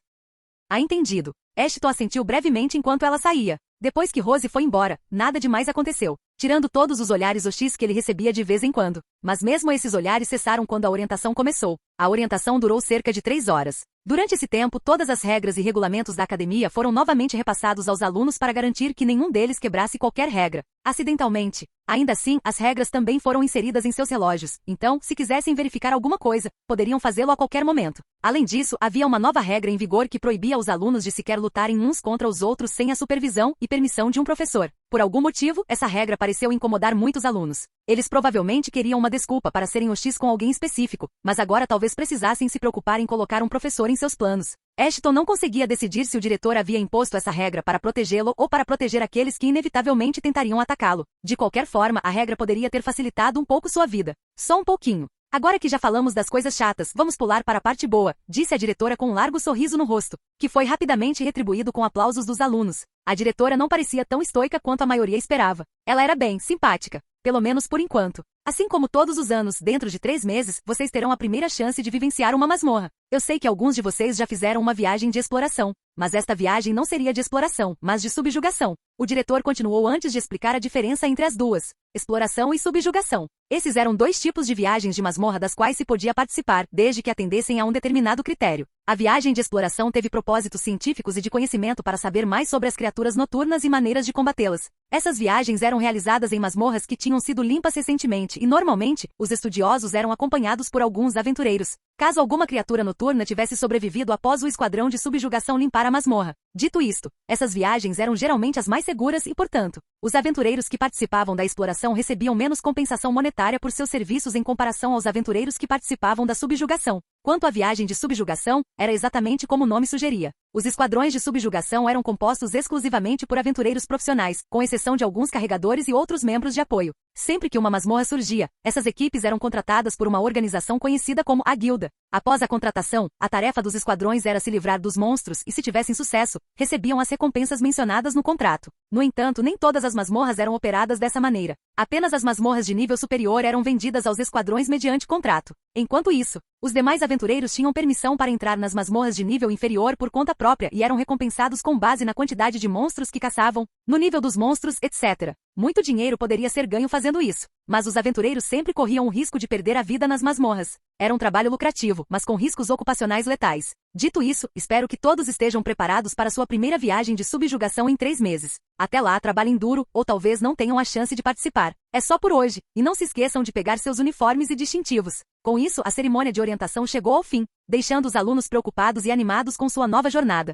Entendido. Ashton assentiu brevemente enquanto ela saía. Depois que Rose foi embora, nada demais aconteceu, tirando todos os olhares hostis que ele recebia de vez em quando. Mas mesmo esses olhares cessaram quando a orientação começou. A orientação durou cerca de 3 horas. Durante esse tempo, todas as regras e regulamentos da academia foram novamente repassados aos alunos para garantir que nenhum deles quebrasse qualquer regra, acidentalmente. Ainda assim, as regras também foram inseridas em seus relógios, então, se quisessem verificar alguma coisa, poderiam fazê-lo a qualquer momento. Além disso, havia uma nova regra em vigor que proibia os alunos de sequer lutarem uns contra os outros sem a supervisão e permissão de um professor. Por algum motivo, essa regra pareceu incomodar muitos alunos. Eles provavelmente queriam uma desculpa para serem hostis com alguém específico, mas agora talvez precisassem se preocupar em colocar um professor em seus planos. Ashton não conseguia decidir se o diretor havia imposto essa regra para protegê-lo ou para proteger aqueles que inevitavelmente tentariam atacá-lo. De qualquer forma, a regra poderia ter facilitado um pouco sua vida. Só um pouquinho. Agora que já falamos das coisas chatas, vamos pular para a parte boa, disse a diretora com um largo sorriso no rosto, que foi rapidamente retribuído com aplausos dos alunos. A diretora não parecia tão estoica quanto a maioria esperava. Ela era bem simpática, pelo menos por enquanto. Assim como todos os anos, dentro de 3 meses, vocês terão a primeira chance de vivenciar uma masmorra. Eu sei que alguns de vocês já fizeram uma viagem de exploração, mas esta viagem não seria de exploração, mas de subjugação. O diretor continuou antes de explicar a diferença entre as duas, exploração e subjugação. Esses eram 2 tipos de viagens de masmorra das quais se podia participar, desde que atendessem a um determinado critério. A viagem de exploração teve propósitos científicos e de conhecimento para saber mais sobre as criaturas noturnas e maneiras de combatê-las. Essas viagens eram realizadas em masmorras que tinham sido limpas recentemente e, normalmente, os estudiosos eram acompanhados por alguns aventureiros, caso alguma criatura noturna tivesse sobrevivido após o esquadrão de subjugação limpar a masmorra. Dito isto, essas viagens eram geralmente as mais seguras e, portanto, os aventureiros que participavam da exploração recebiam menos compensação monetária por seus serviços em comparação aos aventureiros que participavam da subjugação. Quanto à viagem de subjugação, era exatamente como o nome sugeria. Os esquadrões de subjugação eram compostos exclusivamente por aventureiros profissionais, com exceção de alguns carregadores e outros membros de apoio. Sempre que uma masmorra surgia, essas equipes eram contratadas por uma organização conhecida como a Guilda. Após a contratação, a tarefa dos esquadrões era se livrar dos monstros e, se tivessem sucesso, recebiam as recompensas mencionadas no contrato. No entanto, nem todas as masmorras eram operadas dessa maneira. Apenas as masmorras de nível superior eram vendidas aos esquadrões mediante contrato. Enquanto isso, os demais aventureiros tinham permissão para entrar nas masmorras de nível inferior por conta própria e eram recompensados com base na quantidade de monstros que caçavam, no nível dos monstros, etc. Muito dinheiro poderia ser ganho fazendo isso, mas os aventureiros sempre corriam o risco de perder a vida nas masmorras. Era um trabalho lucrativo, mas com riscos ocupacionais letais. Dito isso, espero que todos estejam preparados para sua primeira viagem de subjugação em 3 meses. Até lá, trabalhem duro, ou talvez não tenham a chance de participar. É só por hoje, e não se esqueçam de pegar seus uniformes e distintivos. Com isso, a cerimônia de orientação chegou ao fim, deixando os alunos preocupados e animados com sua nova jornada.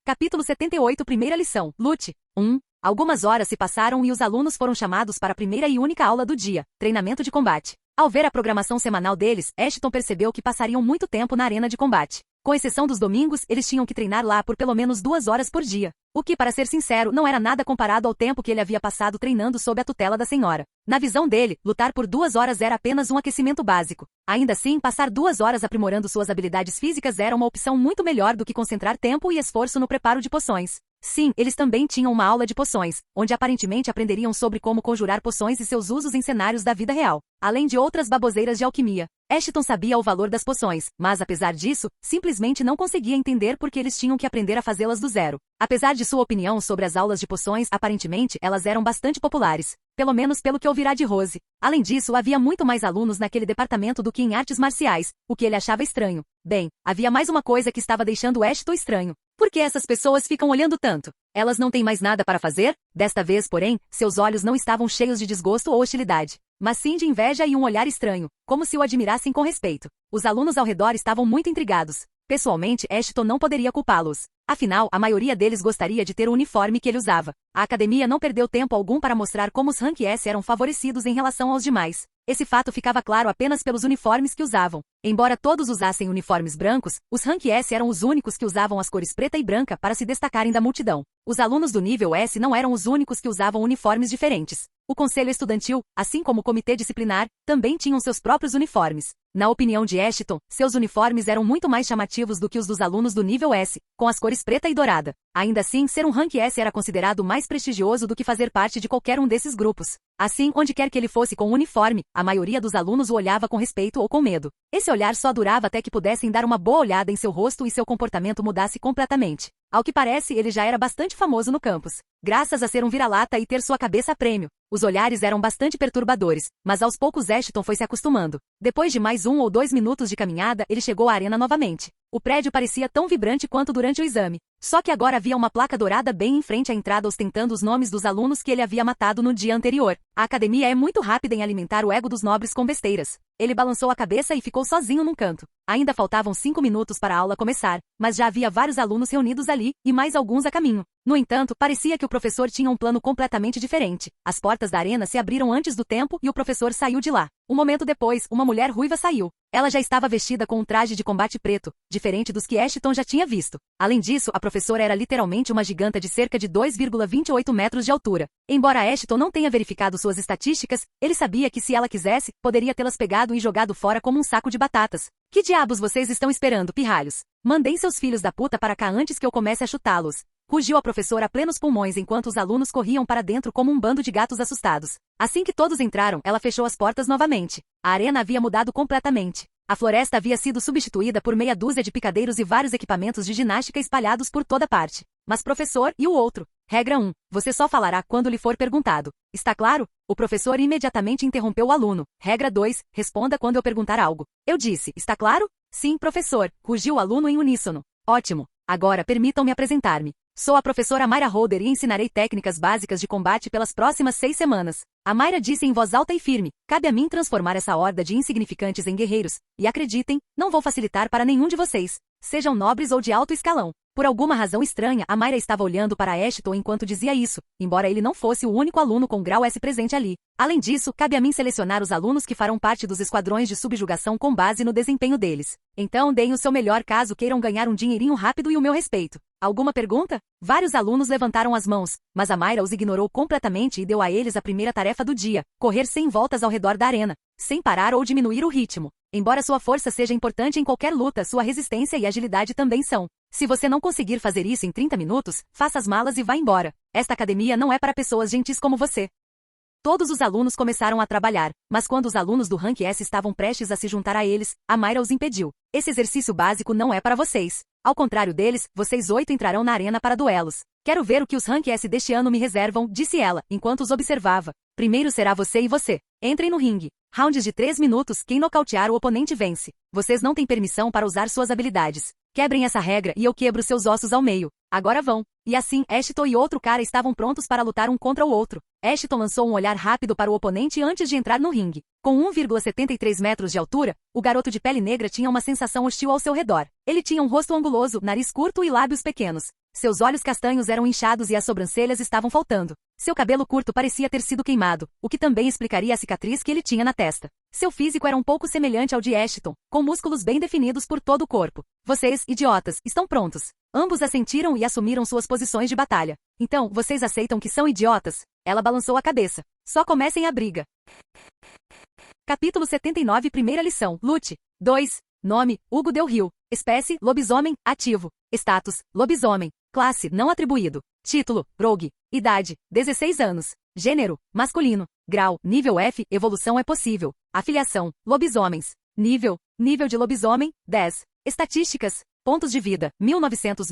Capítulo 78 Primeira lição. Lute. 1. Algumas horas se passaram e os alunos foram chamados para a primeira e única aula do dia, treinamento de combate. Ao ver a programação semanal deles, Ashton percebeu que passariam muito tempo na arena de combate. Com exceção dos domingos, eles tinham que treinar lá por pelo menos 2 horas por dia. O que, para ser sincero, não era nada comparado ao tempo que ele havia passado treinando sob a tutela da senhora. Na visão dele, lutar por 2 horas era apenas um aquecimento básico. Ainda assim, passar 2 horas aprimorando suas habilidades físicas era uma opção muito melhor do que concentrar tempo e esforço no preparo de poções. Sim, eles também tinham uma aula de poções, onde aparentemente aprenderiam sobre como conjurar poções e seus usos em cenários da vida real, além de outras baboseiras de alquimia. Ashton sabia o valor das poções, mas apesar disso, simplesmente não conseguia entender por que eles tinham que aprender a fazê-las do zero. Apesar de sua opinião sobre as aulas de poções, aparentemente elas eram bastante populares, pelo menos pelo que ouvirá de Rose. Além disso, havia muito mais alunos naquele departamento do que em artes marciais, o que ele achava estranho. Bem, havia mais uma coisa que estava deixando Ashton estranho. Por que essas pessoas ficam olhando tanto? Elas não têm mais nada para fazer? Desta vez, porém, seus olhos não estavam cheios de desgosto ou hostilidade, mas sim de inveja e um olhar estranho, como se o admirassem com respeito. Os alunos ao redor estavam muito intrigados. Pessoalmente, Ashton não poderia culpá-los. Afinal, a maioria deles gostaria de ter o uniforme que ele usava. A academia não perdeu tempo algum para mostrar como os Rank S eram favorecidos em relação aos demais. Esse fato ficava claro apenas pelos uniformes que usavam. Embora todos usassem uniformes brancos, os Rank S eram os únicos que usavam as cores preta e branca para se destacarem da multidão. Os alunos do nível S não eram os únicos que usavam uniformes diferentes. O conselho estudantil, assim como o comitê disciplinar, também tinham seus próprios uniformes. Na opinião de Ashton, seus uniformes eram muito mais chamativos do que os dos alunos do nível S, com as cores preta e dourada. Ainda assim, ser um Rank S era considerado mais prestigioso do que fazer parte de qualquer um desses grupos. Assim, onde quer que ele fosse com o uniforme, a maioria dos alunos o olhava com respeito ou com medo. Esse olhar só durava até que pudessem dar uma boa olhada em seu rosto e seu comportamento mudasse completamente. Ao que parece, ele já era bastante famoso no campus, graças a ser um vira-lata e ter sua cabeça a prêmio. Os olhares eram bastante perturbadores, mas aos poucos Ashton foi se acostumando. Depois de mais 1 ou 2 minutos de caminhada, ele chegou à arena novamente. O prédio parecia tão vibrante quanto durante o exame. Só que agora havia uma placa dourada bem em frente à entrada ostentando os nomes dos alunos que ele havia matado no dia anterior. A academia é muito rápida em alimentar o ego dos nobres com besteiras. Ele balançou a cabeça e ficou sozinho num canto. Ainda faltavam 5 minutos para a aula começar, mas já havia vários alunos reunidos ali, e mais alguns a caminho. No entanto, parecia que o professor tinha um plano completamente diferente. As portas da arena se abriram antes do tempo e o professor saiu de lá. Um momento depois, uma mulher ruiva saiu. Ela já estava vestida com um traje de combate preto, diferente dos que Ashton já tinha visto. Além disso, a professora era literalmente uma giganta de cerca de 2,28 metros de altura. Embora Ashton não tenha verificado suas estatísticas, ele sabia que se ela quisesse, poderia tê-las pegado e jogado fora como um saco de batatas. Que diabos vocês estão esperando, pirralhos? Mandem seus filhos da puta para cá antes que eu comece a chutá-los. Rugiu a professora a plenos pulmões enquanto os alunos corriam para dentro como um bando de gatos assustados. Assim que todos entraram, ela fechou as portas novamente. A arena havia mudado completamente. A floresta havia sido substituída por meia dúzia de picadeiros e vários equipamentos de ginástica espalhados por toda parte. Mas professor, e o outro? Regra 1. Você só falará quando lhe for perguntado. Está claro? O professor imediatamente interrompeu o aluno. Regra 2. Responda quando eu perguntar algo. Eu disse, está claro? Sim, professor. Rugiu o aluno em uníssono. Ótimo. Agora permitam-me apresentar-me. Sou a professora Mayra Holder e ensinarei técnicas básicas de combate pelas próximas 6 semanas. A Mayra disse em voz alta e firme, cabe a mim transformar essa horda de insignificantes em guerreiros, e acreditem, não vou facilitar para nenhum de vocês, sejam nobres ou de alto escalão. Por alguma razão estranha, a Mayra estava olhando para Ashton enquanto dizia isso, embora ele não fosse o único aluno com grau S presente ali. Além disso, cabe a mim selecionar os alunos que farão parte dos esquadrões de subjugação com base no desempenho deles. Então deem o seu melhor caso queiram ganhar um dinheirinho rápido e o meu respeito. Alguma pergunta? Vários alunos levantaram as mãos, mas a Mayra os ignorou completamente e deu a eles a primeira tarefa do dia, correr 100 voltas ao redor da arena, sem parar ou diminuir o ritmo. Embora sua força seja importante em qualquer luta, sua resistência e agilidade também são. Se você não conseguir fazer isso em 30 minutos, faça as malas e vá embora. Esta academia não é para pessoas gentis como você. Todos os alunos começaram a trabalhar, mas quando os alunos do Rank S estavam prestes a se juntar a eles, a Mayra os impediu. Esse exercício básico não é para vocês. Ao contrário deles, vocês 8 entrarão na arena para duelos. Quero ver o que os Rank S deste ano me reservam, disse ela, enquanto os observava. Primeiro será você e você. Entrem no ringue. Rounds de 3 minutos, quem nocautear o oponente vence. Vocês não têm permissão para usar suas habilidades. Quebrem essa regra e eu quebro seus ossos ao meio. Agora vão. E assim, Ashton e outro cara estavam prontos para lutar um contra o outro. Ashton lançou um olhar rápido para o oponente antes de entrar no ringue. Com 1,73 metros de altura, o garoto de pele negra tinha uma sensação hostil ao seu redor. Ele tinha um rosto anguloso, nariz curto e lábios pequenos. Seus olhos castanhos eram inchados e as sobrancelhas estavam faltando. Seu cabelo curto parecia ter sido queimado, o que também explicaria a cicatriz que ele tinha na testa. Seu físico era um pouco semelhante ao de Ashton, com músculos bem definidos por todo o corpo. Vocês, idiotas, estão prontos. Ambos assentiram e assumiram suas posições de batalha. Então, vocês aceitam que são idiotas? Ela balançou a cabeça. Só comecem a briga. Capítulo 79 Primeira lição. Lute. 2. Nome, Hugo Del Rio. Espécie, lobisomem, ativo. Status, lobisomem. Classe, não atribuído. Título, Rogue. Idade, 16 anos. Gênero, masculino. Grau, nível F, evolução é possível. Afiliação, lobisomens. Nível de lobisomem, 10. Estatísticas, pontos de vida, 1900.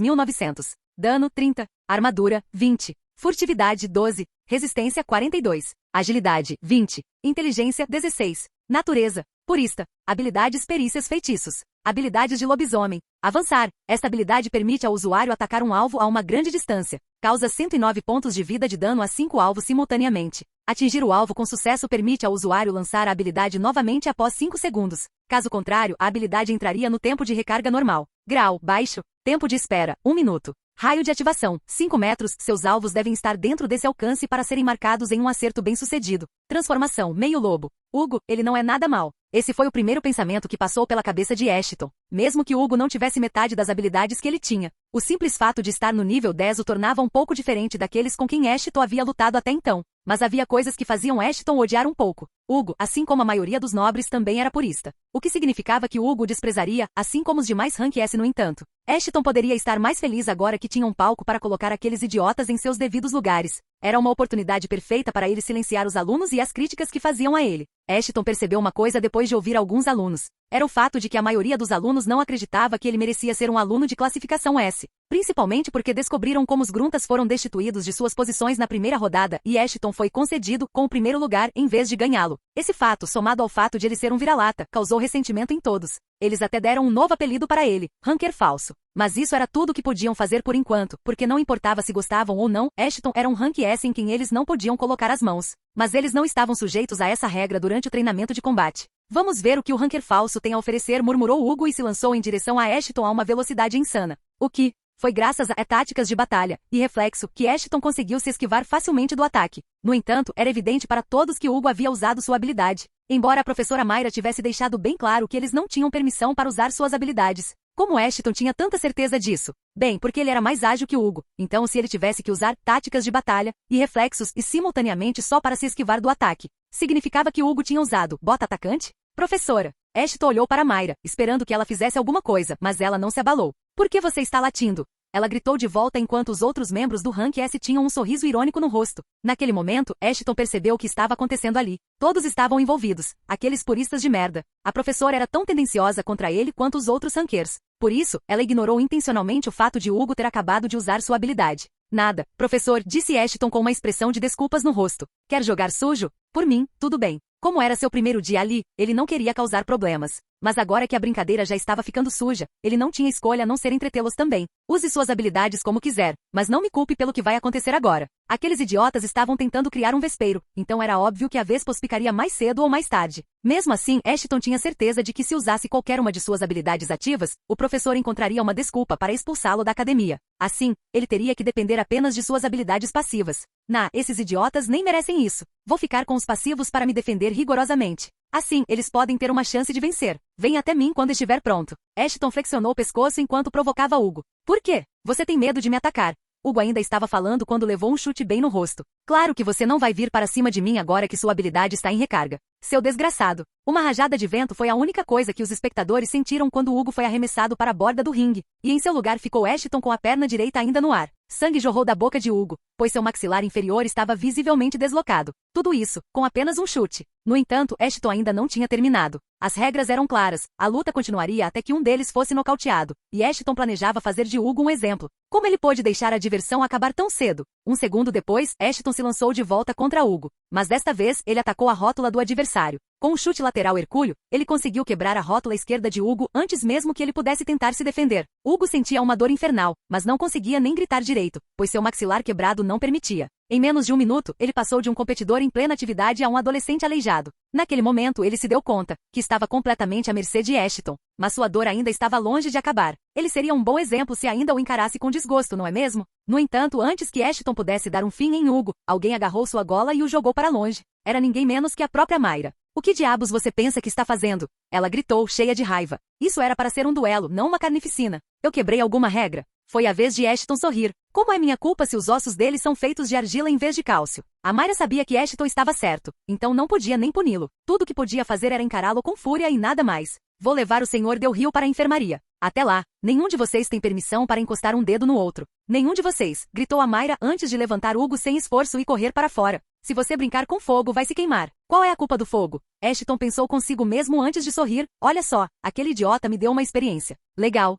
Dano, 30. Armadura, 20. Furtividade, 12. Resistência, 42. Agilidade, 20. Inteligência, 16. Natureza, purista. Habilidades, perícias, feitiços. Habilidades de lobisomem. Avançar. Esta habilidade permite ao usuário atacar um alvo a uma grande distância. Causa 109 pontos de vida de dano a 5 alvos simultaneamente. Atingir o alvo com sucesso permite ao usuário lançar a habilidade novamente após 5 segundos. Caso contrário, a habilidade entraria no tempo de recarga normal. Grau, baixo. Tempo de espera, 1 minuto. Raio de ativação, 5 metros. Seus alvos devem estar dentro desse alcance para serem marcados em um acerto bem-sucedido. Transformação, meio lobo. Hugo, ele não é nada mal. Esse foi o primeiro pensamento que passou pela cabeça de Ashton. Mesmo que Hugo não tivesse metade das habilidades que ele tinha, o simples fato de estar no nível 10 o tornava um pouco diferente daqueles com quem Ashton havia lutado até então. Mas havia coisas que faziam Ashton odiar um pouco. Hugo, assim como a maioria dos nobres, também era purista. O que significava que Hugo o desprezaria, assim como os demais Rank S no entanto. Ashton poderia estar mais feliz agora que tinha um palco para colocar aqueles idiotas em seus devidos lugares. Era uma oportunidade perfeita para ele silenciar os alunos e as críticas que faziam a ele. Ashton percebeu uma coisa depois de ouvir alguns alunos. Era o fato de que a maioria dos alunos não acreditava que ele merecia ser um aluno de classificação S. Principalmente porque descobriram como os gruntas foram destituídos de suas posições na primeira rodada e Ashton foi concedido com o primeiro lugar em vez de ganhá-lo. Esse fato, somado ao fato de ele ser um vira-lata, causou ressentimento em todos. Eles até deram um novo apelido para ele, Ranker Falso. Mas isso era tudo que podiam fazer por enquanto, porque não importava se gostavam ou não, Ashton era um Rank S em quem eles não podiam colocar as mãos. Mas eles não estavam sujeitos a essa regra durante o treinamento de combate. Vamos ver o que o Ranker Falso tem a oferecer, murmurou Hugo e se lançou em direção a Ashton a uma velocidade insana. O que? Foi graças a táticas de batalha e reflexo que Ashton conseguiu se esquivar facilmente do ataque. No entanto, era evidente para todos que Hugo havia usado sua habilidade. Embora a professora Mayra tivesse deixado bem claro que eles não tinham permissão para usar suas habilidades. Como Ashton tinha tanta certeza disso? Bem, porque ele era mais ágil que Hugo. Então se ele tivesse que usar táticas de batalha e reflexos e simultaneamente só para se esquivar do ataque, significava que Hugo tinha usado bota atacante? Professora. Ashton olhou para Mayra, esperando que ela fizesse alguma coisa, mas ela não se abalou. Por que você está latindo? Ela gritou de volta enquanto os outros membros do Rank S tinham um sorriso irônico no rosto. Naquele momento, Ashton percebeu o que estava acontecendo ali. Todos estavam envolvidos. Aqueles puristas de merda. A professora era tão tendenciosa contra ele quanto os outros rankers. Por isso, ela ignorou intencionalmente o fato de Hugo ter acabado de usar sua habilidade. Nada, professor, disse Ashton com uma expressão de desculpas no rosto. Quer jogar sujo? Por mim, tudo bem. Como era seu primeiro dia ali, ele não queria causar problemas. Mas agora que a brincadeira já estava ficando suja, ele não tinha escolha a não ser entretê-los também. Use suas habilidades como quiser, mas não me culpe pelo que vai acontecer agora. Aqueles idiotas estavam tentando criar um vespeiro, então era óbvio que a Vespos picaria mais cedo ou mais tarde. Mesmo assim, Ashton tinha certeza de que se usasse qualquer uma de suas habilidades ativas, o professor encontraria uma desculpa para expulsá-lo da academia. Assim, ele teria que depender apenas de suas habilidades passivas. Esses idiotas nem merecem isso. Vou ficar com os passivos para me defender rigorosamente. Assim, eles podem ter uma chance de vencer. Venha até mim quando estiver pronto. Ashton flexionou o pescoço enquanto provocava Hugo. Por quê? Você tem medo de me atacar? Hugo ainda estava falando quando levou um chute bem no rosto. Claro que você não vai vir para cima de mim agora que sua habilidade está em recarga. Seu desgraçado. Uma rajada de vento foi a única coisa que os espectadores sentiram quando Hugo foi arremessado para a borda do ringue, e em seu lugar ficou Ashton com a perna direita ainda no ar. Sangue jorrou da boca de Hugo, pois seu maxilar inferior estava visivelmente deslocado. Tudo isso, com apenas um chute. No entanto, Ashton ainda não tinha terminado. As regras eram claras, a luta continuaria até que um deles fosse nocauteado, e Ashton planejava fazer de Hugo um exemplo. Como ele pôde deixar a diversão acabar tão cedo? Um segundo depois, Ashton se lançou de volta contra Hugo, mas desta vez ele atacou a rótula do adversário. Com um chute lateral hercúleo, ele conseguiu quebrar a rótula esquerda de Hugo antes mesmo que ele pudesse tentar se defender. Hugo sentia uma dor infernal, mas não conseguia nem gritar direito, pois seu maxilar quebrado não permitia. Em menos de um minuto, ele passou de um competidor em plena atividade a um adolescente aleijado. Naquele momento, ele se deu conta que estava completamente à mercê de Ashton, mas sua dor ainda estava longe de acabar. Ele seria um bom exemplo se ainda o encarasse com desgosto, não é mesmo? No entanto, antes que Ashton pudesse dar um fim em Hugo, alguém agarrou sua gola e o jogou para longe. Era ninguém menos que a própria Mayra. O que diabos você pensa que está fazendo? Ela gritou, cheia de raiva. Isso era para ser um duelo, não uma carnificina. Eu quebrei alguma regra? Foi a vez de Ashton sorrir. Como é minha culpa se os ossos dele são feitos de argila em vez de cálcio? A Mayra sabia que Ashton estava certo, então não podia nem puni-lo. Tudo o que podia fazer era encará-lo com fúria e nada mais. Vou levar o Sr. Del Rio para a enfermaria. Até lá, nenhum de vocês tem permissão para encostar um dedo no outro. Nenhum de vocês, gritou a Mayra antes de levantar Hugo sem esforço e correr para fora. Se você brincar com fogo, vai se queimar. Qual é a culpa do fogo? Ashton pensou consigo mesmo antes de sorrir. Olha só, aquele idiota me deu uma experiência. Legal.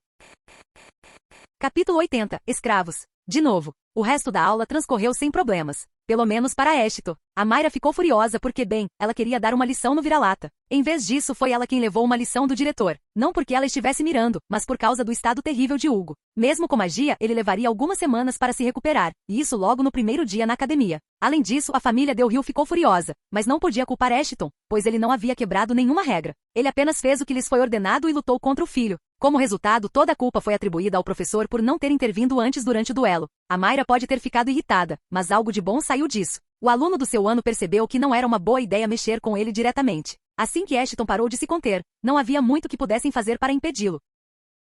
Capítulo 80. Escravos. De novo, o resto da aula transcorreu sem problemas. Pelo menos para Ashton. A Mayra ficou furiosa porque, bem, ela queria dar uma lição no vira-lata. Em vez disso, foi ela quem levou uma lição do diretor. Não porque ela estivesse mirando, mas por causa do estado terrível de Hugo. Mesmo com magia, ele levaria algumas semanas para se recuperar, e isso logo no primeiro dia na academia. Além disso, a família Del Rio ficou furiosa, mas não podia culpar Ashton, pois ele não havia quebrado nenhuma regra. Ele apenas fez o que lhes foi ordenado e lutou contra o filho. Como resultado, toda a culpa foi atribuída ao professor por não ter intervindo antes durante o duelo. A Mayra pode ter ficado irritada, mas algo de bom saiu disso. O aluno do seu ano percebeu que não era uma boa ideia mexer com ele diretamente. Assim que Ashton parou de se conter, não havia muito que pudessem fazer para impedi-lo.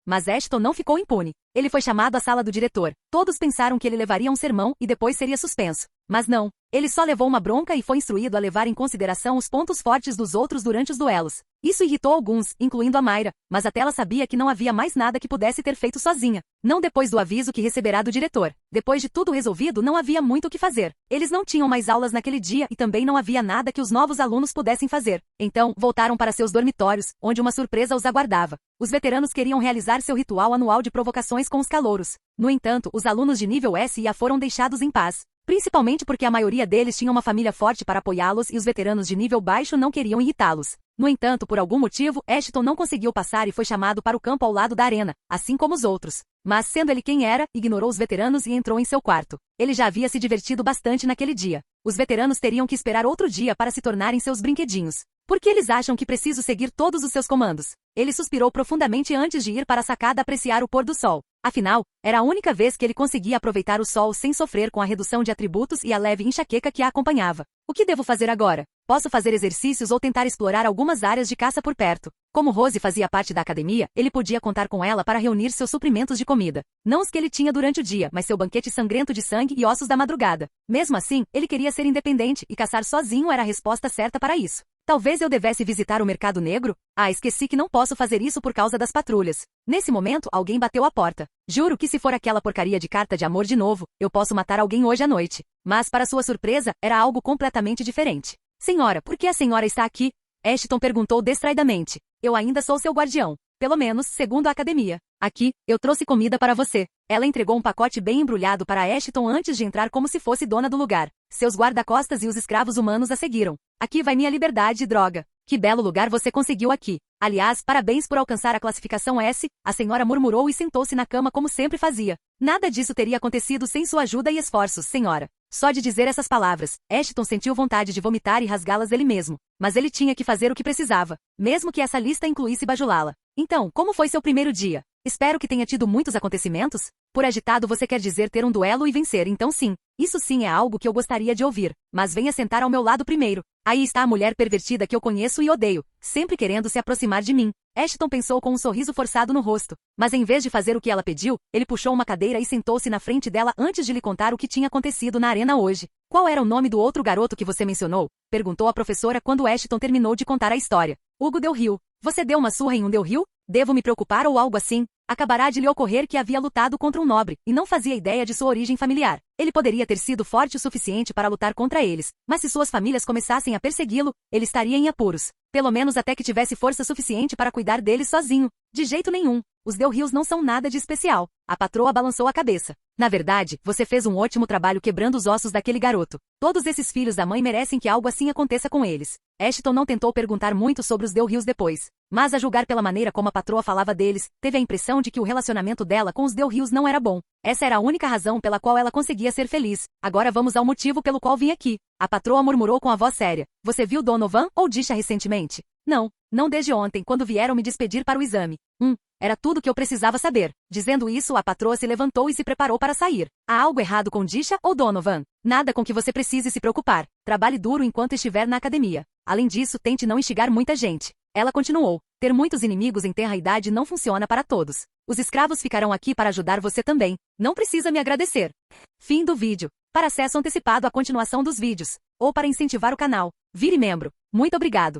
Mas Ashton não ficou impune. Ele foi chamado à sala do diretor. Todos pensaram que ele levaria um sermão e depois seria suspenso. Mas não. Ele só levou uma bronca e foi instruído a levar em consideração os pontos fortes dos outros durante os duelos. Isso irritou alguns, incluindo a Mayra, mas até ela sabia que não havia mais nada que pudesse ter feito sozinha. Não depois do aviso que receberá do diretor. Depois de tudo resolvido, não havia muito o que fazer. Eles não tinham mais aulas naquele dia e também não havia nada que os novos alunos pudessem fazer. Então, voltaram para seus dormitórios, onde uma surpresa os aguardava. Os veteranos queriam realizar seu ritual anual de provocações com os calouros. No entanto, os alunos de nível S e A foram deixados em paz. Principalmente porque a maioria deles tinha uma família forte para apoiá-los e os veteranos de nível baixo não queriam irritá-los. No entanto, por algum motivo, Ashton não conseguiu passar e foi chamado para o campo ao lado da arena, assim como os outros. Mas, sendo ele quem era, ignorou os veteranos e entrou em seu quarto. Ele já havia se divertido bastante naquele dia. Os veteranos teriam que esperar outro dia para se tornarem seus brinquedinhos. Por que eles acham que preciso seguir todos os seus comandos? Ele suspirou profundamente antes de ir para a sacada apreciar o pôr do sol. Afinal, era a única vez que ele conseguia aproveitar o sol sem sofrer com a redução de atributos e a leve enxaqueca que a acompanhava. O que devo fazer agora? Posso fazer exercícios ou tentar explorar algumas áreas de caça por perto. Como Rose fazia parte da academia, ele podia contar com ela para reunir seus suprimentos de comida. Não os que ele tinha durante o dia, mas seu banquete sangrento de sangue e ossos da madrugada. Mesmo assim, ele queria ser independente e caçar sozinho era a resposta certa para isso. Talvez eu devesse visitar o mercado negro? Ah, esqueci que não posso fazer isso por causa das patrulhas. Nesse momento, alguém bateu à porta. Juro que se for aquela porcaria de carta de amor de novo, eu posso matar alguém hoje à noite. Mas, para sua surpresa, era algo completamente diferente. Senhora, por que a senhora está aqui? Ashton perguntou distraidamente. Eu ainda sou seu guardião. Pelo menos, segundo a academia. Aqui, eu trouxe comida para você. Ela entregou um pacote bem embrulhado para Ashton antes de entrar como se fosse dona do lugar. Seus guarda-costas e os escravos humanos a seguiram. Aqui vai minha liberdade, droga. Que belo lugar você conseguiu aqui. Aliás, parabéns por alcançar a classificação S, a senhora murmurou e sentou-se na cama como sempre fazia. Nada disso teria acontecido sem sua ajuda e esforços, senhora. Só de dizer essas palavras, Ashton sentiu vontade de vomitar e rasgá-las ele mesmo. Mas ele tinha que fazer o que precisava, mesmo que essa lista incluísse bajulá-la. Então, como foi seu primeiro dia? Espero que tenha tido muitos acontecimentos. Por agitado você quer dizer ter um duelo e vencer, então sim. Isso sim é algo que eu gostaria de ouvir. Mas venha sentar ao meu lado primeiro. Aí está a mulher pervertida que eu conheço e odeio, sempre querendo se aproximar de mim. Ashton pensou com um sorriso forçado no rosto. Mas em vez de fazer o que ela pediu, ele puxou uma cadeira e sentou-se na frente dela antes de lhe contar o que tinha acontecido na arena hoje. Qual era o nome do outro garoto que você mencionou? Perguntou a professora quando Ashton terminou de contar a história. Hugo Del Rio. Você deu uma surra em um Del Rio? Devo me preocupar ou algo assim? Acabará de lhe ocorrer que havia lutado contra um nobre, e não fazia ideia de sua origem familiar. Ele poderia ter sido forte o suficiente para lutar contra eles, mas se suas famílias começassem a persegui-lo, ele estaria em apuros. Pelo menos até que tivesse força suficiente para cuidar deles sozinho. De jeito nenhum. Os Del Rios não são nada de especial. A patroa balançou a cabeça. Na verdade, você fez um ótimo trabalho quebrando os ossos daquele garoto. Todos esses filhos da mãe merecem que algo assim aconteça com eles. Ashton não tentou perguntar muito sobre os Del Rios depois. Mas a julgar pela maneira como a patroa falava deles, teve a impressão de que o relacionamento dela com os Del Rios não era bom. Essa era a única razão pela qual ela conseguia ser feliz. Agora vamos ao motivo pelo qual vim aqui. A patroa murmurou com a voz séria. Você viu Donovan ou Disha recentemente? Não desde ontem, quando vieram me despedir para o exame. Era tudo que eu precisava saber. Dizendo isso, a patroa se levantou e se preparou para sair. Há algo errado com Disha ou Donovan? Nada com que você precise se preocupar. Trabalhe duro enquanto estiver na academia. Além disso, tente não instigar muita gente. Ela continuou. Ter muitos inimigos em tenra idade não funciona para todos. Os escravos ficarão aqui para ajudar você também. Não precisa me agradecer. Fim do vídeo. Para acesso antecipado à continuação dos vídeos, ou para incentivar o canal, vire membro. Muito obrigado.